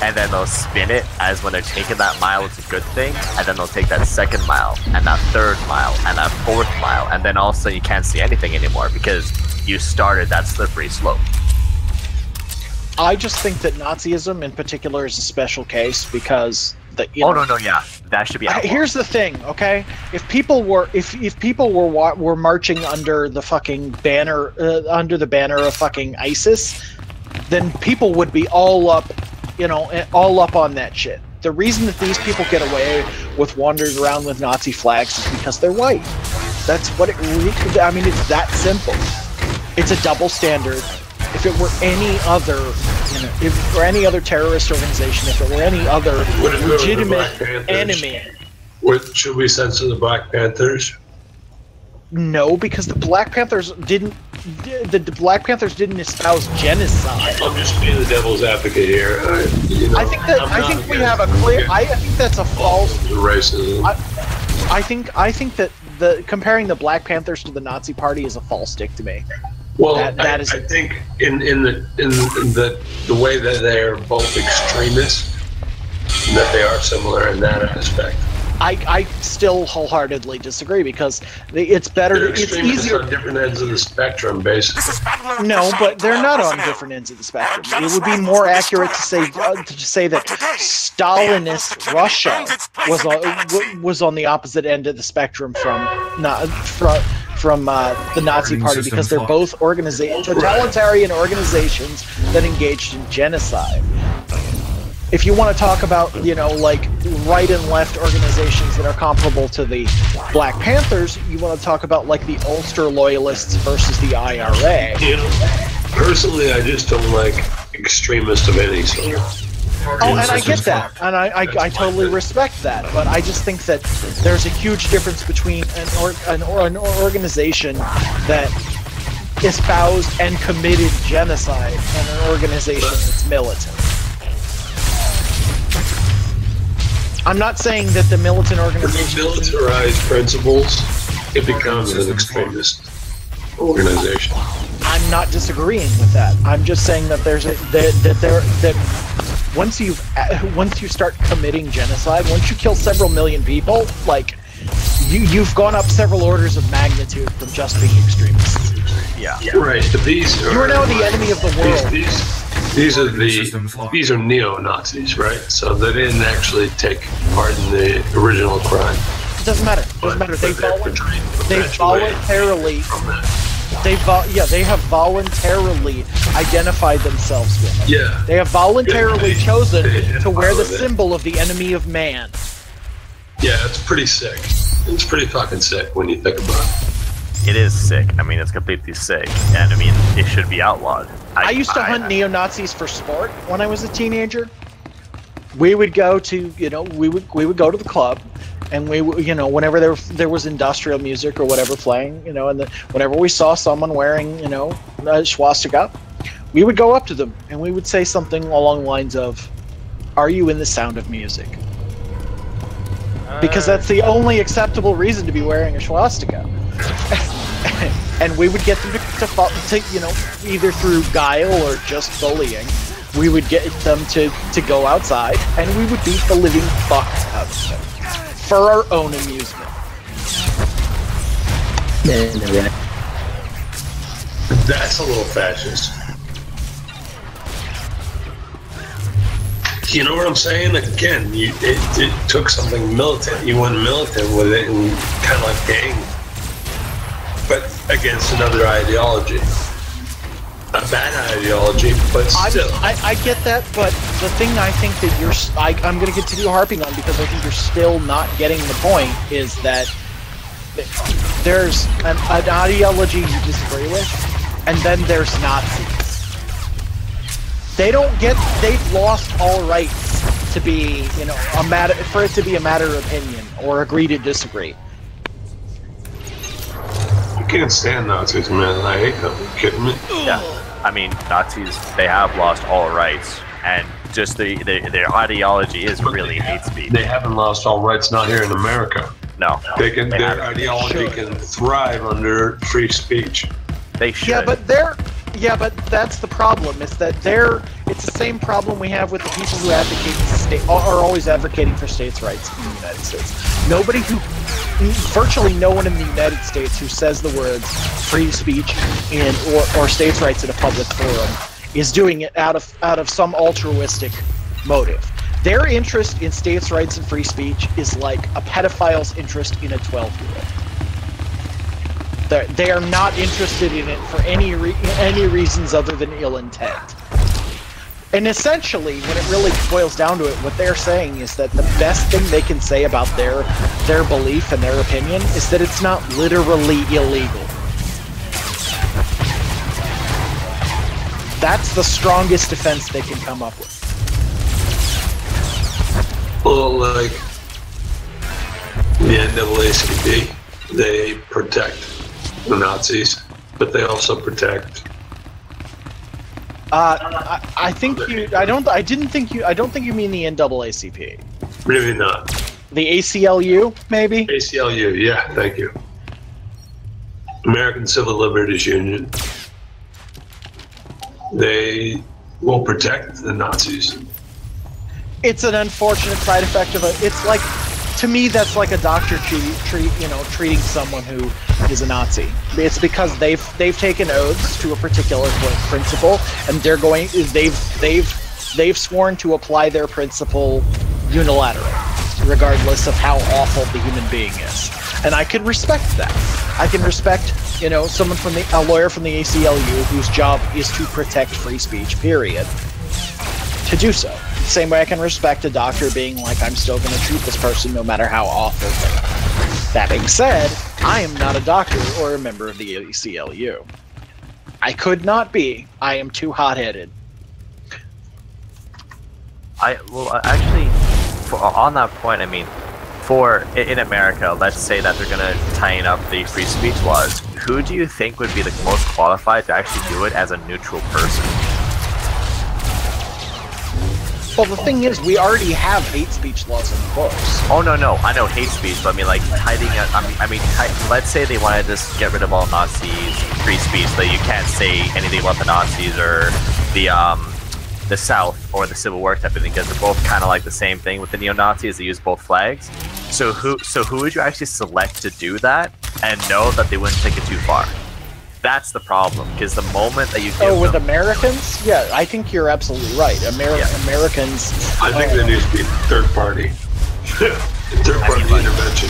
And then they'll spin it as when they're taking that mile, it's a good thing. And then they'll take that second mile, and that third mile, and that fourth mile. And then also you can't see anything anymore because you started that slippery slope. I just think that Nazism in particular is a special case because that should be outlawed. Here's the thing, okay? If people were were marching under the fucking banner of fucking ISIS, then people would be all up on that shit. The reason that these people get away with wandering around with Nazi flags is because they're white. That's what I mean, it's that simple. It's a double standard. if it were any other, if it were any other terrorist organization, if it were any other legitimate enemy. Should we censor the Black Panthers? No, because the Black Panthers didn't. The Black Panthers didn't espouse genocide. I'm just being the devil's advocate here. I think we have a clear. I think that's a false. Racism. I think that comparing the Black Panthers to the Nazi Party is a false stick to me. Well, I think in the way that they are both extremists, that they are similar in that aspect. I still wholeheartedly disagree because it's better. It's easier on different ends of the spectrum, basically. No, but they're not on different ends of the spectrum. It would be more accurate to say that Stalinist Russia was on the opposite end of the spectrum from the Nazi Party because they're both totalitarian organizations that engaged in genocide. If you want to talk about, like right and left organizations that are comparable to the Black Panthers, you want to talk about like the Ulster Loyalists versus the IRA. Personally, I just don't like extremists of any sort. Oh, and I get that, and I totally respect that, but I just think that there's a huge difference between an organization that espoused and committed genocide and an organization that's militant. I'm not saying that the militant organization... When you militarize principles, it becomes an extremist organization. I'm not disagreeing with that. I'm just saying that once you start committing genocide, once you kill several million people, like you've gone up several orders of magnitude from just being extremists. Yeah. Right, but these are... You are now the enemy of the world. These are neo-Nazis, right? So they didn't actually take part in the original crime. It doesn't matter. They have voluntarily identified themselves with it. Yeah. They have voluntarily chosen to wear the symbol of the enemy of man. Yeah, it's pretty sick. It's pretty fucking sick when you think about it. It is sick. I mean, it's completely sick, and I mean, it should be outlawed. I used to hunt neo-Nazis for sport when I was a teenager. We would go to, we would go to the club, and we, whenever there was industrial music or whatever playing, and whenever we saw someone wearing, a swastika, we would go up to them and we would say something along the lines of, "Are you in the Sound of Music?" Because that's the only acceptable reason to be wearing a swastika. And we would get them to either through guile or just bullying, we would get them to go outside, and we would beat the living fuck out of them for our own amusement. That's a little fascist. You know what I'm saying? Again, it took something militant. You went militant with it and kind of like gang. But against another ideology. A bad ideology, but still. I get that, but the thing I think that I'm going to continue harping on because I think you're still not getting the point is that there's an ideology you disagree with, and then there's Nazis. They've lost all rights to be, for it to be a matter of opinion or agree to disagree. I can't stand Nazis, man. I hate them. Are you kidding me? Yeah. I mean, Nazis, they have lost all rights, and just their ideology is really hate speech. They haven't lost all rights, not here in America. No. Their ideology can thrive under free speech. They should. Yeah, but that's the problem. Is that it's the same problem we have with the people who are always advocating for states' rights in the United States. Virtually no one in the United States who says the words free speech or states' rights in a public forum is doing it out of some altruistic motive. Their interest in states' rights and free speech is like a pedophile's interest in a 12-year-old. They are not interested in it for any reasons other than ill intent. And essentially, when it really boils down to it, what they're saying is that the best thing they can say about their belief and their opinion is that it's not literally illegal. That's the strongest defense they can come up with. Well, like the NAACP, they protect the Nazis, but they also protect. I think you. I don't think you mean the NAACP. Really not. The ACLU, maybe. ACLU, yeah. Thank you. American Civil Liberties Union. They will protect the Nazis. It's an unfortunate side effect of it. It's like, to me, that's like a doctor treating someone who is a Nazi. It's because they've taken oaths to a particular principle, and they've sworn to apply their principle unilaterally, regardless of how awful the human being is. And I can respect that. I can respect, someone a lawyer from the ACLU whose job is to protect free speech, period, to do so. Same way I can respect a doctor being like, I'm still going to treat this person no matter how awful they are. That being said, I am not a doctor or a member of the ACLU. I could not be. I am too hot-headed. Actually, on that point, I mean, in America, let's say that they're going to tighten up the free speech laws. Who do you think would be the most qualified to actually do it as a neutral person? Well, the thing is, we already have hate speech laws in force. Oh, no, I know hate speech, but I mean, like, let's say they want to just get rid of all Nazis, free speech, that you can't say anything about the Nazis or the South or the Civil War type of thing, because they're both kind of like the same thing with the neo-Nazis. They use both flags. So who would you actually select to do that and know that they wouldn't take it too far? That's the problem, because the moment that you give with Americans? Yeah, I think you're absolutely right. Americans... I think there needs to be third party. Third party intervention.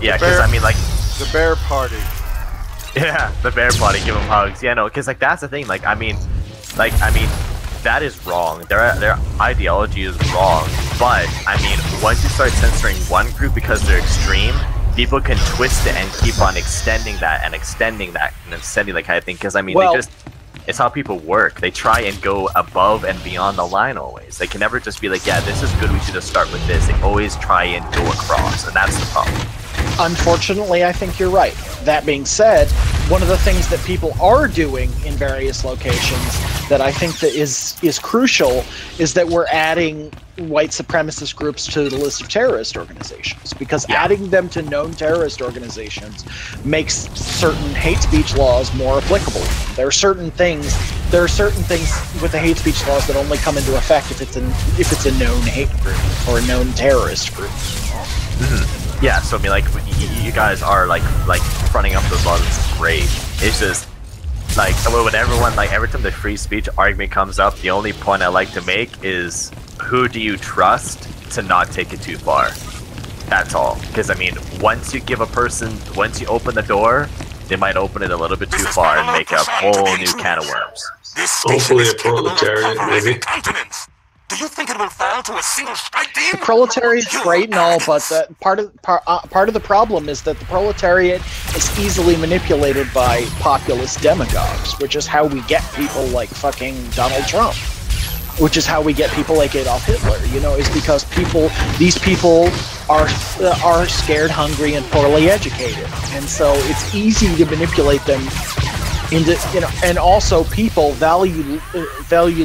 Yeah, because the Bear Party. Yeah, the Bear Party, give them hugs. Yeah, no, because that's the thing. That is wrong. Their ideology is wrong. But once you start censoring one group because they're extreme, people can twist it and keep on extending that and extending that kind of thing. Because it's how people work. They try and go above and beyond the line always. They can never just be like, yeah, this is good, we should just start with this. They always try and go across, and that's the problem. Unfortunately, I think you're right. That being said, one of the things that people are doing in various locations that I think that is crucial is that we're adding white supremacist groups to the list of terrorist organizations, because adding them to known terrorist organizations makes certain hate speech laws more applicable. There are certain things with the hate speech laws that only come into effect if it's a known hate group or a known terrorist group. Mm-hmm. Yeah, so you guys are like fronting up those laws. It's great. It's just when everyone every time the free speech argument comes up, the only point I like to make is, who do you trust to not take it too far? That's all. Because once you open the door, they might open it a little bit too far and make a whole new can of worms. Hopefully a proletariat, maybe. Do you think it will fall to a single strike team? The proletariat's great and all, but part of the problem is that the proletariat is easily manipulated by populist demagogues, which is how we get people like fucking Donald Trump, which is how we get people like Adolf Hitler. Is because these people are scared, hungry, and poorly educated, and so it's easy to manipulate them into and also people value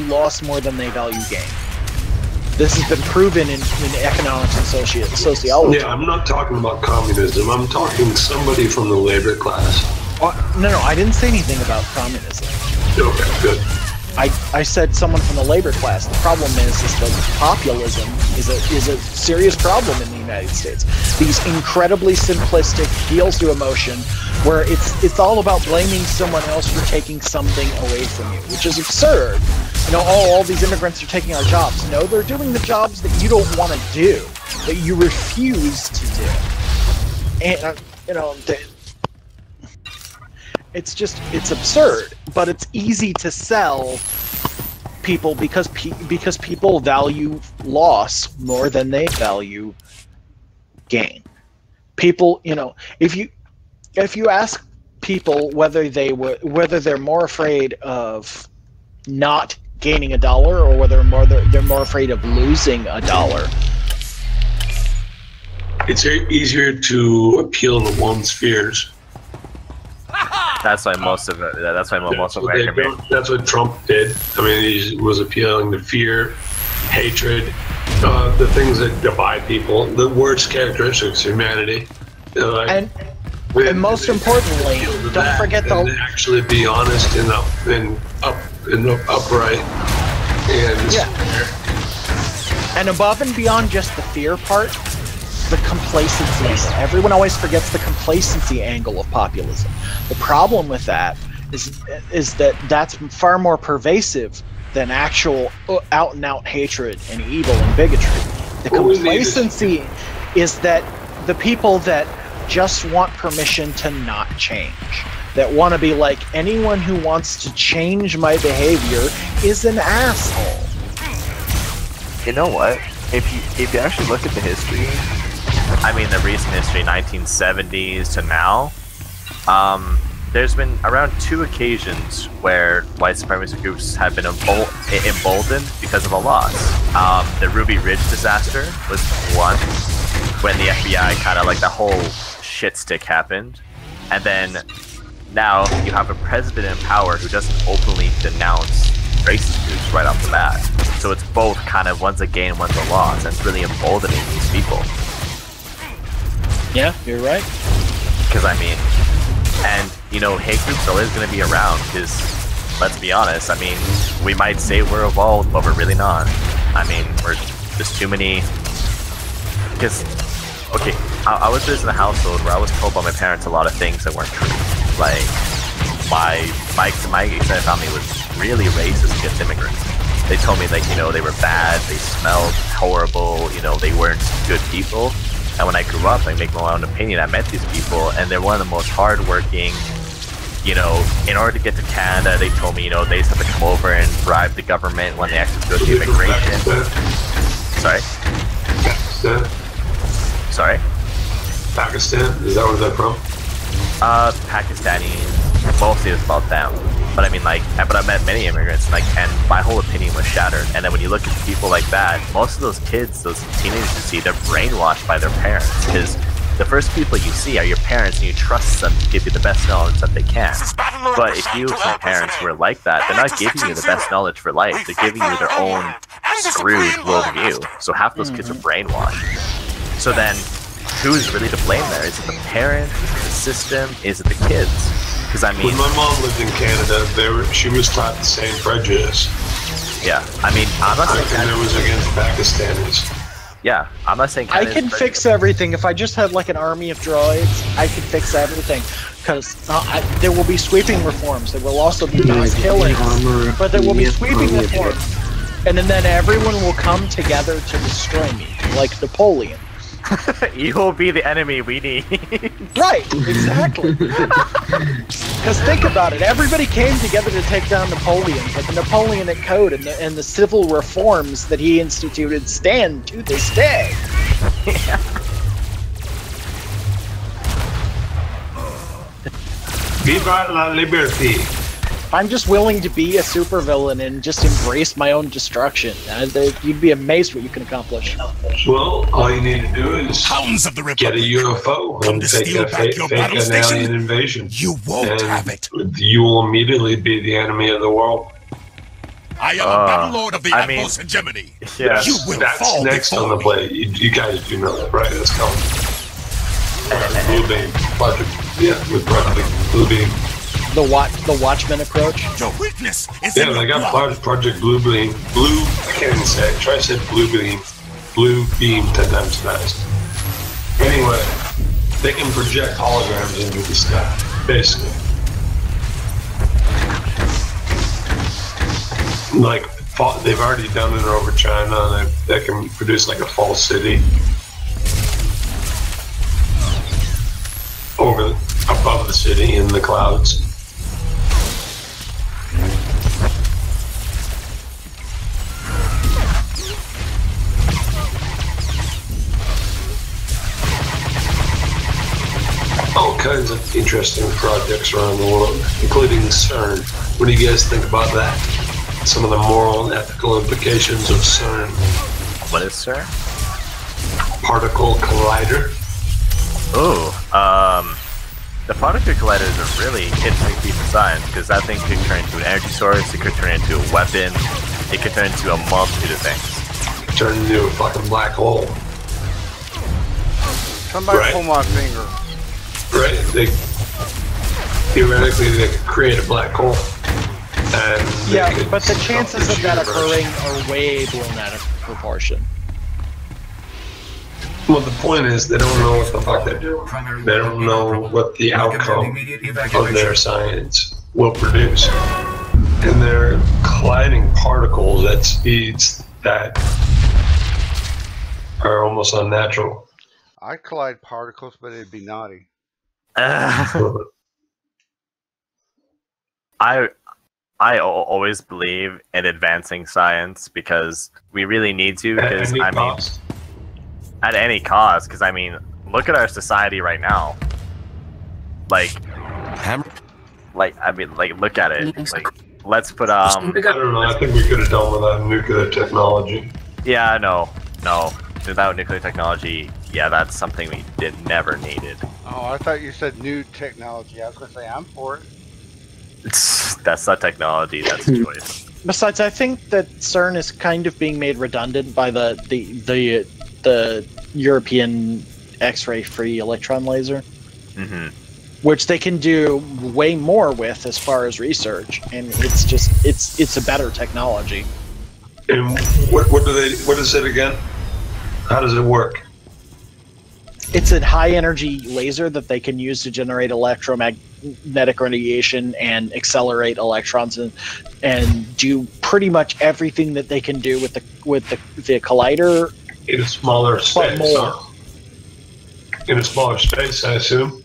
loss more than they value gain. This has been proven in economics and sociology. Yeah, I'm not talking about communism. I'm talking somebody from the labor class. No, I didn't say anything about communism. Okay, good. I said someone from the labor class. The problem is that populism is a serious problem in the United States. These incredibly simplistic appeals to emotion, where it's all about blaming someone else for taking something away from you, which is absurd. All these immigrants are taking our jobs. No, they're doing the jobs that you don't want to do, that you refuse to do. And it's absurd, but it's easy to sell people because people value loss more than they value gain. People, if you ask people whether they're more afraid of not gaining $1, or whether they're more afraid of losing $1. It's easier to appeal to one's fears. That's why most of it. That's why most of American. That's what Trump did. I mean, he was appealing to fear, hatred, the things that divide people, the worst characteristics of humanity. And most importantly, don't forget and actually be honest and upright. And and above and beyond just the fear part, the complacency. Everyone always forgets the complacency angle of populism. The problem with that is that that's far more pervasive than actual out and out hatred and evil and bigotry. The complacency is that the people that just want permission to not change, that want to be like, anyone who wants to change my behavior is an asshole. You know what? If you actually look at the history, I mean the recent history, 1970s to now, there's been around 2 occasions where white supremacist groups have been emboldened because of a loss. The Ruby Ridge disaster was one, when the FBI kind of like the whole shit stick happened, and then now you have a president in power who doesn't openly denounce racist groups right off the bat. So it's both kind of, one's a gain, one's a loss, and it's really emboldening these people. Yeah, you're right. Because I mean, and you know, hate groups are always going to be around, because let's be honest, I mean, we might say we're evolved, but we're really not. I mean, there's too many, because, okay, I was raised in a household where I was told by my parents a lot of things that weren't true. Like, my extended family was really racist against immigrants. They told me, like, you know, they were bad, they smelled horrible, you know, they weren't good people. And when I grew up, I make my own opinion, I met these people, and they're one of the most hardworking, you know, in order to get to Canada, they told me, you know, they just have to come over and bribe the government when they actually go to immigration. Sorry? Sorry? Pakistan? Is that where they're from? Pakistani, mostly it's about them. But I mean, like, but I met many immigrants, like, and my whole opinion was shattered. And then when you look at people like that, most of those kids, those teenagers you see, they're brainwashed by their parents. Because the first people you see are your parents, and you trust them to give you the best knowledge that they can. But if you have parents who are like that, they're not giving you the best knowledge for life. They're giving you their own screwed worldview. So half those kids are brainwashed. So then, who's really to blame there? Is it the parents? Is it the system? Is it the kids? Because I mean, when my mom lived in Canada, she was taught the same prejudice. Yeah, I mean, I'm not saying Canada was against Pakistanis. Yeah, I'm not saying I can fix everything. If I just had like an army of droids, I could fix everything. Because there will be sweeping reforms. There will also be mass killings, but there will be sweeping reforms, and then everyone will come together to destroy me, like Napoleon. You will be the enemy we need. Right, exactly. Because think about it, everybody came together to take down Napoleon, but the Napoleonic Code and the civil reforms that he instituted stand to this day. Yeah. Viva la liberté. I'm just willing to be a supervillain and just embrace my own destruction. You'd be amazed what you can accomplish. Well, all you need to do is Hounds of the get a UFO and take an alien invasion. You won't have it. You will immediately be the enemy of the world. I am a battle lord of the Atmos hegemony. Yeah. You will That's fall next before on the plate. You guys do know that, right? That's coming. Blue Beam. With Project Blue Beam. The Watchmen approach. Your weakness is they got Project Blue Beam. I can't even say it. Try to say Blue Beam. Blue Beam 10 times fast. Anyway, they can project holograms into the sky, basically. Like, they've already done it over China, and they can produce like a false city above the city in the clouds. All kinds of interesting projects around the world, including CERN. What do you guys think about that? some of the moral and ethical implications of CERN. What is CERN? Particle collider. Oh, the particle collider is a really interesting piece of science because that thing could turn into an energy source, it could turn into a weapon, it could turn into a multitude of things. Turn into a fucking black hole. Somebody pull my finger. Right? Theoretically, they could create a black hole. And yeah, but the chances of that occurring are way blown out of proportion. Well, the point is, they don't know what the fuck they're doing. They don't know what the outcome of their science will produce. And they're colliding particles at speeds that are almost unnatural. I'd collide particles, but it'd be naughty. I always believe in advancing science because we really need to. Because at any cost. Because I mean, look at our society right now. Like, look at it. Like, let's put I don't know. I think we could have done without nuclear technology. Yeah, no. Without nuclear technology, yeah, that's something we never needed. Oh, I thought you said new technology. I was gonna say I'm for it. That's not technology. That's a choice. Besides, I think that CERN is kind of being made redundant by the European X-ray free electron laser, which they can do way more with as far as research, and it's a better technology. And what is it again? How does it work? It's a high energy laser that they can use to generate electromagnetic radiation and accelerate electrons and do pretty much everything that they can do with the collider in a smaller space. More. In a smaller space, I assume.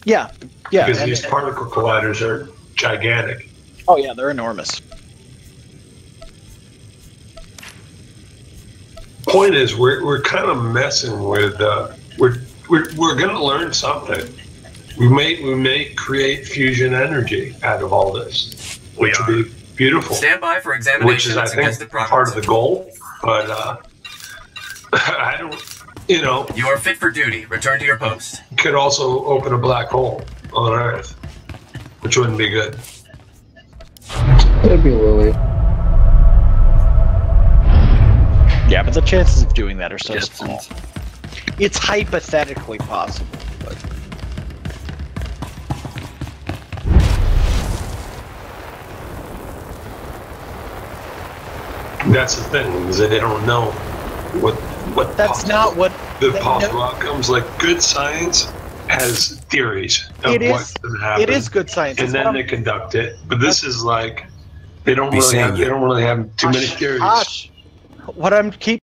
Yeah. Because these particle colliders are gigantic. Oh yeah, they're enormous. Point is, we're kind of messing with. We're going to learn something. We may create fusion energy out of all this, which would be beautiful. Stand by for examination. Which is, I think, part of the goal. But I don't. You know. You are fit for duty. Return to your post. Could also open a black hole on Earth, which wouldn't be good. That'd be Lily. Yeah, but the chances of doing that are so small. It's hypothetically possible, but that's the thing, is that they don't know what that's not what the possible outcomes. Like, good science has theories of what's going to happen. It is good science, and then they conduct it. But this is like they don't really have too many theories. What I'm keep